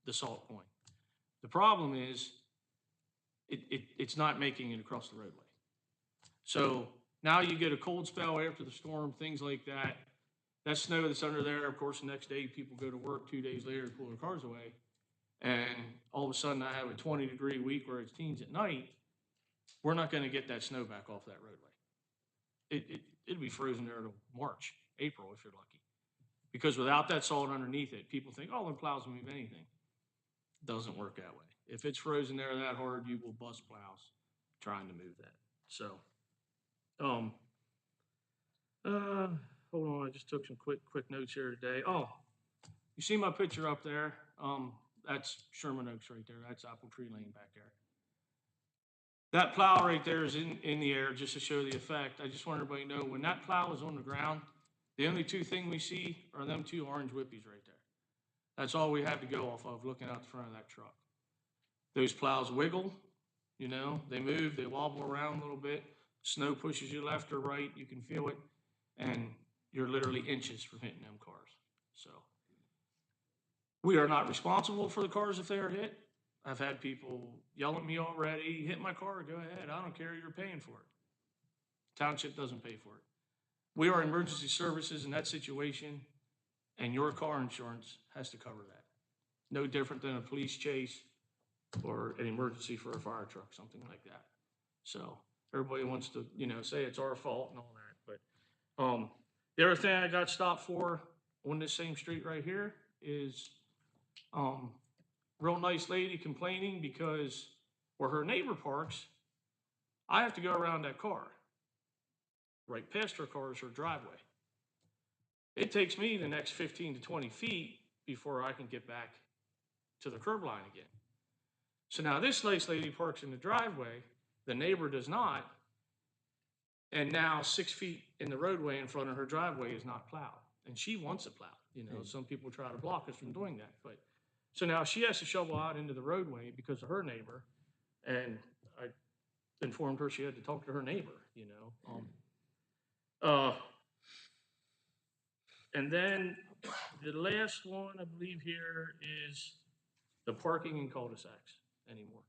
the salt going. The problem is it's not making it across the roadway. So now you get a cold spell after the storm, things like that. That snow that's under there, of course, the next day people go to work 2 days later to pull their cars away. And all of a sudden I have a 20-degree week where it's teens at night. We're not going to get that snow back off that roadway. It'll be frozen there till March, April if you're lucky. Because without that salt underneath it, people think, oh, the plows will move anything. Doesn't work that way. If it's frozen there that hard, you will bust plows trying to move that. So, hold on, I just took some quick notes here today. Oh, you see my picture up there? That's Sherman Oaks right there. That's Apple Tree Lane back there. That plow right there is in the air just to show the effect. I just want everybody to know when that plow is on the ground, the only 2 things we see are them 2 orange whippies right there. That's all we have to go off of looking out the front of that truck. Those plows wiggle, you know, they move, they wobble around a little bit. Snow pushes you left or right, you can feel it, and you're literally inches from hitting them cars. So we are not responsible for the cars if they are hit. I've had people yell at me already, hit my car, go ahead, I don't care, you're paying for it. Township doesn't pay for it. We are emergency services in that situation, and your car insurance has to cover that. No different than a police chase or an emergency for a fire truck, something like that. So everybody wants to, you know, say it's our fault and all that. But the other thing I got stopped for on this same street right here is real nice lady complaining because where her neighbor parks, I have to go around that car. Right past her car is her driveway. It takes me the next 15 to 20 feet before I can get back to the curb line again. So now this nice lady parks in the driveway, the neighbor does not, and now 6 feet in the roadway in front of her driveway is not plowed. And she wants it plowed. You know, some people try to block us from doing that. But so now she has to shovel out into the roadway because of her neighbor. And I informed her she had to talk to her neighbor, you know. And then the last one I believe here is the parking in cul-de-sacs anymore.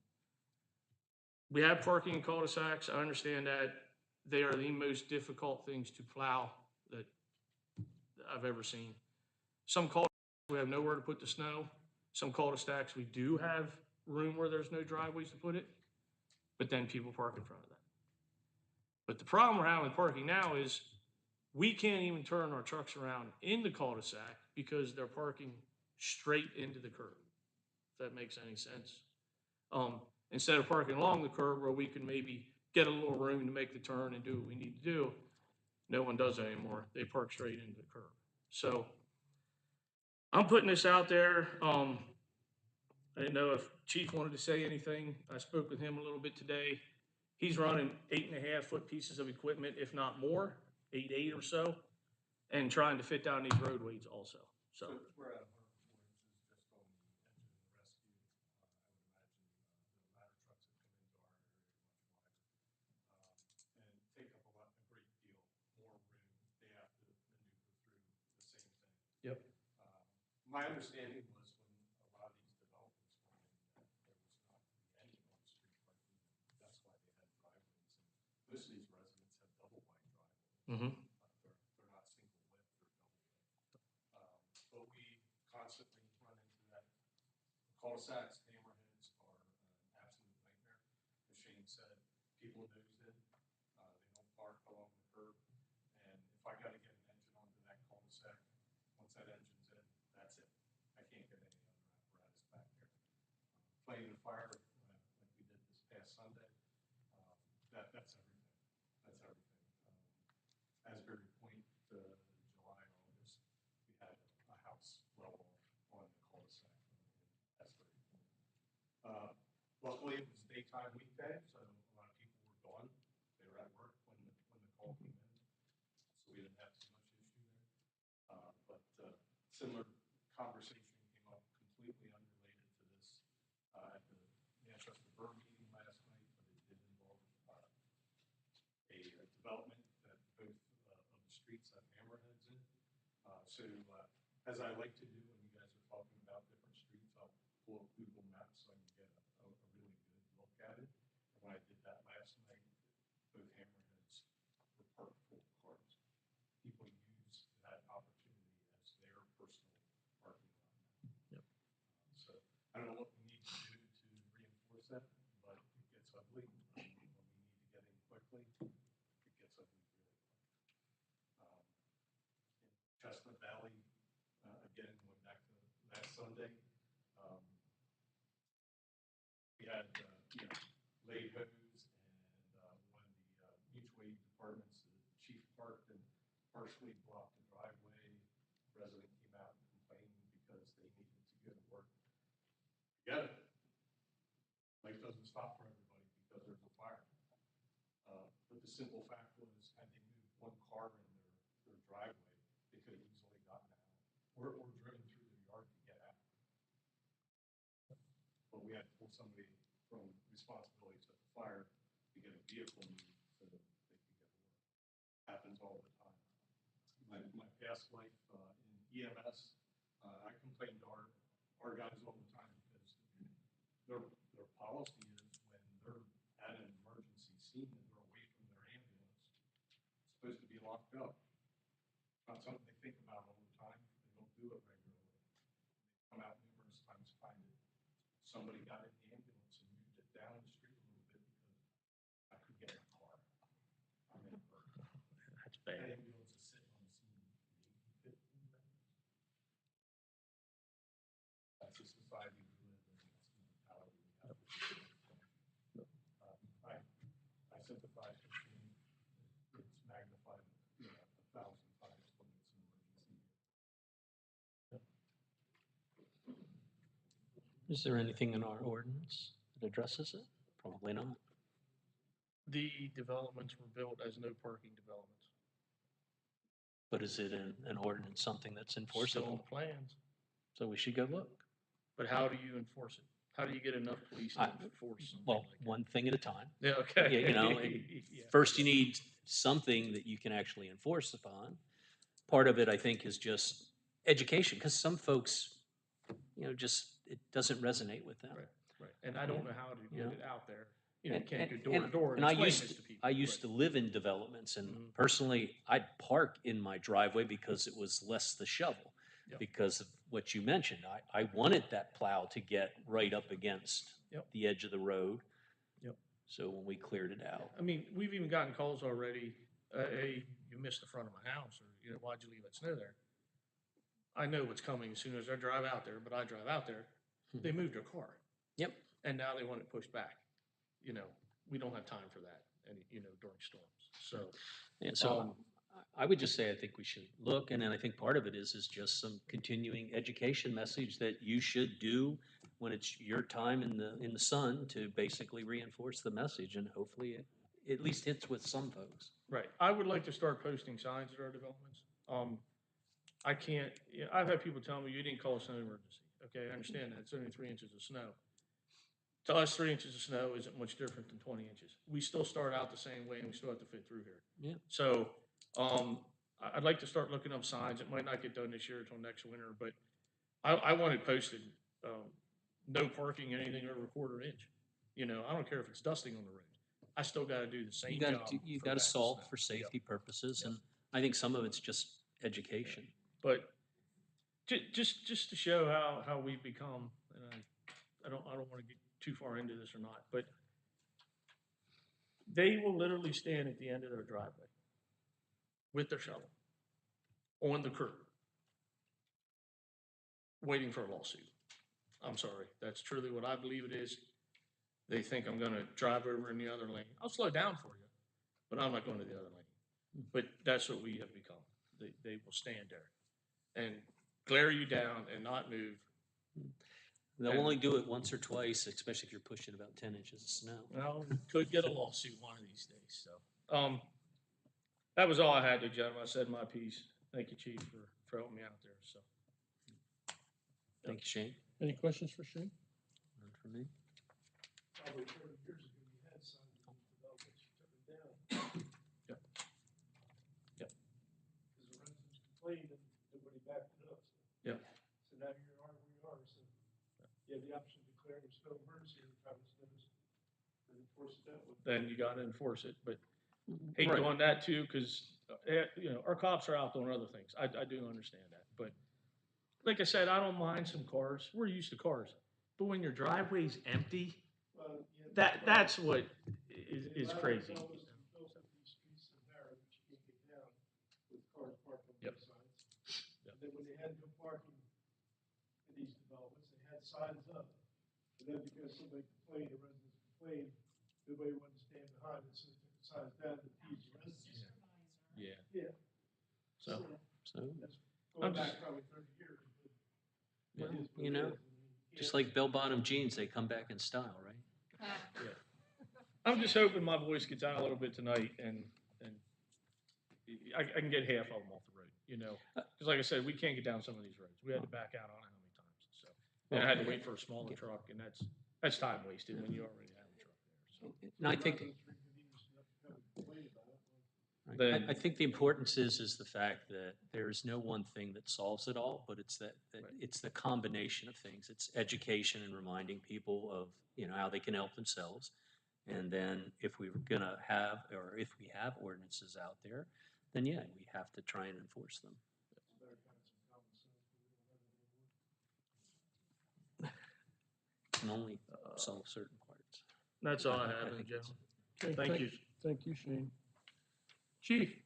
We have parking in cul-de-sacs. I understand that they are the most difficult things to plow that I've ever seen. Some cul-de-sacs we have nowhere to put the snow. Some cul-de-sacs we do have room where there's no driveways to put it, but then people park in front of that. But the problem we're having with parking now is we can't even turn our trucks around in the cul-de-sac because they're parking straight into the curb, if that makes any sense. Instead of parking along the curb where we can maybe get a little room to make the turn and do what we need to do, no one does that anymore. They park straight into the curb. So I'm putting this out there. I didn't know if Chief wanted to say anything. I spoke with him a little bit today. He's running 8.5 foot pieces of equipment, if not more, 8 or so, and trying to fit down these roadways also, so. We're at Hunter Williams is just on the engine rescue. I would imagine the ladder trucks that come into our area are much wider. And take up a great deal more room. They have to maneuver through the same thing. Yep. My understanding was when a lot of these developments were in, that there was not going to be any on-street parking. That's why they had driveways. And most of these residents have double wide driveways. Mm-hmm. They're not single width, they're double width. But we constantly run into that. Cul-de-sacs, hammerheads are an absolute nightmare. As Shane said, people nose in, they don't park along the curb. And if I gotta get an engine onto that cul-de-sac, once that engine's in, that's it. I can't get any other apparatus back there. Playing the fire, like we did this past Sunday, that's everything. That's everything. Asbury Point, July, August, we had a house well on the cul-de-sac in Asbury Point. Luckily, it was daytime weekday, so a lot of people were gone. They were at work when the call came in, so we didn't have too much issue there. But similar conversation came up completely unrelated to this at the Manchester Borough meeting last night, but it did involve a development that both of the streets have hammerheads in. So as I like to do when you guys are talking about different streets, I'll pull up Google Maps so I can get a really good look at it. And when I did that last night, both hammerheads were parked full of cars. People use that opportunity as their personal parking lot now. Yep. So I don't know what we need to do to reinforce that, but it gets ugly. When we need to get in quickly, it gets ugly really quick. In Chestnut Valley, again, going back to last Sunday, we had, laid hose and one of the mutual aid departments, the chief parked and partially blocked the driveway. Resident came out and complained because they needed to go to work. Get it. Life doesn't stop for everybody because there's a fire. But the simple fact was, had they moved one car in their driveway, they could have easily gotten out or driven through the yard to get out. But we had to pull somebody from responsibilities at the fire to get a vehicle moved so that they could get to work. Happens all the time. My past life in EMS, I complained to our guys all the time because their policy is when they're at an emergency scene and they're away from their ambulance, it's supposed to be locked up. It's not something they think about all the time. They don't do it regularly. They come out numerous times to find it. Somebody got in the ambulance and moved it down the street a little bit because I could get in a car. I'm in Berkeley. That's bad. The ambulance is sitting on the scene maybe 15 minutes. That's the society we live in. That's the mentality we have. I sympathize with Shane. It's magnified, 1,000 times when it's an emergency. Is there anything in our ordinance that addresses it? Probably not. The developments were built as no parking developments. But is it in an ordinance something that's Still on enforceable? the plans, So we should go look. but how do you enforce it? How do you get enough police to enforce something Well, like that? one thing at a time. Yeah, okay. Yeah. First you need something that you can actually enforce upon. Part of it, I think, is just education, because some folks, just, it doesn't resonate with them. Right, right. And I don't know how to get Yeah. it out there. You And- can't go and- door to door and and I explain used this to- to people. I used to live in developments, and Mhm. personally, I'd park in my driveway because it was less the shovel. Yep. Because of what you mentioned, I wanted that plow to get right up against Yep. the edge of the road. Yep. So when we cleared it out. I mean, we've even gotten calls already, hey, you missed the front of my house, or, why'd you leave that snow there? I know what's coming as soon as I drive out there, but I drive out there, they moved their car. Yep. And now they want it pushed back. We don't have time for that, and, during storms, so. And so Um, I would just say, I think we should look, and then I think part of it is just some continuing education message that you should do when it's your time in the sun to basically reinforce the message, and hopefully it at least hits with some folks. Right. I would like to start posting signs at our developments. I can't, I've had people tell me, you didn't call a snow emergency. Okay, I understand that. It's only 3 inches of snow. To us, 3 inches of snow isn't much different than 20 inches. We still start out the same way and we still have to fit through here. Yeah. So, I'd like to start looking up signs. It might not get done this year until next winter, but I want it posted, no parking, anything over a quarter inch. I don't care if it's dusting on the road. I still gotta do the same job. You for gotta bad solve snow. for safety purposes, Yeah. and I think some of it's just education. But just to show how we've become, and I don't want to get too far into this or not, but they will literally stand at the end of their driveway with their shovel on the curb, waiting for a lawsuit. I'm sorry, that's truly what I believe it is. They think I'm gonna drive over in the other lane. I'll slow down for you, but I'm not going to the other lane. But that's what we have become. They will stand there and glare you down and not move. They'll only do it once or twice, especially if you're pushing about 10 inches of snow. Well, we could get a lawsuit one of these days, so. That was all I had to, gentlemen. I said my piece. Thank you, Chief, for helping me out there, so. Thank you, Shane. Any questions for Shane? None for me. Probably 30 years ago, we had signs in these developments, you took them down. Yep. Yep. Because the residents complained and nobody backed it up. Yep. So now here are, we are, so you have the option of declaring a snow emergency or travel snows and enforce it that way. Then you gotta enforce it, but hate Right. doing that too, because, our cops are out doing other things. I do understand that, but like I said, I don't mind some cars. We're used to cars. But when your driveway's empty, Well, yeah, that's what is crazy. Built these streets so narrow that you can't get down with cars parked on Yep. both sides. And then when they had no parking in these developments, they had signs up. And then because somebody complained, the residents complained, nobody wanted to stand behind it, so they took the signs down to tease the residents. Yeah. Yeah. So, That's I'm going just- back probably 30 years. But Yeah. it is what You it know, is. I mean, you just can't- like bell-bottom jeans, they come back in style, right? I'm just hoping my voice gets out a little bit tonight and I can get half of them off the road, Because like I said, we can't get down some of these roads. We had to back out on it how many times, so. And I had to wait for a smaller truck and that's time wasted when you already have a truck there, so. And I think, Residents are inconvenienced enough to come and complain about it. Well, Then- I think the importance is the fact that there is no one thing that solves it all, but it's that it's the combination of things. It's education and reminding people of, how they can help themselves. And then if we're gonna have, or if we have ordinances out there, then yeah, we have to try and enforce them. better kind of some common sense, but we don't have it anymore. Can only solve certain parts. That's all I I have, think Joe. that's Okay, thank you. Thank you, Shane. Chief?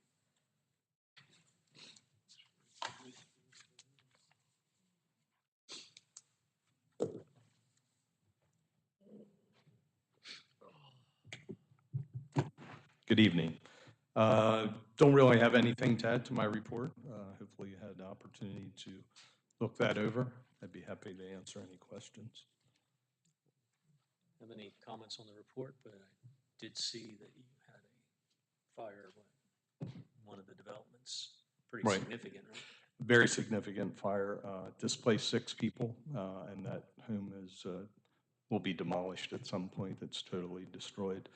Good evening. Don't really have anything to add to my report. Hopefully you had the opportunity to look that over. I'd be happy to answer any questions. Have any comments on the report, but I did see that you had a fire, one of the developments, pretty Right. significant, right? Very significant fire, displaced 6 people, and that home will be demolished at some point. It's totally destroyed.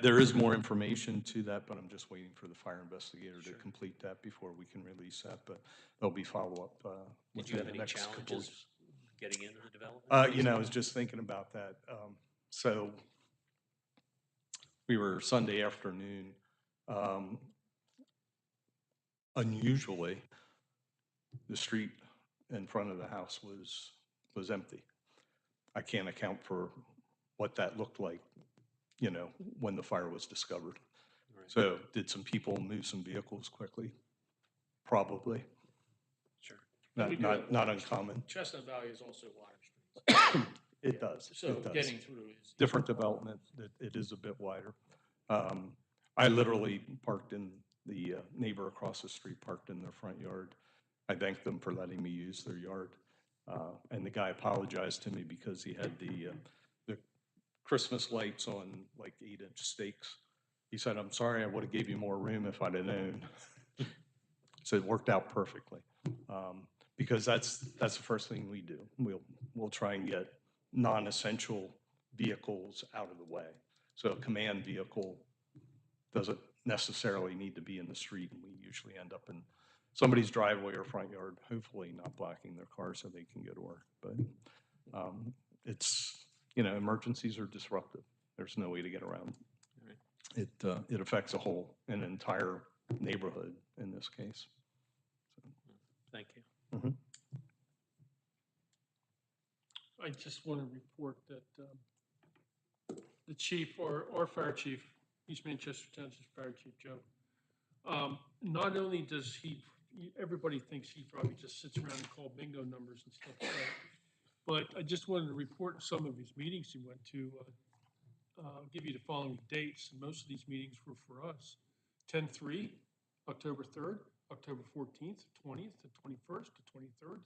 There is more information to that, but I'm just waiting for the fire investigator to complete that before we can release that, but there'll be follow-up Did you within have the any next couple challenges weeks. getting into the development? I was just thinking about that. So we were Sunday afternoon, unusually, the street in front of the house was empty. I can't account for what that looked like, when the fire was discovered. Right. So did some people move some vehicles quickly? Probably. Sure. We do have Not water uncommon. Chestnut Valley is also wider streets. It does. So It does. getting through is. Different development. It is a bit wider. I literally parked in, the neighbor across the street parked in their front yard. I thanked them for letting me use their yard. And the guy apologized to me because he had the Christmas lights on like 8-inch stakes. He said, "I'm sorry, I would have gave you more room if I'd have known." So it worked out perfectly. Because that's the first thing we do. We'll try and get non-essential vehicles out of the way. So a command vehicle doesn't necessarily need to be in the street, and we usually end up in somebody's driveway or front yard, hopefully not blocking their car so they can go to work. But it's, emergencies are disruptive. There's no way to get around it. It affects an entire neighborhood in this case. Thank you. I just want to report that the chief, our fire chief, East Manchester Township Fire Chief Joe, not only does everybody thinks he probably just sits around and calls bingo numbers and stuff like that, but I just wanted to report some of his meetings he went to. Give you the following dates. Most of these meetings were for us. 10/3, October 3rd, October 14th, 20th, the 21st, the 23rd, the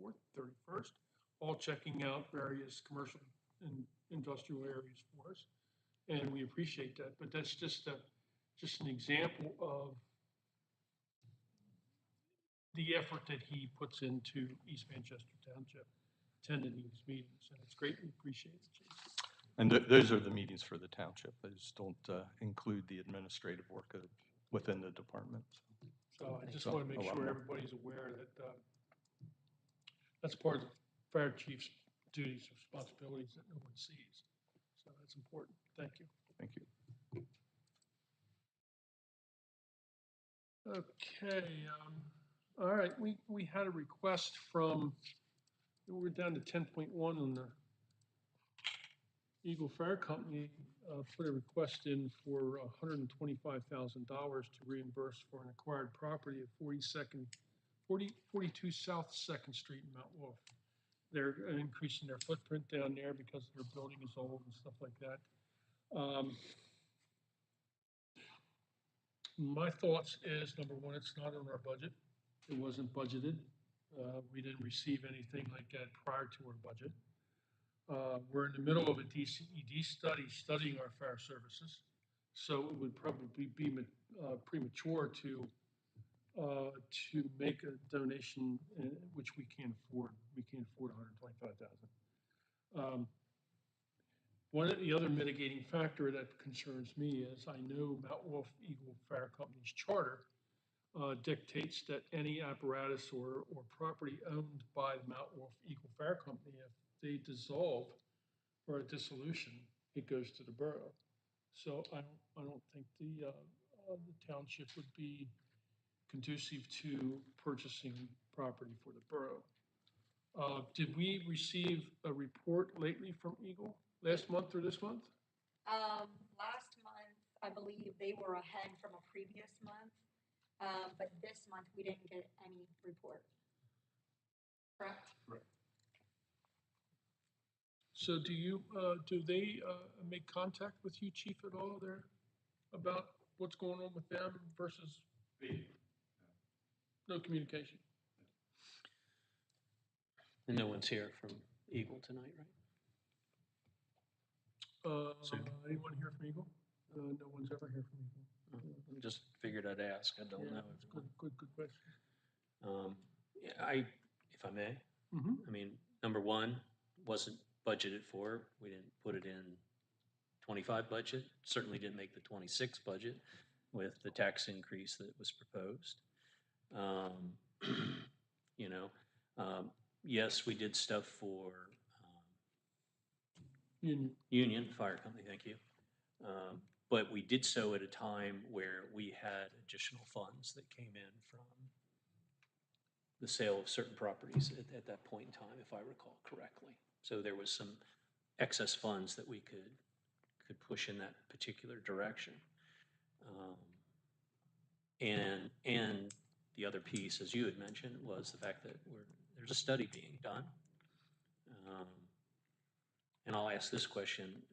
24th, 31st, all checking out various commercial and industrial areas for us. And we appreciate that, but that's just an example of the effort that he puts into East Manchester Township, attending these meetings, and it's greatly appreciated, Chief. And those are the meetings for the township. Those don't include the administrative work within the department. So I just want to make sure everybody's aware that that's part of the fire chief's duties, responsibilities that no one sees. So that's important. Thank you. Thank you. Okay, all right, we had a request from, we're down to 10.1 on the Eagle Fire Company, put a request in for $125,000 to reimburse for an acquired property at 42 South 2nd Street in Mount Wolf. They're increasing their footprint down there because their building is old and stuff like that. My thoughts is, number one, it's not on our budget. It wasn't budgeted. We didn't receive anything like that prior to our budget. We're in the middle of a DCED study, studying our fire services. So it would probably be premature to make a donation, which we can't afford. We can't afford $125,000. One of the other mitigating factor that concerns me is I know Mount Wolf Eagle Fire Company's charter dictates that any apparatus or property owned by the Mount Wolf Eagle Fire Company, if they dissolve or a dissolution, it goes to the borough. So I don't think the township would be conducive to purchasing property for the borough. Did we receive a report lately from Eagle last month or this month? Last month, I believe they were ahead from a previous month, but this month we didn't get any report. Correct? Right. So do they make contact with you, Chief, at all there about what's going on with them versus no communication? And no one's here from Eagle tonight, right? Anyone here from Eagle? No one's ever here from Eagle. I just figured I'd ask. I don't know. Good question. If I may, I mean, number one, wasn't budgeted for. We didn't put it in 25 budget. Certainly didn't make the 26 budget with the tax increase that was proposed. Yes, we did stuff for Union Fire Company, thank you. But we did so at a time where we had additional funds that came in from the sale of certain properties at that point in time, if I recall correctly. So there was some excess funds that we could push in that particular direction. And the other piece, as you had mentioned, was the fact that there's a study being done. And I'll ask this question.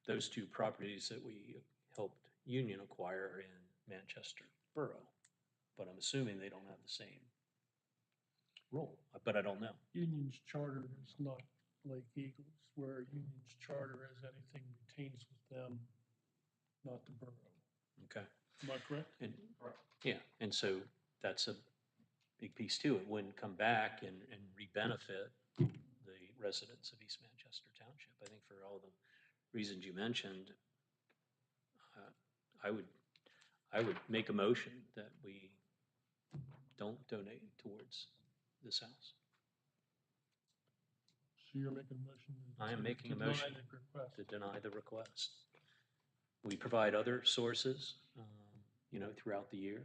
Those two properties that we helped union acquire in Manchester Borough, but I'm assuming they don't have the same role, but I don't know. Union's charter is not like Eagles, where Union's charter has anything retains with them, not the borough. Okay. Am I correct? And, yeah, and so that's a big piece too. It wouldn't come back and re-benefit the residents of East Manchester Township. I think for all the reasons you mentioned, uh, I would make a motion that we don't donate towards this house. So you're making a motion? I am making a to deny motion the request. to deny the request. We provide other sources, throughout the year,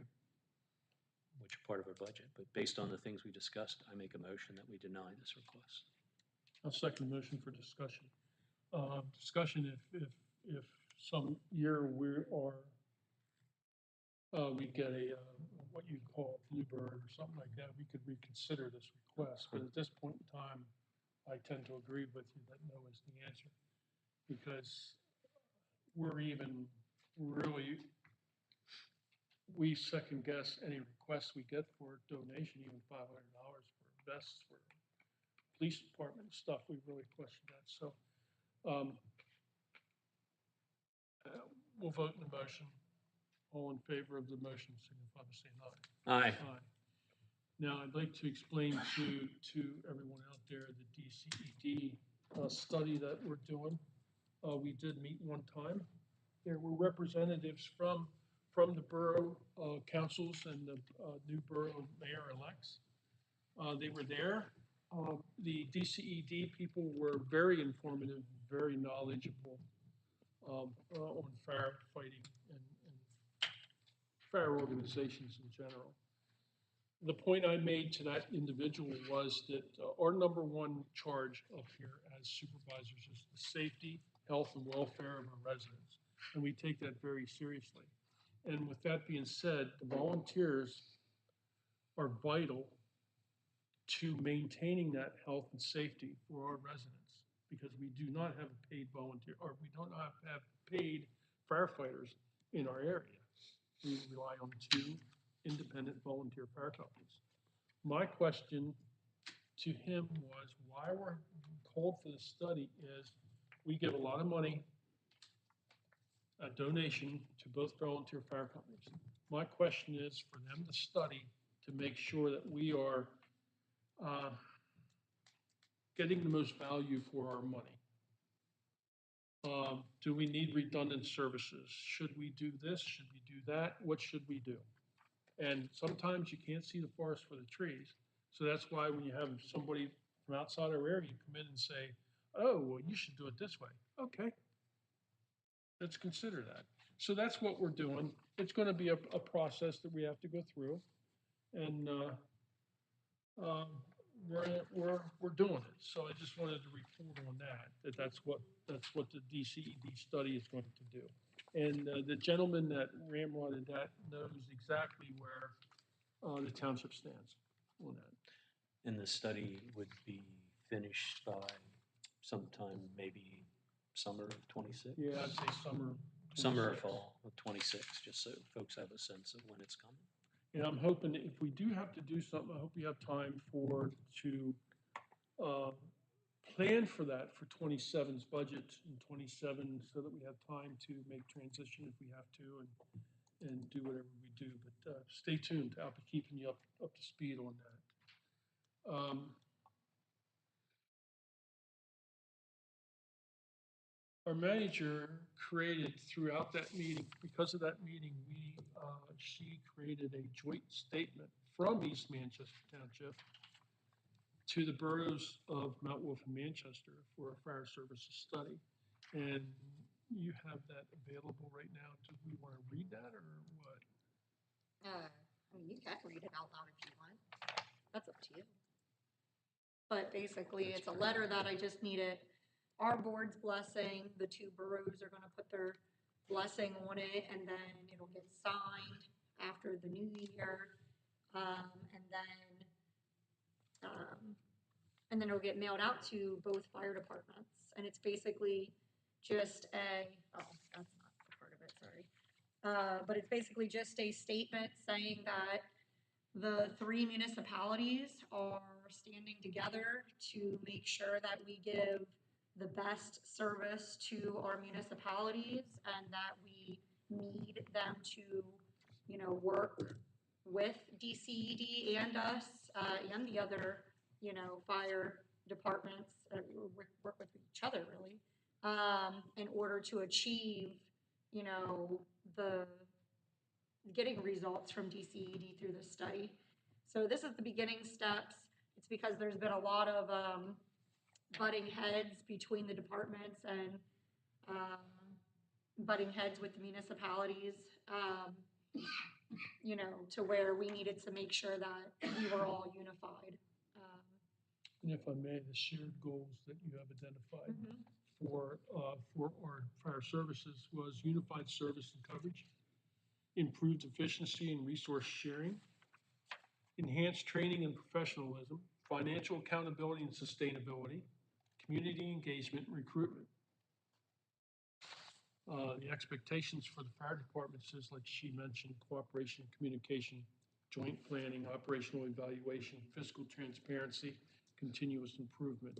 which are part of our budget, but based on the things we discussed, I make a motion that we deny this request. I'll second the motion for discussion. Discussion if some year we get a, what you call bluebird or something like that, we could reconsider this request. But at this point in time, I tend to agree with you that no is the answer. Because we second guess any requests we get for donation, even $500 for vests, for police department stuff, we really question that. So we'll vote in the motion. All in favor of the motion, signify by saying aye. Aye. Aye. Now, I'd like to explain to everyone out there the DCED study that we're doing. We did meet one time. There were representatives from the borough councils and the new borough mayor-elects. They were there. The DCED people were very informative, very knowledgeable on firefighting and fire organizations in general. The point I made to that individual was that our number one charge up here as supervisors is the safety, health, and welfare of our residents. And we take that very seriously. And with that being said, the volunteers are vital to maintaining that health and safety for our residents, because we do not have a paid volunteer, or we don't have paid firefighters in our area. We rely on 2 independent volunteer fire companies. My question to him was, why we're called for this study is we give a lot of money, a donation to both volunteer fire companies. My question is for them to study to make sure that we are getting the most value for our money. Do we need redundant services? Should we do this? Should we do that? What should we do? And sometimes you can't see the forest for the trees. So that's why when you have somebody from outside our area come in and say, oh, well, you should do it this way. Okay, let's consider that. So that's what we're doing. It's going to be a process that we have to go through. And we're doing it. So I just wanted to report on that's what the DCED study is going to do. And the gentleman that ramrodded that knows exactly where the township stands on that. And the study would be finished by sometime maybe summer of '26? Yeah, I'd say summer. Summer or 26. fall of '26, just so folks have a sense of when it's coming. And I'm hoping if we do have to do something, I hope we have time to plan for that for 27's budget in 27, so that we have time to make transition if we have to and do whatever we do. But stay tuned. I'll be keeping you up to speed on that. Our manager created throughout that meeting, because of that meeting, she created a joint statement from East Manchester Township to the boroughs of Mount Wolf and Manchester for a fire services study. And you have that available right now. Do we want to read that or what? I mean, you can read it out loud if you want. That's up to you. But basically, it's a letter that I just needed our board's blessing. The 2 boroughs are going to put their blessing on it, and then it'll get signed after the new year. And then it'll get mailed out to both fire departments. And it's basically just oh, that's not the part of it, sorry. But it's basically just a statement saying that the three municipalities are standing together to make sure that we give the best service to our municipalities and that we need them to, you know, work with DCED and us, and the other, you know, fire departments, work with each other really, in order to achieve, you know, the getting results from DCED through this study. So this is the beginning steps. It's because there's been a lot of butting heads between the departments and butting heads with the municipalities, you know, to where we needed to make sure that we were all unified. And if I may, the shared goals that you have identified for our fire services was unified service and coverage, improved efficiency and resource sharing, enhanced training and professionalism, financial accountability and sustainability, community engagement and recruitment. The expectations for the fire departments is, like she mentioned, cooperation, communication, joint planning, operational evaluation, fiscal transparency, continuous improvement.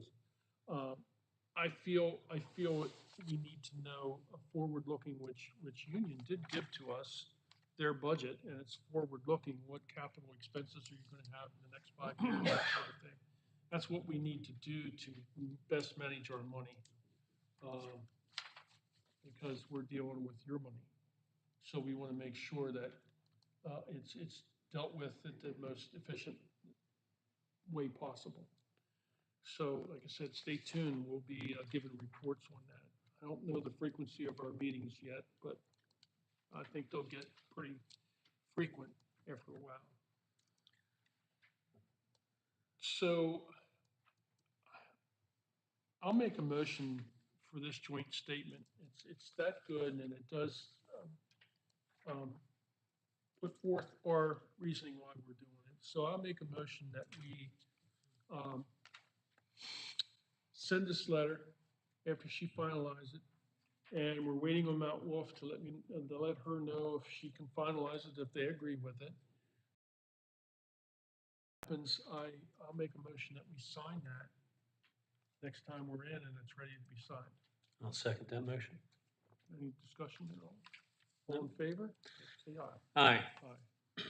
I feel we need to know a forward-looking, which Union did give to us their budget, and it's forward-looking. What capital expenses are you going to have in the next 5 years, that sort of thing. That's what we need to do to best manage our money, because we're dealing with your money. So we want to make sure that it's dealt with at the most efficient way possible. So, like I said, stay tuned. We'll be giving reports on that. I don't know the frequency of our meetings yet, but I think they'll get pretty frequent after a while. So I'll make a motion for this joint statement. It's that good, and it does put forth our reasoning why we're doing it. So I'll make a motion that we send this letter after she finalizes it, and we're waiting on Mount Wolf to let her know if she can finalize it, if they agree with it. I'll make a motion that we sign that next time we're in and it's ready to be signed. I'll second that motion. Any discussion at all? All in favor? Say aye. Aye. Aye.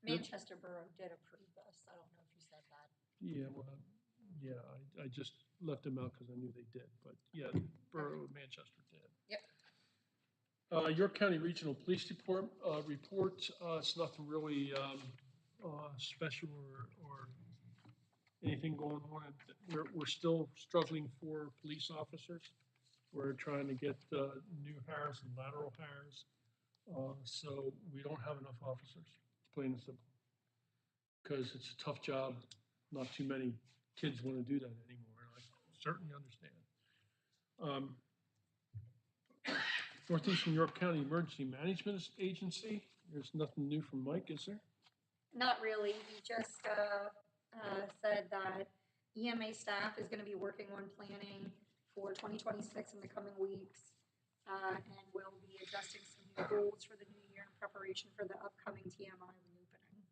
Manchester Borough did approve this. I don't know if you said that. Yeah, well, yeah, I just left them out because I knew they did, but yeah, Borough of Manchester did. Yep. York County Regional Police Department report, it's nothing really special or anything going on. We're still struggling for police officers. We're trying to get new hires and lateral hires. So we don't have enough officers, plain and simple. Because it's a tough job. Not too many kids want to do that anymore, and I certainly understand. Northeastern York County Emergency Management Agency, there's nothing new from Mike, is there? Not really. He just said that EMA staff is going to be working on planning for 2026 in the coming weeks, and will be adjusting some new goals for the new year in preparation for the upcoming TMI reopening.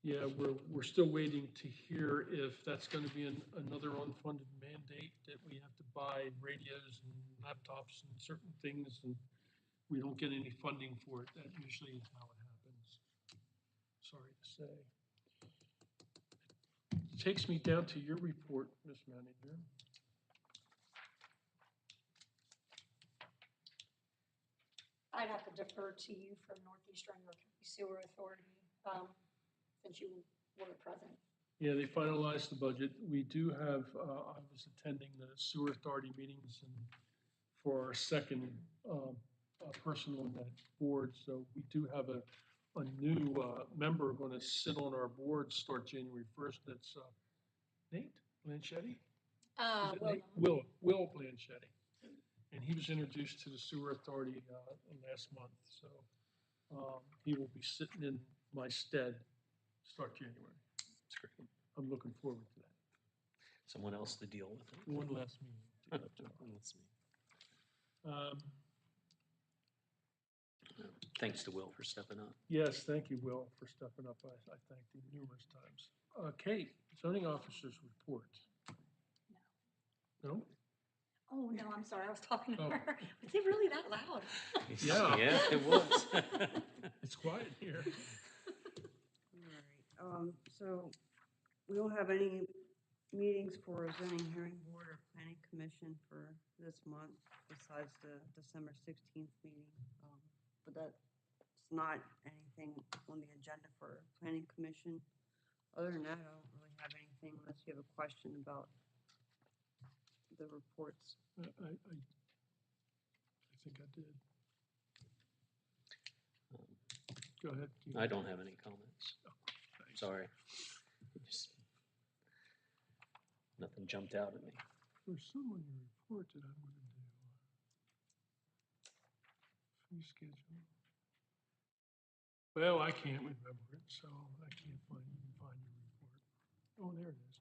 Yeah, we're still waiting to hear if that's going to be another unfunded mandate that we have to buy radios and laptops and certain things, and we don't get any funding for it. That usually is how it happens. Sorry to say. It takes me down to your report, Ms. Manager. I'd have to defer to you from Northeastern York County Sewer Authority, since you were present. Yeah, they finalized the budget. We do have, I was attending the sewer authority meetings and for our second person on that board. So we do have a new member going to sit on our board, start January 1st. That's Nate Blanchetti? Will Blanchetti. And he was introduced to the sewer authority last month. So he will be sitting in my stead start January. That's great. I'm looking forward to that. Someone else to deal with it. One less meeting to go to. That's me. Thanks to Will for stepping up. Yes, thank you, Will, for stepping up. I thanked him numerous times. Kate, zoning officers report. No? Oh, no, I'm sorry, I was talking to Oh. her. Was it really that loud? Yeah. Yeah, it was. It's quiet here. All right, so we don't have any meetings for zoning hearing board or planning commission for this month besides the December 16th meeting. But that's not anything on the agenda for planning commission. Other than that, I don't really have anything unless you have a question about the reports. I think I did. Go ahead. Keith. I don't have any comments. Thanks. Sorry. Just nothing jumped out at me. There's some on your report that I want to do. Fee schedule. Well, I can't remember it, so I can't find your report. Oh, there it is.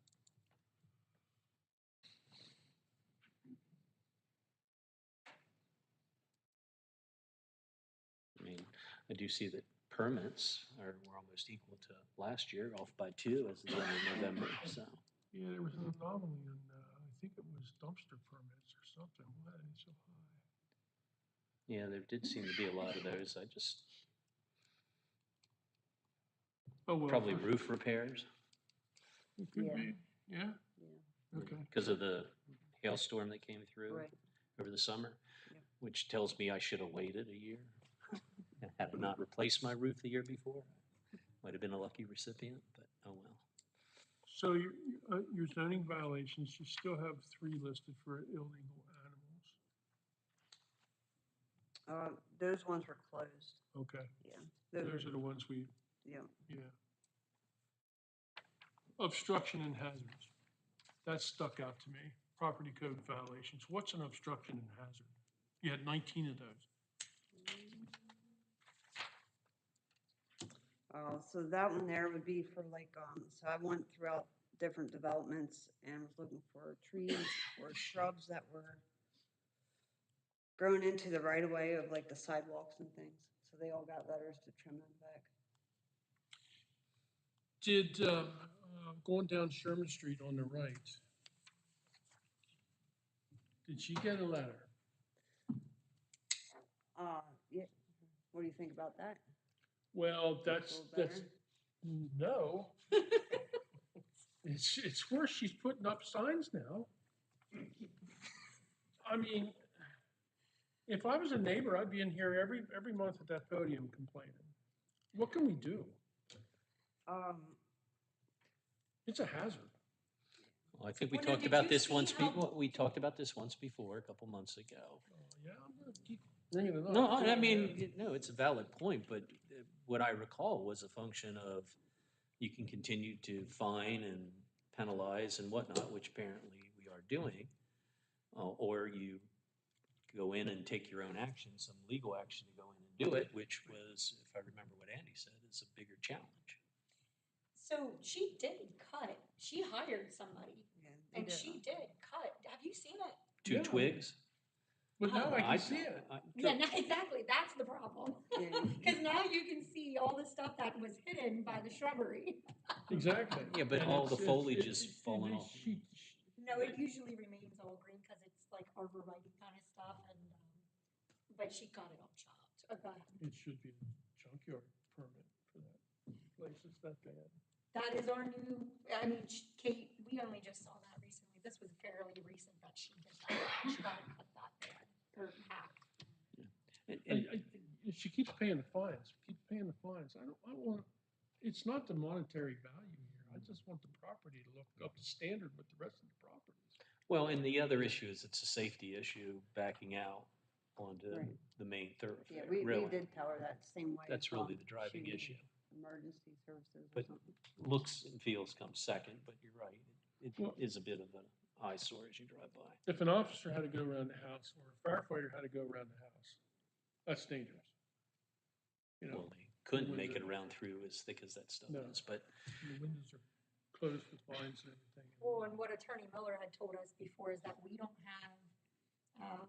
I mean, I do see that permits were almost equal to last year, off by 2 as of the end of November, so. Yeah, there was an anomaly in, I think it was dumpster permits or something. Why are they so high? Yeah, there did seem to be a lot of those. I just, Oh, well. probably roof repairs It could Yeah. be, yeah? Yeah. Okay. because of the hailstorm that came through Right. over the summer, Yep. which tells me I should have waited a year. Had I not replaced my roof the year before, might have been a lucky recipient, but oh well. So your zoning violations, you still have 3 listed for illegal animals. Those ones were closed. Okay, Yeah. those are the ones we, Yeah. yeah. Obstruction and hazards. That stuck out to me. Property code violations. What's an obstruction and hazard? You had 19 of those. So that one there would be for like, so I went throughout different developments and was looking for trees or shrubs that were grown into the right of way of like the sidewalks and things. So they all got letters to trim them back. Did, going down Sherman Street on the right, did she get a letter? Yeah. What do you think about that? Well, A that's, little better? no. It's worse, she's putting up signs now. I mean, if I was a neighbor, I'd be in here every month at that podium complaining. What can we do? It's a hazard. Well, I think we Well, no, talked did about you this see once, how- we talked about this once before, a couple months ago. Yeah, I'm gonna keep bringing it up. No, I mean, no, it's a valid point, but what I recall was a function of you can continue to fine and penalize and whatnot, which apparently we are doing, or you go in and take your own action, some legal action to go in and do it, which was, if I remember what Andy said, is a bigger challenge. So she did cut, she hired somebody, Yeah, and she did cut. Have you seen it? 2 Yeah. twigs? But now I I- can see it. Yeah, no, exactly, that's the problem. Yeah. Because now you can see all the stuff that was hidden by the shrubbery. Exactly. Yeah, but And all the it's- foliage it's- is it- falling it- off. No, it usually remains all green because it's like arborvitae kind of stuff, and but she got it all chopped. Okay. It should be a junkyard permit for that place. It's that bad. That is our new. I mean, Kate, we only just saw that recently. This was fairly recent that she did that. She got to cut that bad or half. She keeps paying the fines. Keeps paying the fines. I want. It's not the monetary value here. I just want the property to look up to standard with the rest of the properties. Well, and the other issue is it's a safety issue backing out onto Right. the main thoroughfare, Yeah, we really. did tell her that same way. That's really the she driving needed issue. Emergency services or But something. looks and feels come second, but you're right. It Well- is a bit of an eyesore as you drive by. If an officer had to go around the house or a firefighter had to go around the house, that's dangerous. You know, Well, they couldn't make window- it around through as thick as that stuff No. is, but the windows are closed with blinds and everything. Well, and what Attorney Miller had told us before is that we don't have,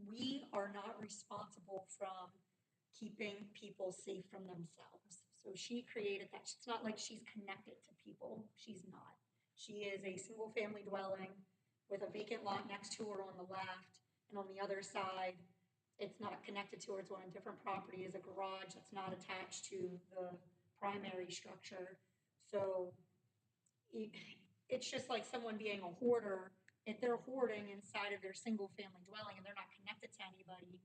we are not responsible from keeping people safe from themselves. So she created that. It's not like she's connected to people. She's not. She is a single family dwelling with a vacant lot next to her on the left, and on the other side, it's not connected to her, it's on a different property, is a garage that's not attached to the primary structure. So it's just like someone being a hoarder. If they're hoarding inside of their single family dwelling and they're not connected to anybody,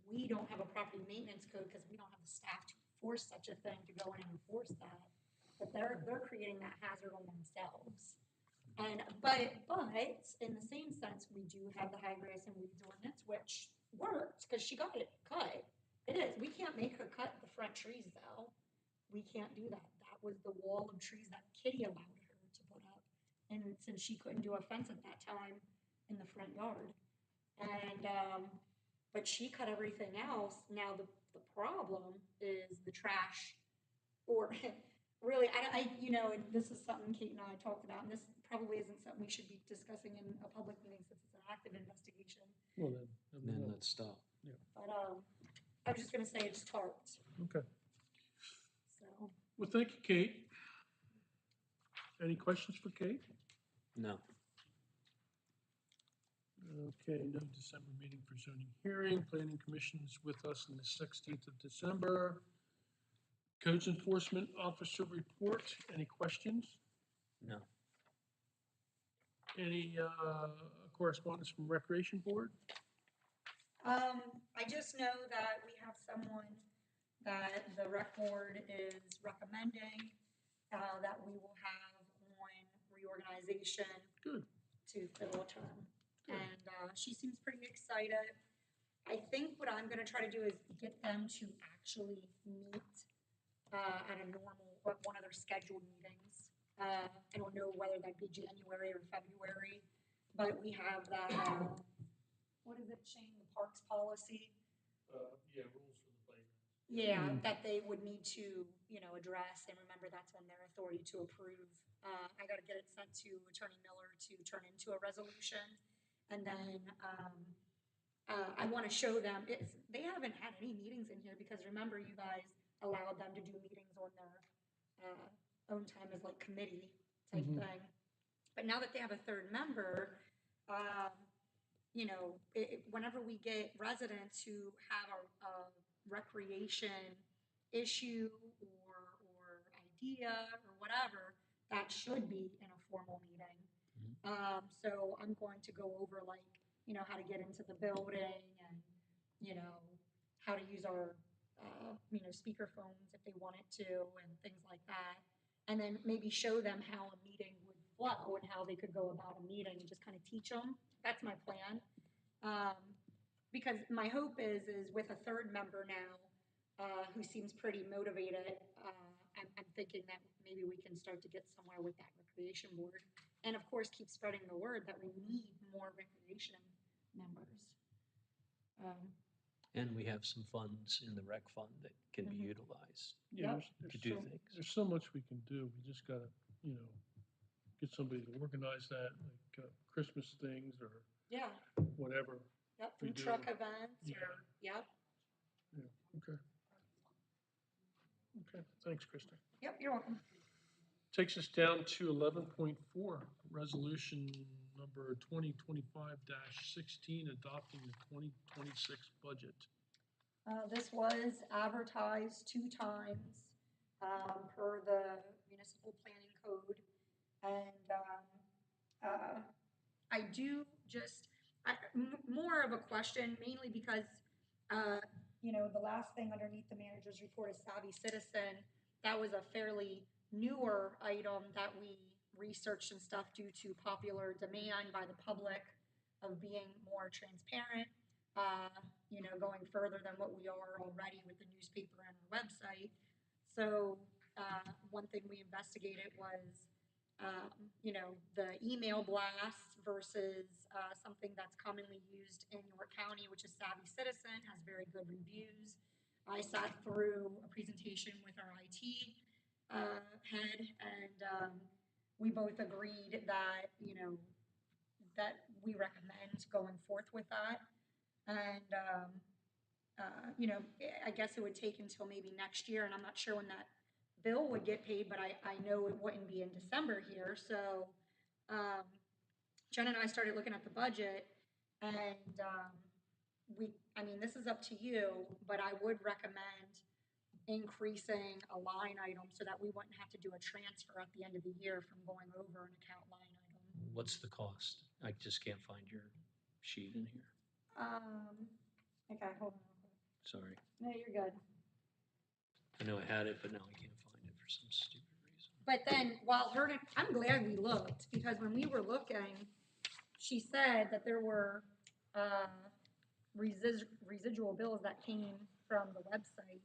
we don't have a property maintenance code because we don't have the staff to enforce such a thing, to go in and enforce that. But they're creating that hazard on themselves. And, but in the same sense, we do have the high grass and weeds ordinance, which worked because she got it cut. It is. We can't make her cut the front trees though. We can't do that. That was the wall of trees that Kitty allowed her to put up. And since she couldn't do a fence at that time in the front yard. And, but she cut everything else. Now the problem is the trash, or really, and this is something Kate and I talked about, and this probably isn't something we should be discussing in a public meeting since it's an active investigation. Well, Then let's stop. But, I was just gonna say it's tarped, Okay. so. Well, thank you, Kate. Any questions for Kate? No. Okay, no December meeting for zoning hearing. Planning Commission is with us on the 16th of December. Codes Enforcement Officer report. Any questions? No. Any correspondence from Recreation Board? I just know that we have someone that the rec board is recommending, that we will have on reorganization. Good. To fill a term. Good. And, she seems pretty excited. I think what I'm gonna try to do is get them to actually meet, at a normal, or one of their scheduled meetings. I don't know whether that'd be January or February, but we have that, what is it, Shane, the parks policy? Yeah, rules for the playground. Yeah, that they would need to, address, and remember, that's on their authority to approve. I gotta get it sent to Attorney Miller to turn into a resolution, and then, I wanna show them, they haven't had any meetings in here, because remember, you guys allowed them to do meetings on their, own time as like committee type thing. But now that they have a third member, whenever we get residents who have a recreation issue or idea or whatever, that should be in a formal meeting. So I'm going to go over how to get into the building and, how to use our, speaker phones if they wanted to and things like that. And then maybe show them how a meeting would flow and how they could go about a meeting and just kind of teach them. That's my plan. Because my hope is with a third member now, who seems pretty motivated, I'm thinking that maybe we can start to get somewhere with that recreation board. And of course, keep spreading the word that we need more recreation members. And we have some funds in the rec fund that can be utilized Yeah, to do things. There's so much we can do. We just gotta, get somebody to organize that, like Christmas things or Yeah, whatever. yep, We food do. truck events, Yeah. yep, Yeah, okay. Okay, thanks, Krista. yep, you're welcome. Takes us down to 11.4, resolution number 2025-16, adopting the 2026 budget. This was advertised 2 times, per the municipal planning code. And, I do just, more of a question, mainly because, the last thing underneath the manager's report is Savvy Citizen. That was a fairly newer item that we researched and stuff due to popular demand by the public of being more transparent, going further than what we are already with the newspaper and our website. So, one thing we investigated was, the email blast versus, something that's commonly used in York County, which is Savvy Citizen, has very good reviews. I sat through a presentation with our IT, head, and, we both agreed that, that we recommend going forth with that. And, you know, I guess it would take until maybe next year, and I'm not sure when that bill would get paid, but I know it wouldn't be in December here, so, Jen and I started looking at the budget, and, I mean, this is up to you, but I would recommend increasing a line item so that we wouldn't have to do a transfer at the end of the year from going over an account line item. What's the cost? I just can't find your sheet in here. Okay, hold on. Sorry. No, you're good. I know I had it, but now I can't find it for some stupid reason. But then while I'm glad we looked, because when we were looking, she said that there were residual bills that came from the website,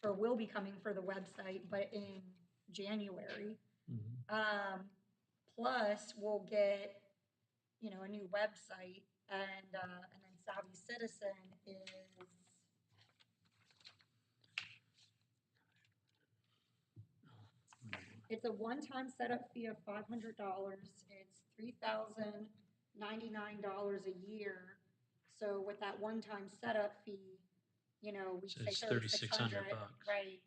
or will be coming for the website, but in January. Plus, we'll get, you know, a new website, and then Savvy Citizen is. It's a one-time setup fee of $500. It's $3,099 a year. So with that one-time setup fee, you know, we So say it's 3,600, $3,600. right?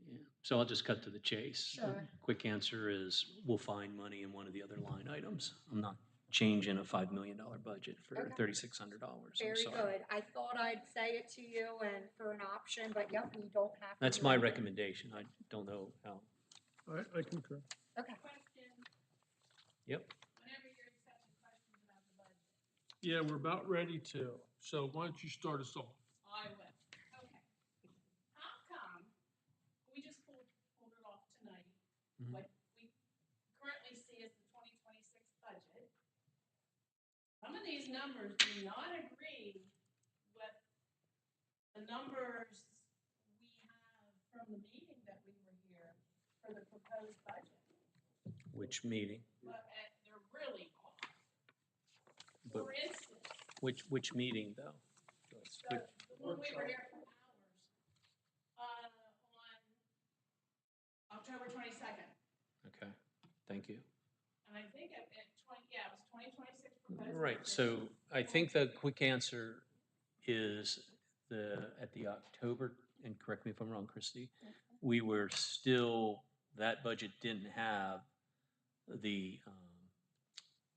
Yeah. So I'll just cut to the chase. Sure. Quick answer is we'll find money in one of the other line items. I'm not changing a $5 million budget for Okay. $3,600. Very good. I thought I'd say it to you and for an option, but yep, we don't have to. That's do my anything. recommendation. I don't know how. I concur. Okay. Yep. Whenever you're accepting questions about the budget. Yeah, we're about ready to. So why don't you start us off? I will. Okay. How come we just pulled it off tonight? Mhm. What we currently see as the 2026 budget. Some of these numbers do not agree with the numbers we have from the meeting that we were here for the proposed budget. Which meeting? But they're really off. But For instance, which meeting though? the one we were here for hours, on October 22nd. Okay, thank you. And I think it was 2026 proposed. Right, budget. so I think the quick answer is at the October, and correct me if I'm wrong, Christie, we were still, that budget didn't have the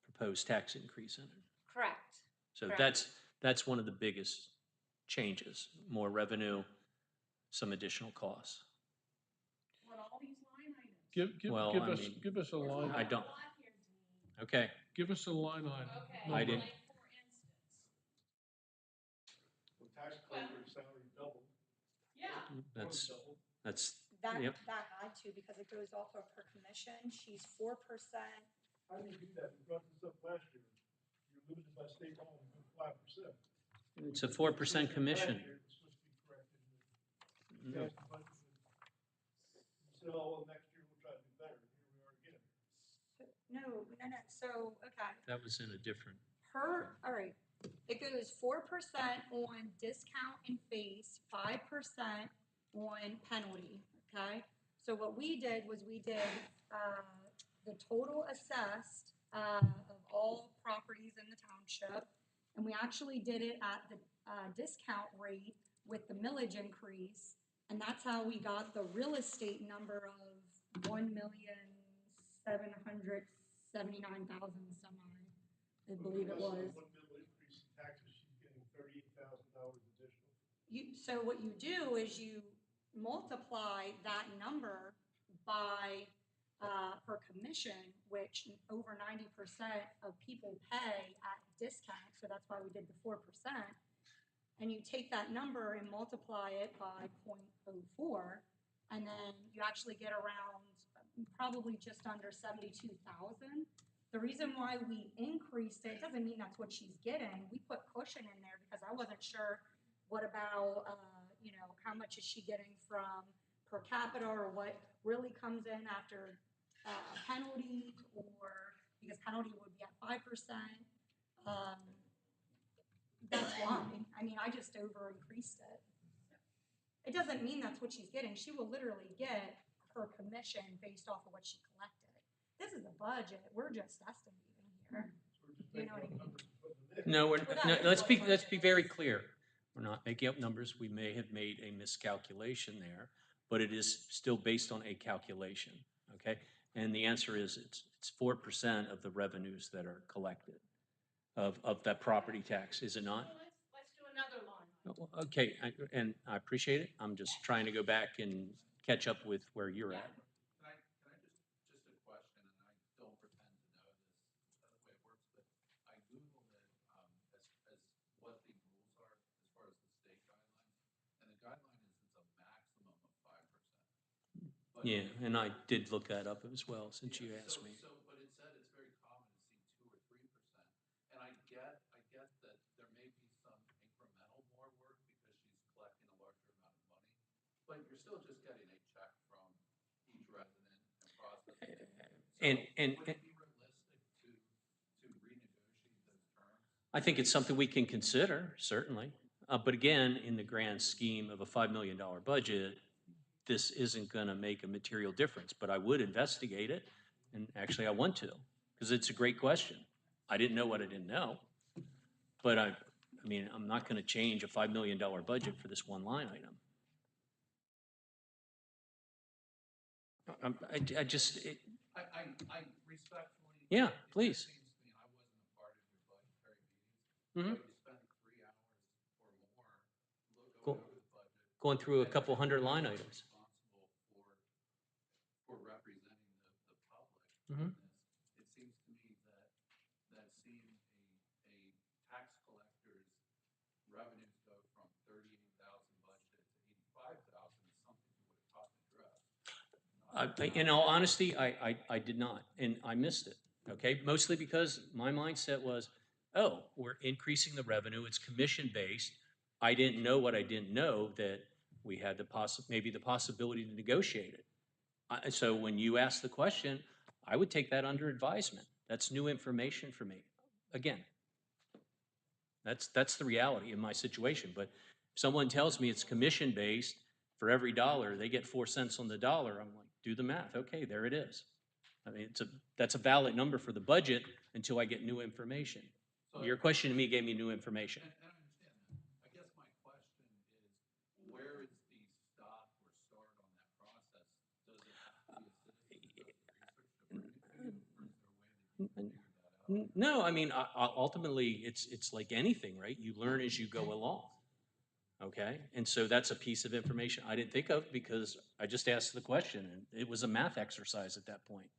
proposed tax increase in it. Correct. So Correct. that's one of the biggest changes, more revenue, some additional costs. What all these line items? Give us a line. I don't. Okay. Give us a line item. Okay. I didn't. Like for instance. The tax collector's salary doubled. Yeah. That's That, yep. that had to, because it goes off of her commission. She's 4%. How do you do that? We brought this up last year. You're limited by state law, we go 5%. It's a 4% commission. Last year, it's supposed to be corrected. No. You said, oh, well, next year we'll try to do better. Here we are again. No. So, okay. That was in a different. All right. It goes 4% on discount and face, 5% on penalty, okay? So what we did was we did the total assessed of all properties in the township, and we actually did it at the discount rate with the millage increase, and that's how we got the real estate number of 1,779,000 some odd, I believe it was. $1 million increase in taxes, she's getting $38,000 additional. So what you do is you multiply that number by her commission, which over 90% of people pay at discount, so that's why we did the 4%. And you take that number and multiply it by 0.04, and then you actually get around probably just under 72,000. The reason why we increased it doesn't mean that's what she's getting. We put cushion in there because I wasn't sure what about, how much is she getting from per capita, or what really comes in after penalty, or because penalty would be at 5%. That's why. I mean, I just over increased it. It doesn't mean that's what she's getting. She will literally get her commission based off of what she collected. This is a budget. We're just estimating here. You know what I mean? No, let's be very clear. We're not making up numbers. We may have made a miscalculation there, but it is still based on a calculation, okay? And the answer is it's 4% of the revenues that are collected of that property tax, is it not? So let's do another line. Well, okay, and I appreciate it. I'm just trying to go back and catch up with where you're at. Can I just a question, and I don't pretend to know this, the way it works, but I Googled it, as what the rules are as far as the state guidelines, and the guideline is it's a maximum of 5%. Yeah, and I did look that up as well, since you asked me. But it said it's very common to see 2 or 3%, and I get that there may be some incremental more work because she's collecting a larger amount of money, but you're still just getting a check from each resident and processing it. Would it be realistic to renegotiate those terms? I think it's something we can consider, certainly. But again, in the grand scheme of a $5 million budget, this isn't going to make a material difference, but I would investigate it. And actually, I want to, because it's a great question. I didn't know what I didn't know. But I mean, I'm not going to change a $5 million budget for this one line item. I just, I respectfully. Yeah, please. It seems to me, and I wasn't a part of your budgetary meetings, Mhm. but you spend 3 hours or more going over the budget. Going through a couple And hundred you're line also items. responsible for representing the public Mhm. in this. It seems to me that seeing a tax collector's revenues go from 38,000 budgeted to 85,000 is something you would have caught in the draft. In all honesty, I did not, and I missed it, okay? Mostly because my mindset was, oh, we're increasing the revenue, it's commission-based. I didn't know what I didn't know, that we had maybe the possibility to negotiate it. So when you ask the question, I would take that under advisement. That's new information for me. Again, that's the reality of my situation. But if someone tells me it's commission-based, for every dollar, they get 4 cents on the dollar, I'm like, do the math. Okay, there it is. I mean, that's a valid number for the budget until I get new information. Your question to me gave me new information. And I understand that. I guess my question is, where is the stop or start on that process? Does it have to be a citizen does the research to bring it to you, or is there a way that you can figure that out? No, I mean, ultimately, it's like anything, right? You learn as you go along. Okay, and so that's a piece of information I didn't think of because I just asked the question and it was a math exercise at that point.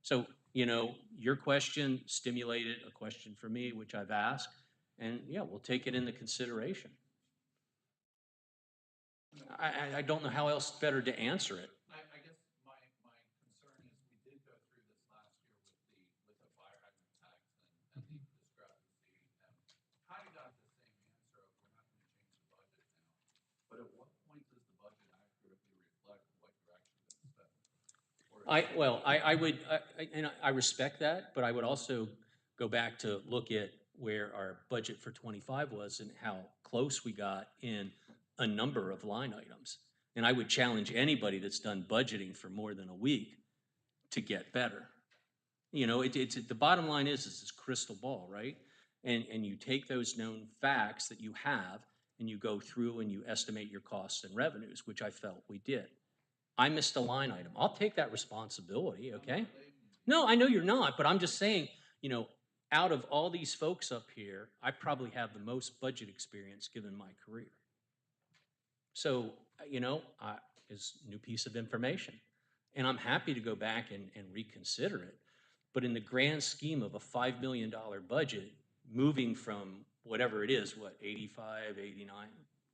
So, your question stimulated a question for me, which I've asked, and yeah, we'll take it into consideration. I don't know how else better to answer it. I guess my concern is we did go through this last year with the fire hydrant tax and the discrepancy, and kind of got the same answer of we're not going to change the budget now. But at what point does the budget accurately reflect what you're actually going to spend? I respect that, but I would also go back to look at where our budget for 25 was and how close we got in a number of line items. And I would challenge anybody that's done budgeting for more than a week to get better. The bottom line is this crystal ball, right? And you take those known facts that you have and you go through and you estimate your costs and revenues, which I felt we did. I missed a line item. I'll take that responsibility, okay? No, I know you're not, but I'm just saying, out of all these folks up here, I probably have the most budget experience given my career. So, it's a new piece of information. And I'm happy to go back and reconsider it. But in the grand scheme of a $5 million budget, moving from whatever it is, 85, 89,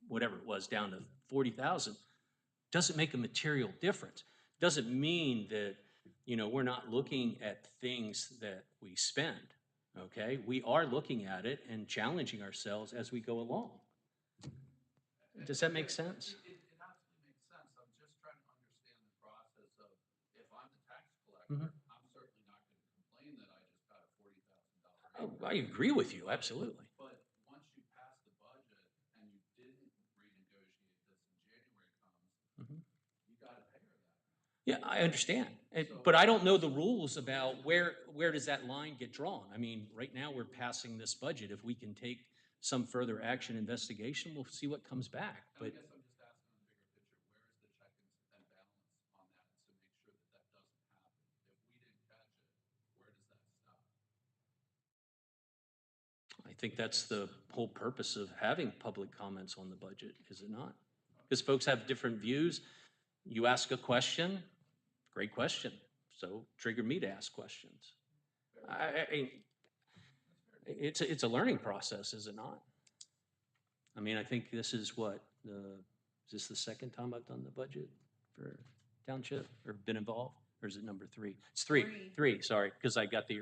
whatever it was, down to 40,000, doesn't make a material difference. Doesn't mean that, we're not looking at things that we spend, okay? We are looking at it and challenging ourselves as we go along. Does that make sense? It absolutely makes sense. I'm just trying to understand the process of, if I'm the tax collector, I'm certainly not going to complain that I just got a $40,000 increase. I agree with you, absolutely. But once you pass the budget and you didn't renegotiate this and January comes, you got to pay her that. Yeah, I understand. But I don't know the rules about where does that line get drawn. I mean, right now we're passing this budget. If we can take some further action investigation, we'll see what comes back. But I'm just asking on the bigger picture, where is the check and balance on that to make sure that that doesn't happen? If we didn't catch it, where does that stop? I think that's the whole purpose of having public comments on the budget, is it not? Because folks have different views. You ask a question, great question. So trigger me to ask questions. It's a learning process, is it not? I mean, I think this is is this the second time I've done the budget for township or been involved? Or is it number 3? It's three, sorry, because I got the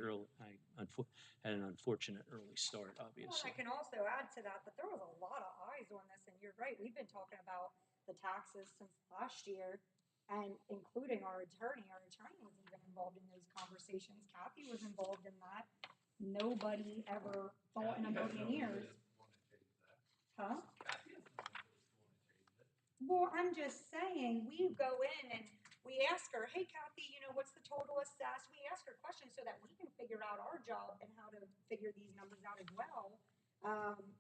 had an unfortunate early start, Well, obviously. I can also add to that there was a lot of eyes on this, and you're right, we've been talking about the taxes since last year, and including our attorney. Our attorney was even involved in those conversations. Kathy was involved in that. Nobody ever thought in a million years. Huh? Well, I'm just saying, we go in and we ask her, hey, Kathy, what's the total assessed? We ask her questions so that we can figure out our job and how to figure these numbers out as well.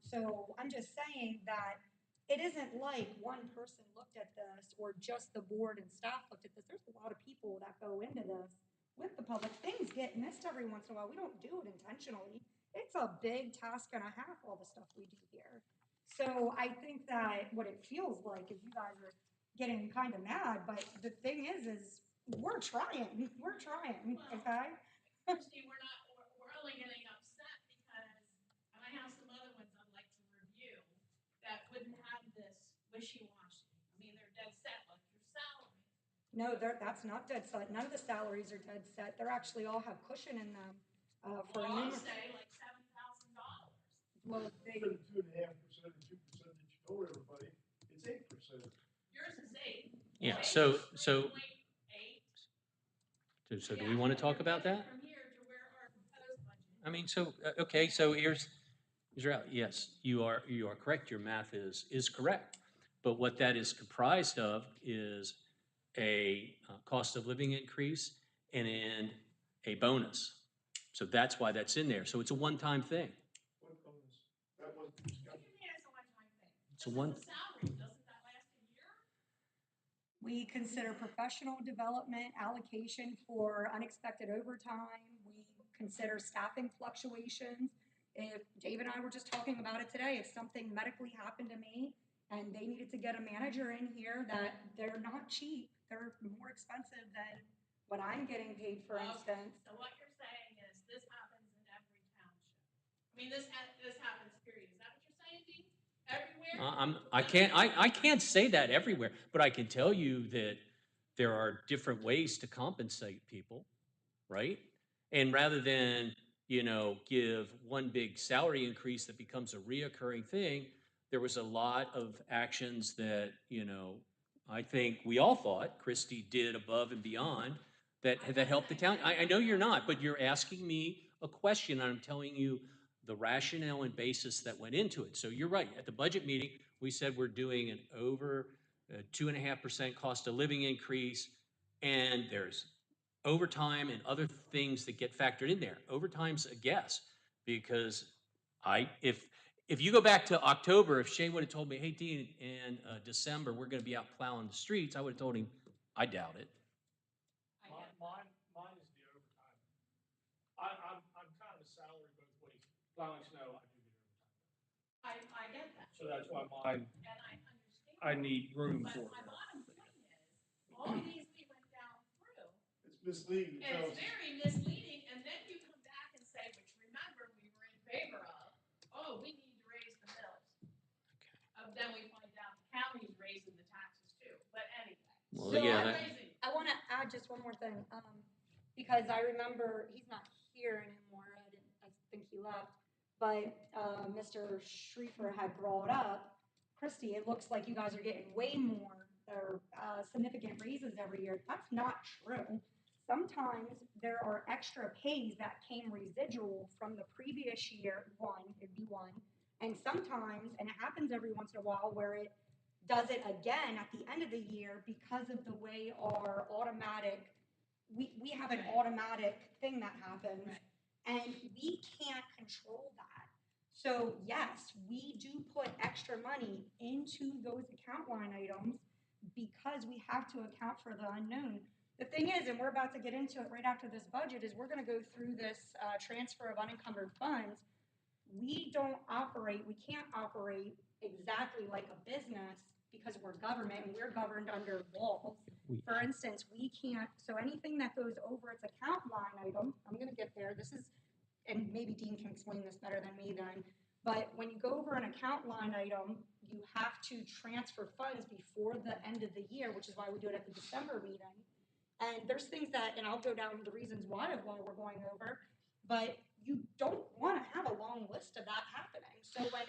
So I'm just saying that it isn't like one person looked at this or just the board and staff looked at this. There's a lot of people that go into this with the public. Things get missed every once in a while. We don't do it intentionally. It's a big task and a half, all the stuff we do here. So I think that what it feels like is you guys are getting kind of mad, but the thing is we're trying. We're trying, okay? Christie, we're only getting upset because, and I have some other ones I'd like to review that wouldn't have this wishy-washy. I mean, they're dead set, like your salary. No, that's not dead set. None of the salaries are dead set. They're actually all have cushion in them. For Well, I'll numerous. say like $7,000. Well, they. 2.5% and 2% that you told everybody, it's 8%. Yours is 8. Yeah, Mine so is 3.8. So do we want to talk about that? From here to where our proposed budget. I mean, so, okay, so here's out. Yes, you are correct. Your math is correct. But what that is comprised of is a cost of living increase and a bonus. So that's why that's in there. So it's a one-time thing. What bonus? That was What do you mean it's a one-time thing? It's a one. This is a salary. Doesn't that last a year? We consider professional development, allocation for unexpected overtime. We consider staffing fluctuations. If Dave and I were just talking about it today, if something medically happened to me and they needed to get a manager in here, that they're not cheap. They're more expensive than what I'm getting paid, for instance. So what you're saying is this happens in every township. I mean, this happens, period. Is that what you're saying, Dean? Everywhere? I can't say that everywhere, but I can tell you that there are different ways to compensate people, right? And rather than, give one big salary increase that becomes a reoccurring thing, there was a lot of actions that, I think we all thought Christie did above and beyond that helped the town. I know you're not, but you're asking me a question, and I'm telling you the rationale and basis that went into it. So you're right. At the budget meeting, we said we're doing an over 2.5% cost of living increase, and there's overtime and other things that get factored in there. Overtime's a guess because if you go back to October, if Shane would have told me, hey, Dean, in December, we're going to be out plowing the streets, I would have told him, I doubt it. Mine is the overtime. I'm kind of a salary both ways. Plowing snow, I do get overtime. I get that. So that's why mine, And I understand. I need room But for my it. bottom point is, all these we went down through, It's misleading. and it's very misleading, and then you come back and say, which remember, we were in favor of, oh, we need to raise the mills. Then we find out the county's raising the taxes too, but anyway. Well, So yeah, I want to add just one more thing, because I remember, he's not here anymore, I think he left, but Mr. Schrieffer had brought up, Christie, it looks like you guys are getting way more or significant raises every year. That's not true. Sometimes there are extra pays that came residual from the previous year, it'd be one, and sometimes, and it happens every once in a while, where it does it again at the end of the year because of the way our automatic, we have an automatic thing that happens, and we can't control that. So yes, we do put extra money into those account line items because we have to account for the unknown. The thing is, and we're about to get into it right after this budget, is we're gonna go through this transfer of unencumbered funds. We don't operate, we can't operate exactly like a business because we're government and we're governed under laws. For instance, we can't, so anything that goes over its account line item, I'm gonna get there, this is, and maybe Dean can explain this better than me then, but when you go over an account line item, you have to transfer funds before the end of the year, which is why we do it at the December meeting. And there's things that, and I'll go down the reasons why we're going over, but you don't want to have a long list of that happening. So when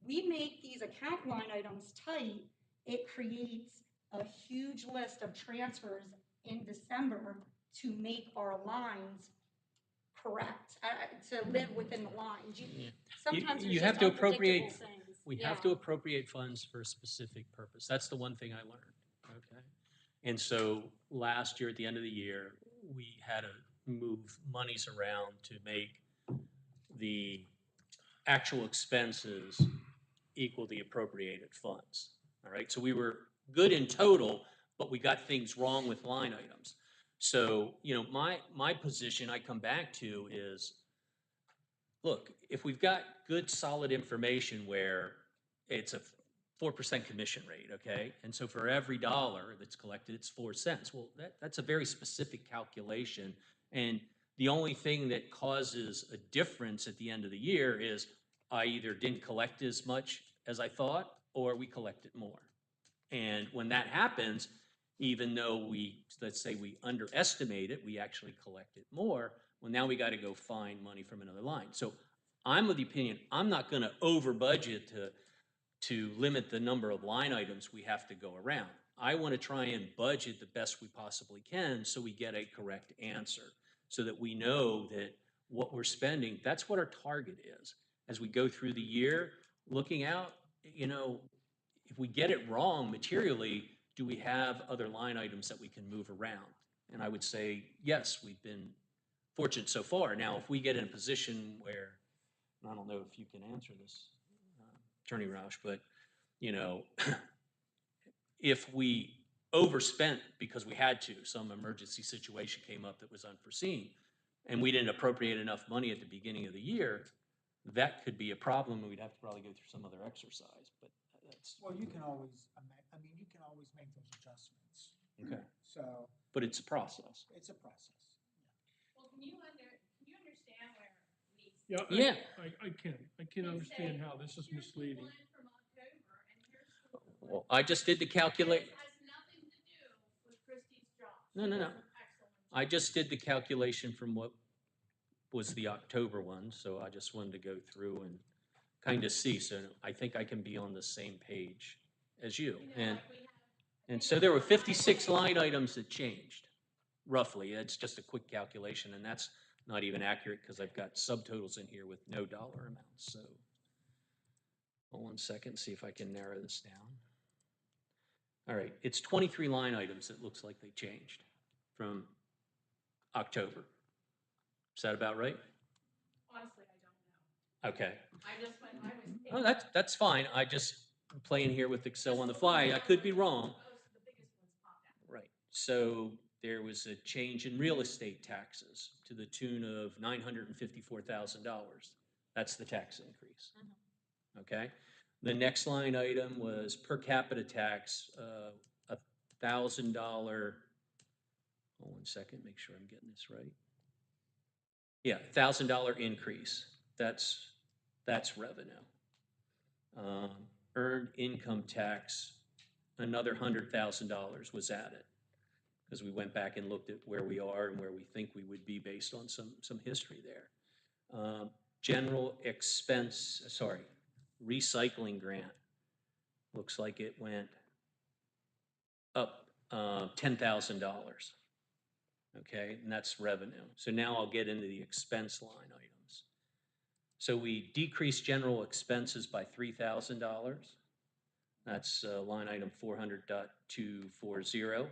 we make these account line items tight, it creates a huge list of transfers in December to make our lines correct, to live within the lines. Sometimes You there's have just to unpredictable appropriate, things. we Yeah. have to appropriate funds for a specific purpose. That's the one thing I learned, okay? And so last year, at the end of the year, we had to move monies around to make the actual expenses equal the appropriated funds, all right? So we were good in total, but we got things wrong with line items. So, you know, my position I come back to is, look, if we've got good, solid information where it's a 4% commission rate, okay? And so for every dollar that's collected, it's 4 cents. Well, that's a very specific calculation. And the only thing that causes a difference at the end of the year is I either didn't collect as much as I thought, or we collected more. And when that happens, even though let's say we underestimate it, we actually collect it more. Well, now we got to go find money from another line. So I'm of the opinion, I'm not going to over budget to limit the number of line items we have to go around. I want to try and budget the best we possibly can so we get a correct answer, so that we know that what we're spending, that's what our target is. As we go through the year, looking out, you know, if we get it wrong materially, do we have other line items that we can move around? And I would say, yes, we've been fortunate so far. Now, if we get in a position where, and I don't know if you can answer this, Attorney Roush, but, you know, if we overspent because we had to, some emergency situation came up that was unforeseen, and we didn't appropriate enough money at the beginning of the year, that could be a problem, and we'd have to probably go through some other exercise, but that's, Well, you can always, I mean, you can always make those adjustments. okay. So But it's a process. it's a process. Well, can you understand where we? Yeah, Yeah. I can understand how this is Here's the misleading. one from October, and here's the one. Well, I just did the calculate. It has nothing to do with Christie's job. No, She no, no. does an excellent I job. just did the calculation from what was the October one, so I just wanted to go through and kind of see. So I think I can be on the same page as you. You know, And like we have. and so there were 56 line items that changed, roughly. It's just a quick calculation, and that's not even accurate because I've got subtotals in here with no dollar amounts. So hold 1 second, see if I can narrow this down. All right, it's 23 line items that looks like they changed from October. Is that about right? Honestly, I don't know. Okay. I was. Oh, that's fine. I just playing here with Excel on the fly. I could be wrong. The biggest ones popped out. Right. So there was a change in real estate taxes to the tune of $954,000. That's the tax increase. Okay. The next line item was per capita tax, $1,000. Hold 1 second, make sure I'm getting this right. Yeah, $1,000 increase. That's revenue. Earned income tax, another $100,000 was added because we went back and looked at where we are and where we think we would be based on some history there. General expense, recycling grant. Looks like it went up $10,000. Okay, and that's revenue. So now I'll get into the expense line items. So we decreased general expenses by $3,000. That's line item 400.240.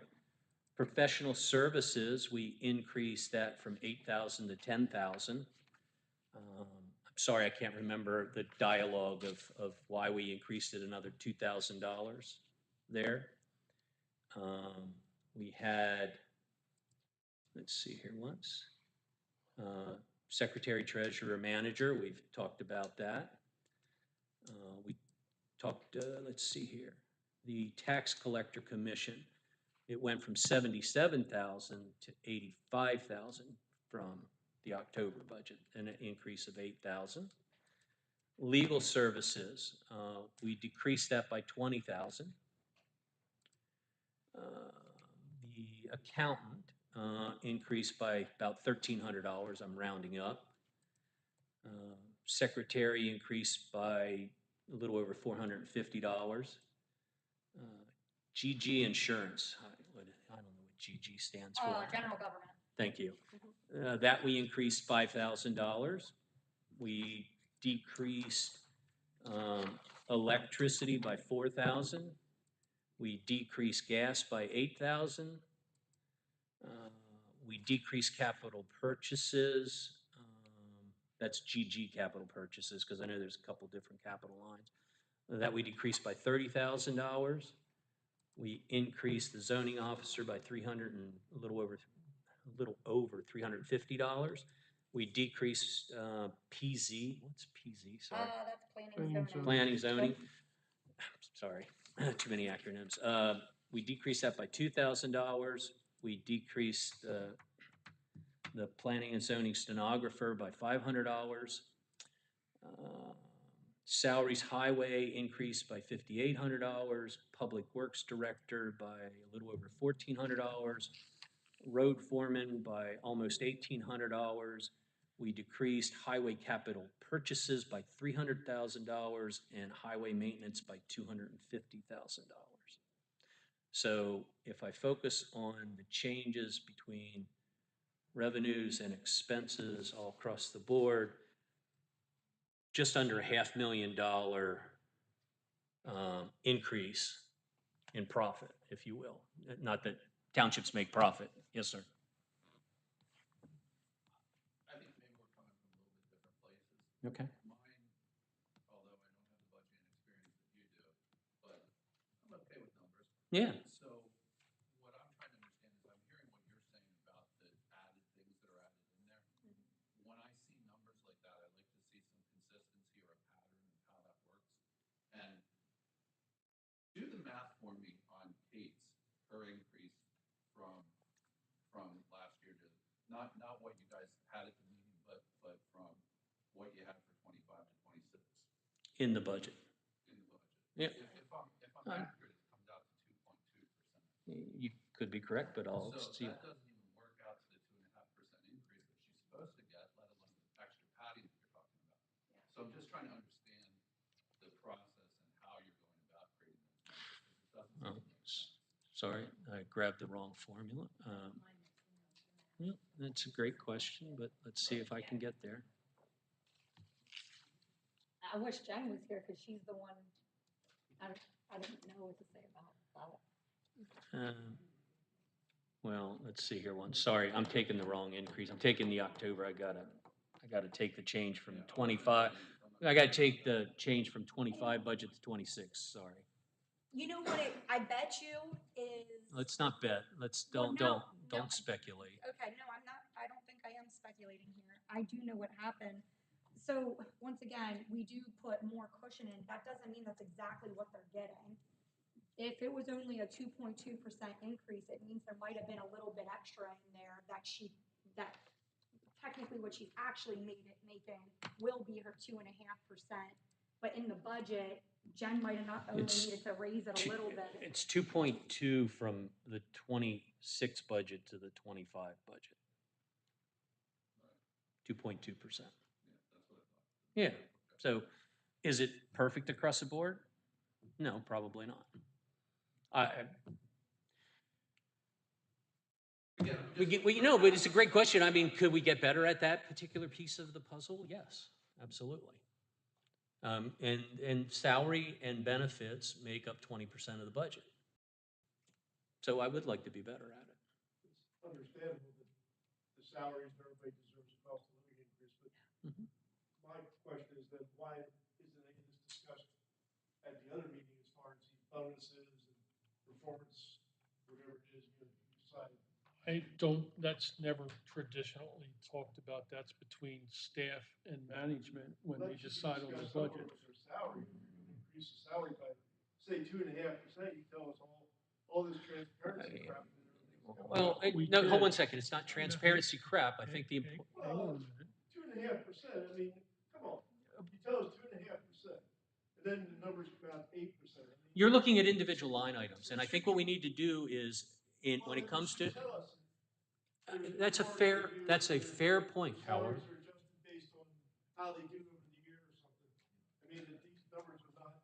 Professional services, we increased that from 8,000 to 10,000. I'm sorry, I can't remember the dialogue of why we increased it another $2,000 there. We had, let's see here once. Secretary, treasurer, manager, we've talked about that. We talked, let's see here, the tax collector commission. It went from 77,000 to 85,000 from the October budget, an increase of 8,000. Legal services, we decreased that by 20,000. The accountant increased by about $1,300. I'm rounding up. Secretary increased by a little over $450. GG Insurance, I don't know what GG stands for. General government. Thank you. That we increased $5,000. We decreased electricity by 4,000. We decreased gas by 8,000. We decreased capital purchases. That's GG capital purchases, because I know there's a couple different capital lines. That we decreased by $30,000. We increased the zoning officer by a little over $350. We decreased PZ. What's PZ? Sorry. That's planning and zoning. Planning, zoning. Sorry, too many acronyms. We decreased that by $2,000. We decreased the planning and zoning stenographer by $500. Salaries highway increased by $5,800. Public works director by a little over $1,400. Road foreman by almost $1,800. We decreased highway capital purchases by $300,000 and highway maintenance by $250,000. So if I focus on the changes between revenues and expenses all across the board, just under $500,000 increase in profit, if you will. Not that townships make profit. Yes, sir. I think maybe we're coming from a little bit different places. Okay. Mine, although I don't have the budgeting experience that you do, but I'm okay with numbers. Yeah. So what I'm trying to understand is I'm hearing what you're saying about the added things that are added in there. When I see numbers like that, I like to see some consistency or a pattern of how that works. And do the math for me on Kate's, her increase from last year to not what you guys had at the meeting, but from what you had for 25 to 26. In the budget. In the budget. Yeah. If I'm accurate, it comes out to 2.2%. You could be correct, but I'll So see. that doesn't even work out to the 2.5% increase that she's supposed to get, let alone the extra padding that you're talking about. So I'm just trying to understand the process and how you're going about creating those numbers, because it doesn't seem to make sense. Sorry, I grabbed the wrong formula. Well, that's a great question, but let's see if I can get there. I wish Jen was here because she's the one, I don't know what to say about that. Well, let's see here one. Sorry, I'm taking the wrong increase. I'm taking the October. I gotta take the change from 25. I gotta take the change from 25 budget to 26. Sorry. You know what I bet you is. Let's not bet. Let's don't speculate. Okay, no, I don't think I am speculating here. I do know what happened. So once again, we do put more cushion in. That doesn't mean that's exactly what they're getting. If it was only a 2.2% increase, it means there might have been a little bit extra in there that technically what she's actually making will be her 2.5%. But in the budget, Jen might have not only needed to raise it a little bit. It's 2.2 from the 26 budget to the 25 budget. 2.2%. Yeah. So is it perfect across the board? No, probably not. But it's a great question. I mean, could we get better at that particular piece of the puzzle? Yes, absolutely. And salary and benefits make up 20% of the budget. So I would like to be better at it. It's understandable that the salaries and everybody deserves a cost of living increase, but my question is then why isn't any of this discussed at the other meeting as far as the bonuses and performance, whatever it is you decide? I don't, that's never traditionally talked about. That's between staff and management when they decide on the budget. Salary, increase the salary by, say, 2.5%, you tell us all this transparency crap. Well, We no, hold did. 1 second. It's not transparency crap. I think the, Hang on a minute. 2.5%, I mean, come on, you tell us 2.5%, and then the numbers come out 8%. you're looking at individual line items, and I think what we need to do is, when it comes to, that's a fair point, Howard. Salaries are adjusted based on how they do over the year or something. I mean, that these numbers are not.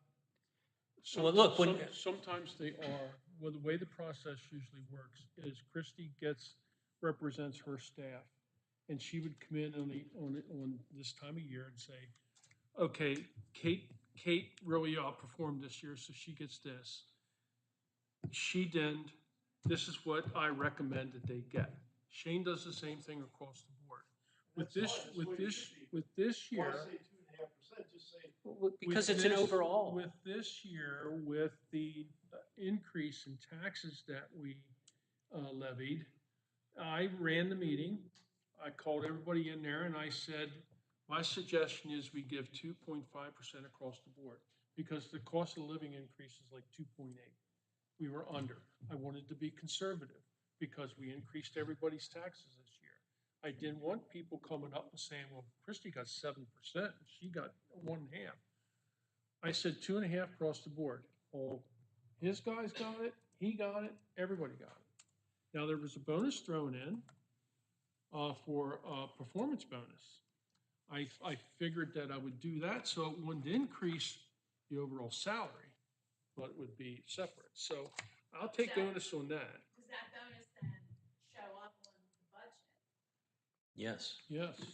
Well, look, Sometimes they are. Well, the way the process usually works is Christie represents her staff. And she would come in on this time of year and say, okay, Kate really outperformed this year, so she gets this. This is what I recommend that they get. Shane does the same thing across the board. With this year. Why say 2.5%? Just say. Because it's an overall. With this year, with the increase in taxes that we levied, I ran the meeting. I called everybody in there and I said, my suggestion is we give 2.5% across the board because the cost of living increase is like 2.8. We were under. I wanted to be conservative because we increased everybody's taxes this year. I didn't want people coming up and saying, well, Christie got 7%, and she got 1.5. I said 2.5 across the board. All his guys got it, he got it, everybody got it. Now there was a bonus thrown in for performance bonus. I figured that I would do that so it wouldn't increase the overall salary, but it would be separate. So I'll take onus on that. Does that bonus then show up on the budget? Yes. Yes. Okay,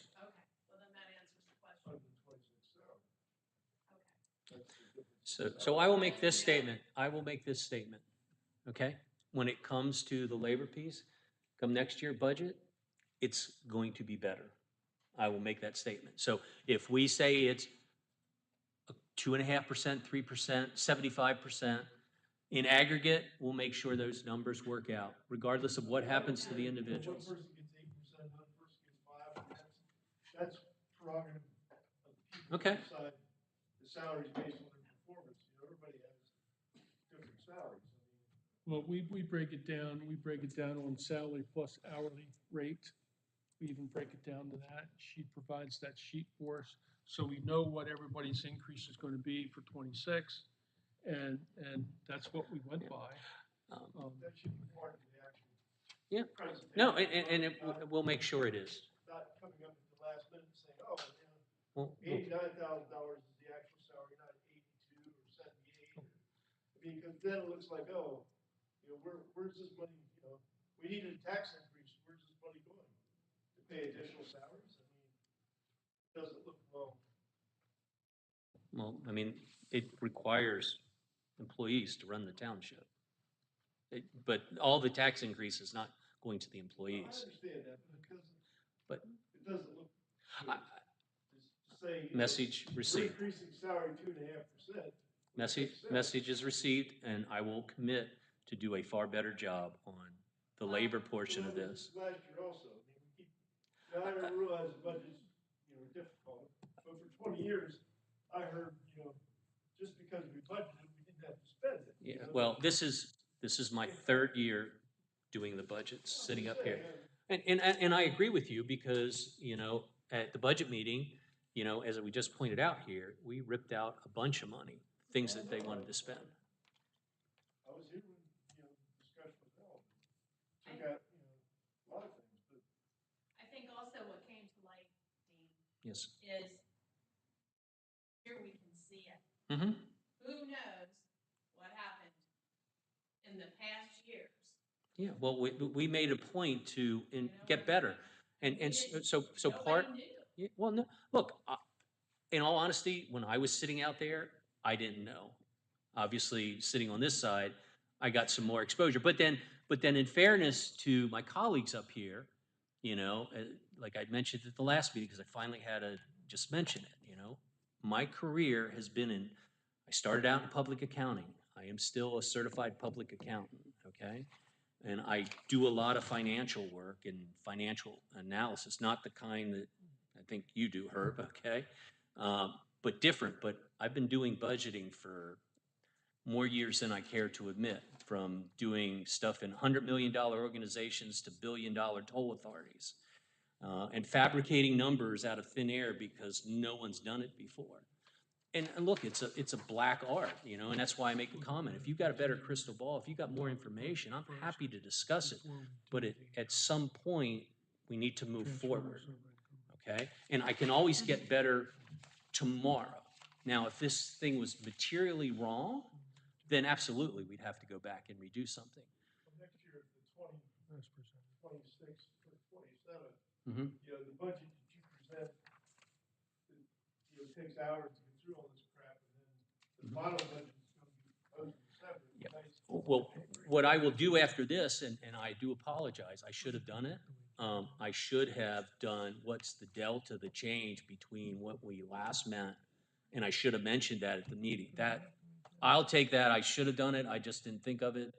well then that answers the question. So I will make this statement. Okay? When it comes to the labor piece, come next year budget, it's going to be better. I will make that statement. So if we say it's 2.5%, 3%, 75%, in aggregate, we'll make sure those numbers work out, regardless of what happens to the individuals. One person gets 8%, another person gets 5%. That's prerogative of the people Okay. who decide the salaries based on their performance. Everybody has different salaries. Well, we break it down. We break it down on salary plus hourly rate. We even break it down to that. She provides that sheet for us, so we know what everybody's increase is going to be for 26, and that's what we went by. That should be part of the actual. Yeah. Presentation. No, and we'll make sure it is. Not coming up at the last minute and saying, oh, Well, $89,000 is the actual salary, not 82 or 78. I mean, because then it looks like, oh, where's this money? We needed a tax increase. Where's this money going? To pay additional salaries? I mean, it doesn't look well. Well, I mean, it requires employees to run the township. But all the tax increase is not going to the employees. I understand that, But it doesn't look good to say. Message received. We're increasing salary 2.5%. Message is received, and I will commit to do a far better job on the labor portion of this. Last year also, I never realized the budgets, difficult, but for 20 years, I heard, just because we budgeted, we didn't have to spend it. Yeah, well, this is my third year doing the budgets, sitting up here. And I agree with you because, at the budget meeting, as we just pointed out here, we ripped out a bunch of money, things that they wanted to spend. I was here when, discussion was held. Took out, a lot of things, but. I think also what came to light, Dean. Yes. Is here we can see it. Mm-hmm. Who knows what happened in the past years? Yeah, well, we made a point to get better. And so part. Nobody knew. Yeah, well, no, look, in all honesty, when I was sitting out there, I didn't know. Obviously, sitting on this side, I got some more exposure. But then in fairness to my colleagues up here, like I mentioned at the last meeting, because I finally had a just mention it, you know? My career has been I started out in public accounting. I am still a certified public accountant, okay? And I do a lot of financial work and financial analysis, not the kind that I think you do, Herb, okay? But different, but I've been doing budgeting for more years than I care to admit, from doing stuff in $100 million organizations to billion-dollar toll authorities, and fabricating numbers out of thin air because no one's done it before. And look, it's a black art, you know, and that's why I make the comment. If you've got a better crystal ball, if you've got more information, I'm happy to discuss it. But at some point, we need to move forward, okay? And I can always get better tomorrow. Now, if this thing was materially wrong, then absolutely, we'd have to go back and redo something. Next year, the 26 or 27, Mhm. you know, the budget that you present, you know, takes hours to get through all this crap, and then the final budget is going to be proposed in December. Yeah. Well, what I will do after this, and I do apologize, I should have done it. I should have done what's the delta, the change between what we last met, and I should have mentioned that at the meeting. That, I'll take that, I should have done it, I just didn't think of it.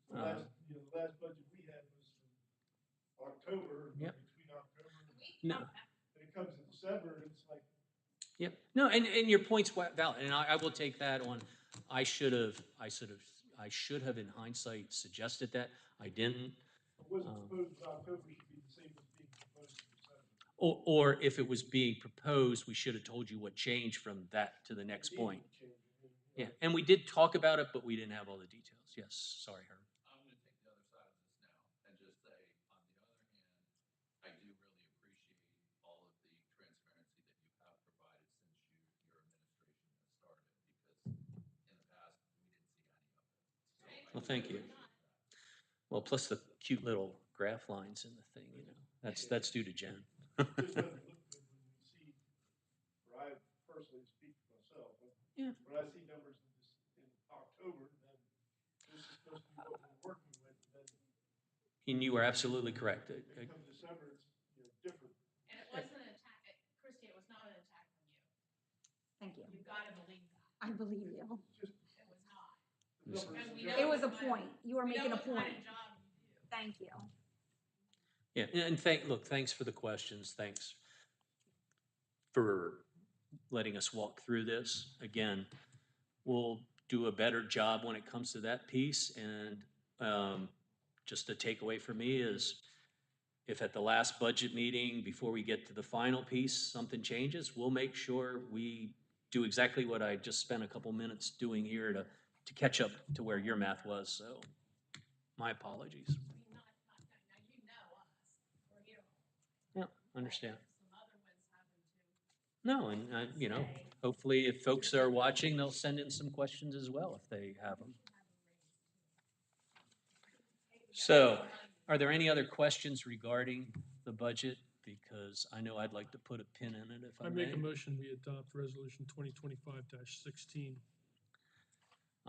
The last, you know, the last budget we had was from October, Yep. between October No. and it comes in December, and it's like, Yep. No, and your point's valid, and I will take that on. I should have in hindsight suggested that. I didn't. it wasn't proposed in October should be the same as being proposed in December. Or if it was being proposed, we should have told you what changed from that to the next point. Yeah, and we did talk about it, but we didn't have all the details. Yes, sorry, Herb. I'm going to take the other side of this now and just say, on the other hand, I do really appreciate all of the transparency that you have provided since your administration has started, because in the past, we didn't see any of it. Well, thank you. Well, plus the cute little graph lines in the thing, you know, that's due to Jen. It just doesn't look good when we see, or I personally speak for myself, but Yeah. when I see numbers in October, then this is supposed to be what we're working with, and then And you are absolutely correct. when it comes December, it's, you know, different. And it wasn't an attack, Christie, it was not an attack on you. Thank you. You've got to believe that. I believe you. It was not. Listen. Because we know It was a what kind of- point. You were we know making a what kind point. of job you do. Thank you. Yeah, and thanks for the questions. Thanks for letting us walk through this. Again, we'll do a better job when it comes to that piece. And just a takeaway for me is if at the last budget meeting, before we get to the final piece, something changes, we'll make sure we do exactly what I just spent a couple minutes doing here to catch up to where your math was. So my apologies. I mean, now you know us, we're here. Yeah, understand. Some other ones happen too. No, and, you know, hopefully if folks are watching, they'll send in some questions as well if they have them. So, are there any other questions regarding the budget? Because I know I'd like to put a pin in it if I I may. make a motion, we adopt resolution 2025-16.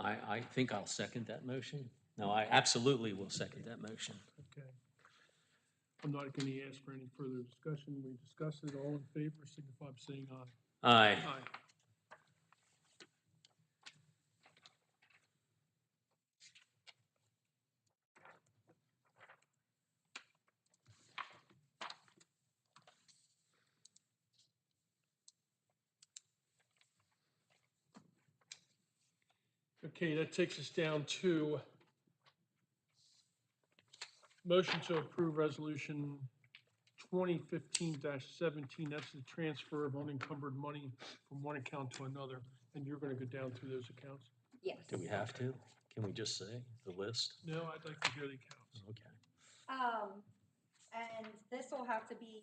I think I'll second that motion. No, I absolutely will second that motion. Okay. I'm not going to ask for any further discussion. We discussed it. All in favor, signify by saying aye. Aye. Aye. Okay, that takes us down to motion to approve resolution 2015-17. That's the transfer of unencumbered money from one account to another. And you're going to go down through those accounts? Yes. Do we have to? Can we just say the list? No, I'd like to hear the accounts. Okay. And this will have to be,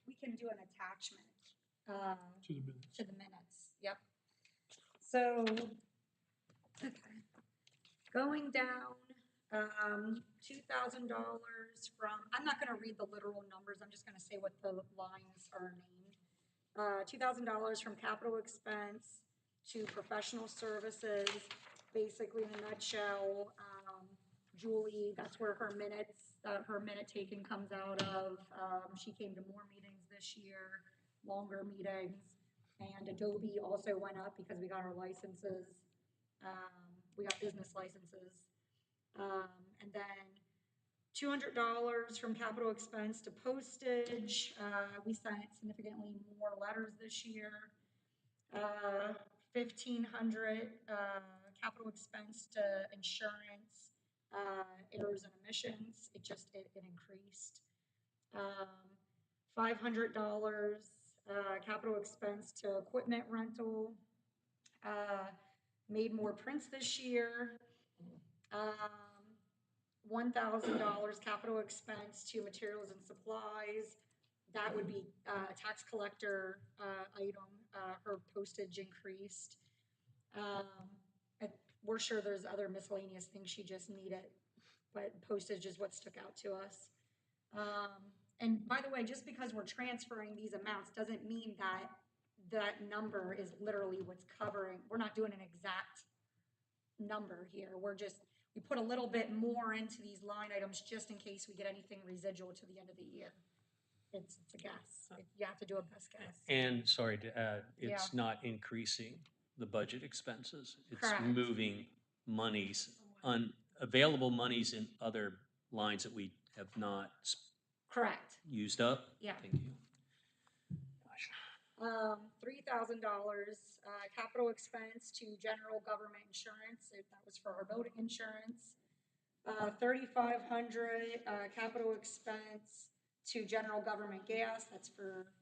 we can do an attachment. To the minutes. To the minutes, yep. So, okay. Going down, $2,000 from, I'm not gonna read the literal numbers, I'm just gonna say what the lines are named. $2,000 from capital expense to professional services. Basically, in a nutshell, Julie, that's where her minute taking comes out of. She came to more meetings this year, longer meetings. And Adobe also went up because we got our licenses. We got business licenses. And then $200 from capital expense to postage. We sent significantly more letters this year. 1,500 capital expense to insurance, errors and omissions. It increased. $500 capital expense to equipment rental. Made more prints this year. $1,000 capital expense to materials and supplies. That would be a tax collector item. Her postage increased. We're sure there's other miscellaneous things she just needed, but postage is what stuck out to us. And by the way, just because we're transferring these amounts doesn't mean that that number is literally what's covering. We're not doing an exact number here. We put a little bit more into these line items just in case we get anything residual to the end of the year. It's a guess. You have to do a best guess. And sorry to add, it's Yeah. not increasing the budget expenses. It's Correct. moving monies, available monies in other lines that we have not Correct. used up. Yeah. Thank you. $3,000 capital expense to general government insurance. That was for our building insurance. 3,500 capital expense to general government gas. That's for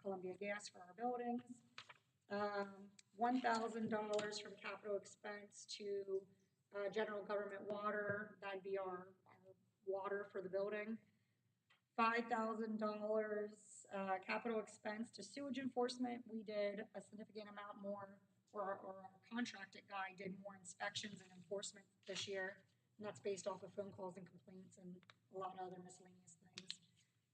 Columbia Gas for our buildings. $1,000 from capital expense to general government water. That'd be our water for the building. $5,000 capital expense to sewage enforcement. We did a significant amount more, or our contracted guy did more inspections and enforcement this year, and that's based off of phone calls and complaints and a lot of other miscellaneous things.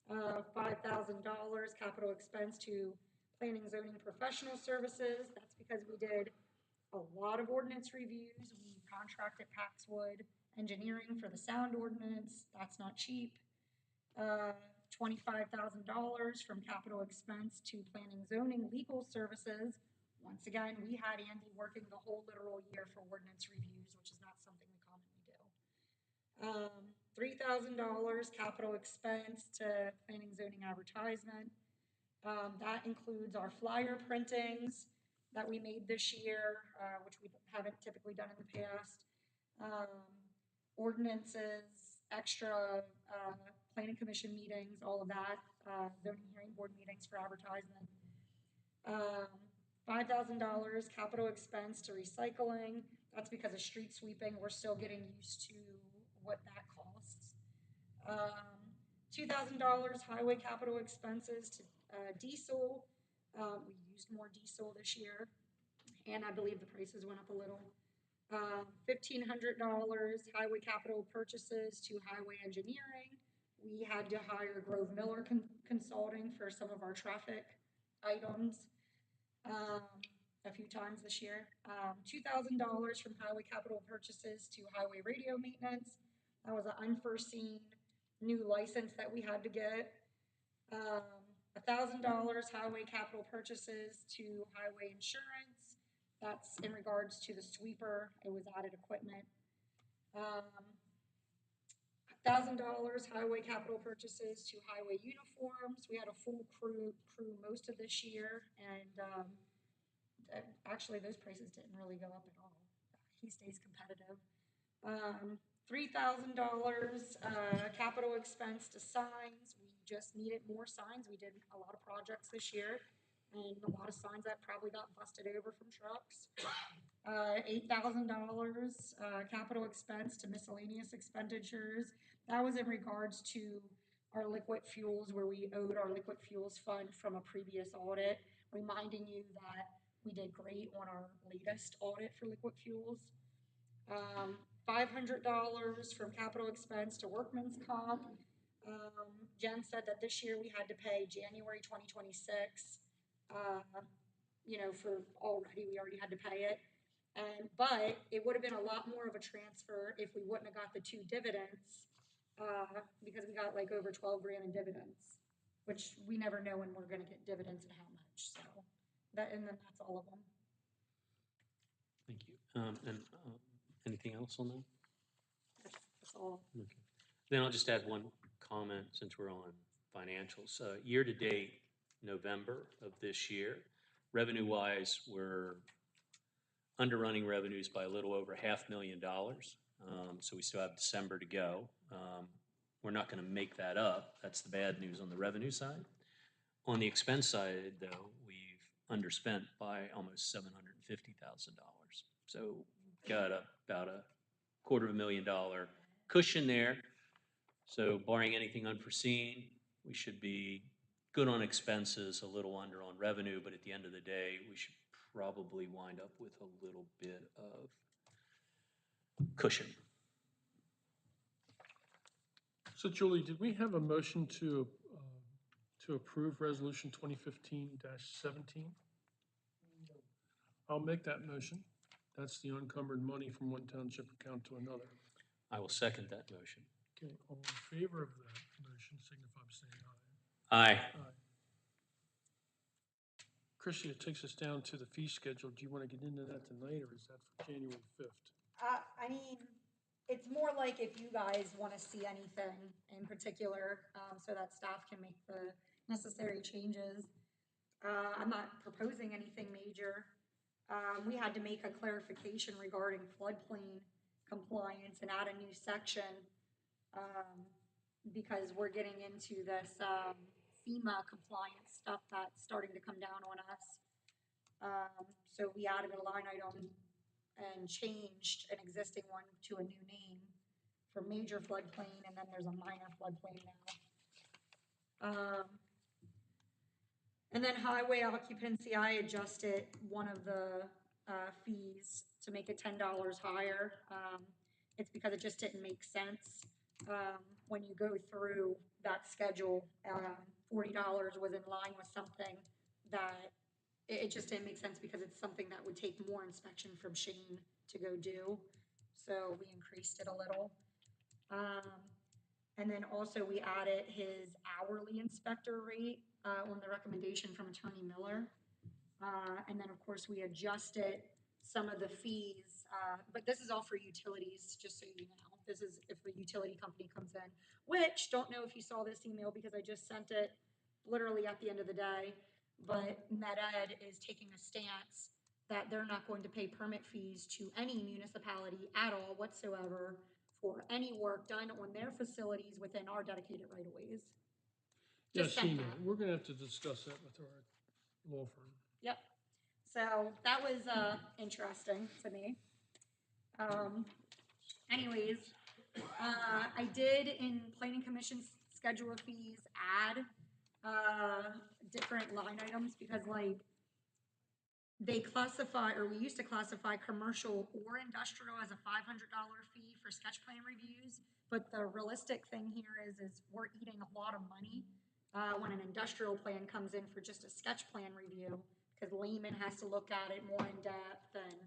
$5,000 capital expense to planning, zoning, professional services. That's because we did a lot of ordinance reviews. We contracted Paxwood Engineering for the sound ordinance. That's not cheap. $25,000 from capital expense to planning, zoning, legal services. Once again, we had Andy working the whole literal year for ordinance reviews, which is not something we commonly do. $3,000 capital expense to planning, zoning, advertisement. That includes our flyer printings that we made this year, which we haven't typically done in the past. Ordinances, extra planning commission meetings, all of that, zoning hearing board meetings for advertisement. $5,000 capital expense to recycling. That's because of street sweeping. We're still getting used to what that costs. $2,000 highway capital expenses to diesel. We used more diesel this year, and I believe the prices went up a little. $1,500 highway capital purchases to highway engineering. We had to hire Grove Miller Consulting for some of our traffic items a few times this year. $2,000 from highway capital purchases to highway radio maintenance. That was an unforeseen new license that we had to get. $1,000 highway capital purchases to highway insurance. That's in regards to the sweeper. It was added equipment. $1,000 highway capital purchases to highway uniforms. We had a full crew most of this year, and actually those prices didn't really go up at all. He stays competitive. $3,000 capital expense to signs. We just needed more signs. We did a lot of projects this year, and a lot of signs that probably got busted over from trucks. $8,000 capital expense to miscellaneous expenditures. That was in regards to our liquid fuels, where we owed our liquid fuels fund from a previous audit, reminding you that we did great on our latest audit for liquid fuels. $500 from capital expense to workman's comp. Jen said that this year we had to pay January 2026. For we already had to pay it. But it would have been a lot more of a transfer if we wouldn't have got the 2 dividends, because we got like over $12,000 in dividends. which we never know when we're gonna get dividends and how much, so. And then that's all of them. Thank you. Anything else on that? That's all. Okay. Then I'll just add one comment since we're on financials. Year-to-date, November of this year, revenue-wise, we're underrunning revenues by a little over $500,000. So we still have December to go. We're not going to make that up. That's the bad news on the revenue side. On the expense side, though, we've underspent by almost $750,000. So got about a $250,000 cushion there. So barring anything unforeseen, we should be good on expenses, a little under on revenue, but at the end of the day, we should probably wind up with a little bit of cushion. So Julie, did we have a motion to approve Resolution 2015-17? I'll make that motion. That's the unencumbered money from one township account to another. I will second that motion. Okay, all in favor of that motion, signify by saying aye. Aye. Aye. Chrissy, it takes us down to the fee schedule. Do you want to get into that tonight, or is that for January 5th? I mean, it's more like if you guys want to see anything in particular, so that staff can make the necessary changes. I'm not proposing anything major. We had to make a clarification regarding floodplain compliance and add a new section, because we're getting into this, FEMA compliance stuff that's starting to come down on us. So we added a line item and changed an existing one to a new name for major floodplain, and then there's a minor floodplain now. And then highway occupancy, I adjusted one of the fees to make it $10 higher. It's because it just didn't make sense. When you go through that schedule, $40 was in line with something that it just didn't make sense because it's something that would take more inspection from Shane to go do. So we increased it a little. And then also we added his hourly inspector rate on the recommendation from Attorney Miller. And then of course we adjusted some of the fees, but this is all for utilities, just so you know. This is if a utility company comes in, which don't know if you saw this email because I just sent it literally at the end of the day, but MedEd is taking a stance that they're not going to pay permit fees to any municipality at all whatsoever for any work done on their facilities within our dedicated right-of-ways. Yeah, Just sent seen that. that. We're gonna have to discuss that with our law firm. Yep. So that was interesting to me. Anyways, I did in planning commission's schedule of fees add different line items because like they classify, or we used to classify commercial or industrial as a $500 fee for sketch plan reviews. But the realistic thing here is we're eating a lot of money when an industrial plan comes in for just a sketch plan review, because layman has to look at it more in depth. And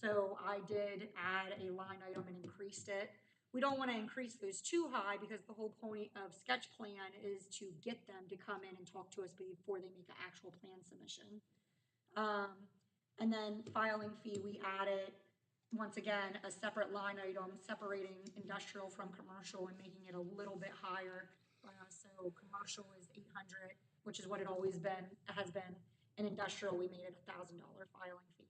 so I did add a line item and increased it. We don't want to increase those too high because the whole point of sketch plan is to get them to come in and talk to us before they make an actual plan submission. And then filing fee, we added, once again, a separate line item separating industrial from commercial and making it a little bit higher. So commercial is 800, which is what it always has been. And industrial, we made it $1,000 filing fee.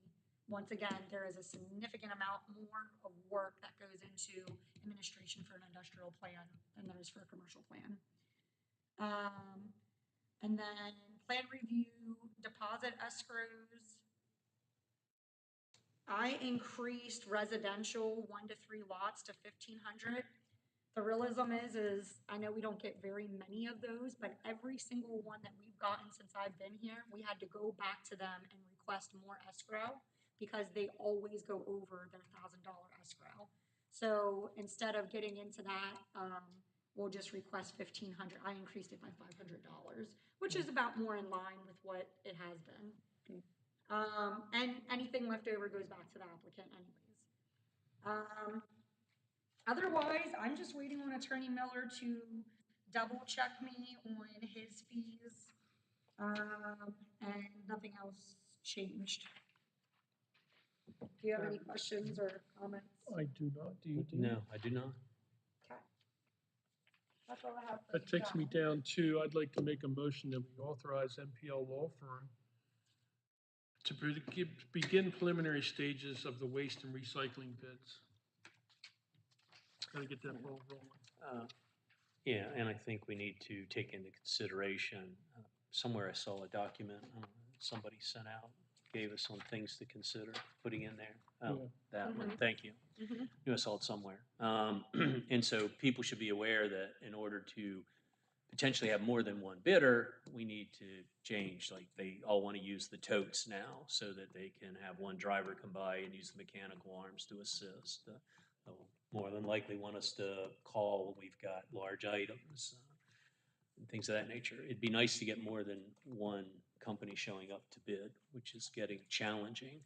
Once again, there is a significant amount more of work that goes into administration for an industrial plan than there is for a commercial plan. And then plan review, deposit escrows. I increased residential 1 to 3 lots to 1,500. The realism is I know we don't get very many of those, but every single one that we've gotten since I've been here, we had to go back to them and request more escrow because they always go over their $1,000 escrow. So instead of getting into that, we'll just request 1,500. I increased it by $500, which is about more in line with what it has been. And anything left over goes back to the applicant anyways. Otherwise, I'm just waiting on Attorney Miller to double check me on his fees. And nothing else changed. Do you have any questions or comments? I do not, do you, Dean? No, I do not. Okay. That's all I have for That you, takes me John. down to, I'd like to make a motion that we authorize MPL Law Firm to begin preliminary stages of the waste and recycling bids. Gotta get that ball rolling. Yeah, and I think we need to take into consideration, somewhere I saw a document, somebody sent out, gave us some things to consider putting in there. Oh, Yeah. that one, thank you. Mhm. Knew I saw it somewhere. And so people should be aware that in order to potentially have more than one bidder, we need to change, like, they all want to use the totes now so that they can have one driver come by and use the mechanical arms to assist. They'll more than likely want us to call when we've got large items, and things of that nature. It'd be nice to get more than one company showing up to bid, which is getting challenging.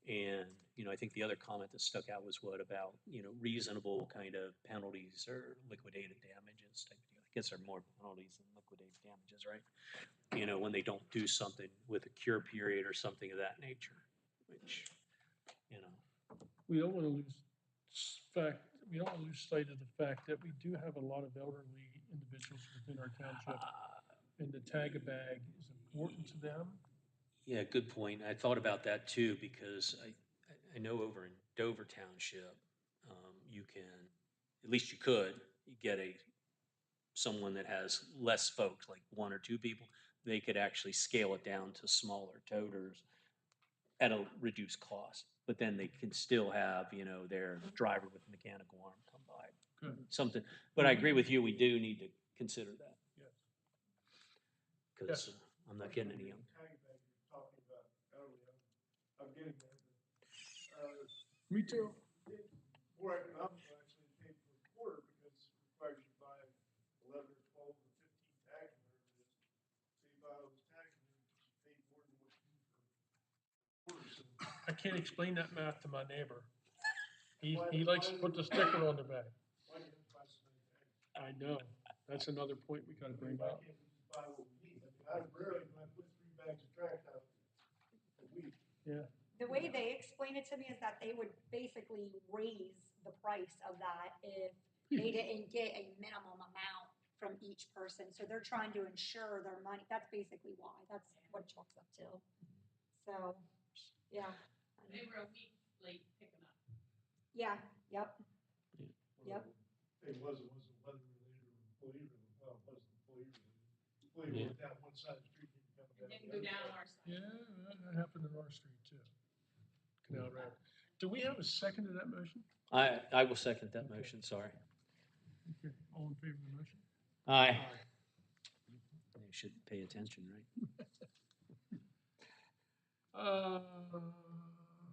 And, I think the other comment that stuck out was what about, reasonable kind of penalties or liquidated damages type of deal. I guess there are more penalties than liquidated damages, right? When they don't do something with a cure period or something of that nature, which, We don't wanna lose we don't wanna lose sight of the fact that we do have a lot of elderly individuals within our township, and the tag-a-bag is important to them. yeah, good point. I thought about that too, because I know over in Dover Township, you can, at least you could, get someone that has less folks, like one or two people, they could actually scale it down to smaller toters at a reduced cost. But then they can still have, their driver with mechanical arm come by. Good. Something, but I agree with you, we do need to consider that. Yes. Because I'm not getting any younger. Talking about elderly, I'm getting there. Me too. More economical actually to pay per quarter because it requires you to buy 11 or 12 or 15 tags or whatever it is. So you buy all those tags and then you pay more than what you do for quarters. So I can't explain that math to my neighbor. He likes to put the sticker on the bag. why do you have to buy so many tags? I know, that's another point we gotta bring Why up. can't we just buy what we need? I mean, I rarely when I put 3 bags of trash out a week. Yeah. The way they explain it to me is that they would basically raise the price of that if they didn't get a minimum amount from each person. So they're trying to ensure their money. That's basically why. That's what it chalks up to. So, yeah. They were a week late picking up. Yeah, yep. Yep. It wasn't weather related or employee related. Well, it wasn't employee related. Employee Yeah. went down one side of the street, didn't come It down. didn't the go other down side. our side. Yeah, that happened in our street too. Canal Road. Do we have a second to that motion? I will second that motion, sorry. Okay, all in favor of the motion? Aye. You should pay attention, right?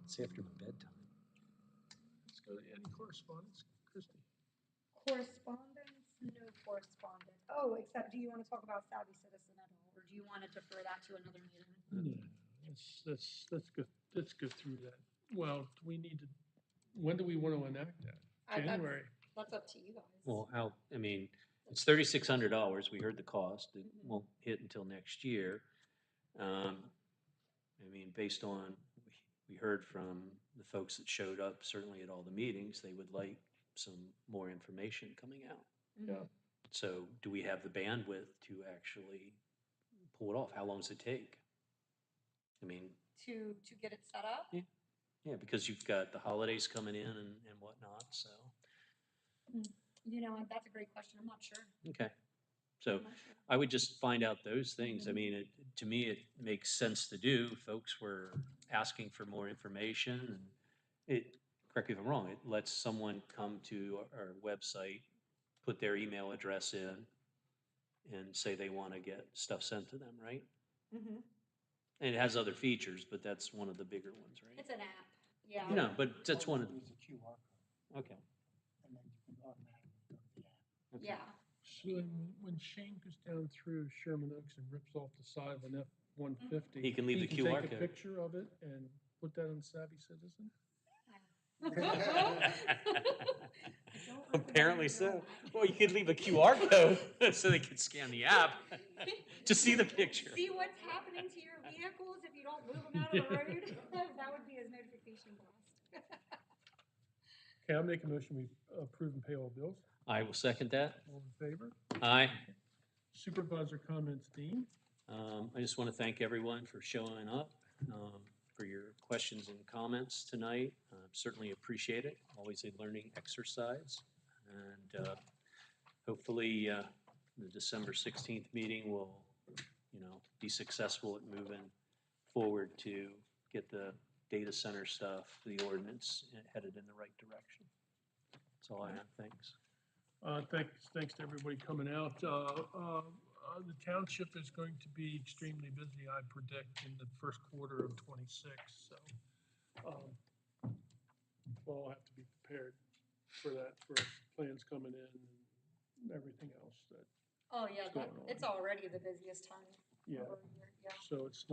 It's after my bedtime. Let's go to any correspondence, Christie. Correspondence? No correspondence. Oh, except do you want to talk about Savvy Citizen at all? Or do you want to defer that to another meeting? Let's go through that. Well, do we need to, when do we want to enact that? January. That's up to you guys. Well, it's $3,600. We heard the cost. It won't hit until next year. Based on, we heard from the folks that showed up, certainly at all the meetings, they would like some more information coming out. Yeah. So do we have the bandwidth to actually pull it off? How long does it take? To get it set up? Yeah, because you've got the holidays coming in and whatnot, so. That's a great question. I'm not sure. Okay. So I'm not sure. I would just find out those things. To me, it makes sense to do. Folks were asking for more information, and correct me if I'm wrong, it lets someone come to our website, put their email address in, and say they want to get stuff sent to them, right? Mm-hmm. And it has other features, but that's one of the bigger ones, right? It's an app. Yeah. No, but that's one of It's a QR code, okay. and then you can automatically go to the app. Yeah. So when Shane goes down through Sherman Oaks and rips off the side of an F-150. He can leave the QR take a code. picture of it and put that on Savvy Citizen? Apparently so. Well, you could leave a QR code so they could scan the app to see the picture. See what's happening to your vehicles if you don't move them out of the road? That would be his notification blast. Okay, I'll make a motion, we approve and pay all bills. I will second that. All in favor? Aye. Supervisor comments, Dean? I just want to thank everyone for showing up, for your questions and comments tonight. Certainly appreciate it. Always a learning exercise. And hopefully the December 16th meeting will, be successful at moving forward to get the data center stuff, the ordinance headed in the right direction. That's all I have. Thanks. Thanks to everybody coming out. The township is going to be extremely busy, I predict, in the first quarter of '26, so we'll all have to be prepared for that, for plans coming in and everything else that, Oh, yeah, going on. it's already the busiest time. yeah. of the year, yeah. So it's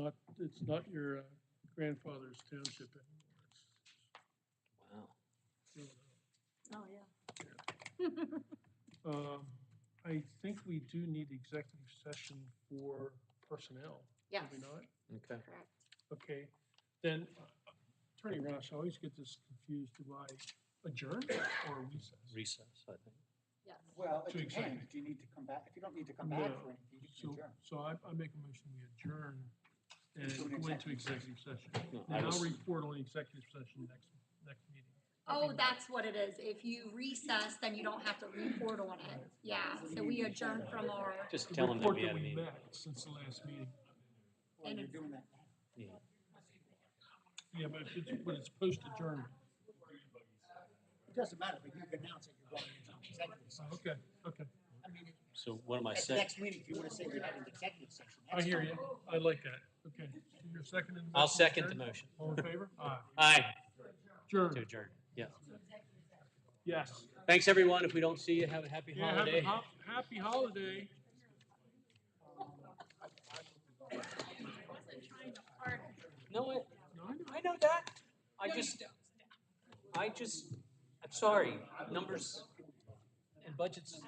not your grandfather's township anymore. Wow. Oh, yeah. I think we do need executive session for personnel. Yes. Do we not? Okay. Correct. Okay, then Attorney Ross, I always get this confused. Do I adjourn or recess? Recess, I think. Yes. Well, it To depends. executive. Do you need to come back? If you don't need to come back No. for anything, you So, can adjourn. so I make a motion, we adjourn and Into an go into executive executive session. No, And I was- I'll report on the executive session next meeting. Oh, that's what it is. If you recess, then you don't have to report on it. Yeah, so we adjourn from our, Just The tell them that report we that had a we meeting. met since the last meeting. Well, And you're it's- doing that now. Yeah. Yeah, but it's post adjournment. It doesn't matter, but you can announce that you're going into an executive session. Okay, okay. I mean, So what am I at the saying? next meeting, if you want to say you had an executive session. I that's hear fine. you. I like that. Okay. So you're seconding the motion? I'll to second the adjourn? motion. All in favor? Aye. Aye. Adjourn. To adjourn. Yeah. Yes. Thanks, everyone. If we don't see you, have a happy Yeah, holiday. happy holiday. No, No, I know that. I'm sorry. Numbers and budgets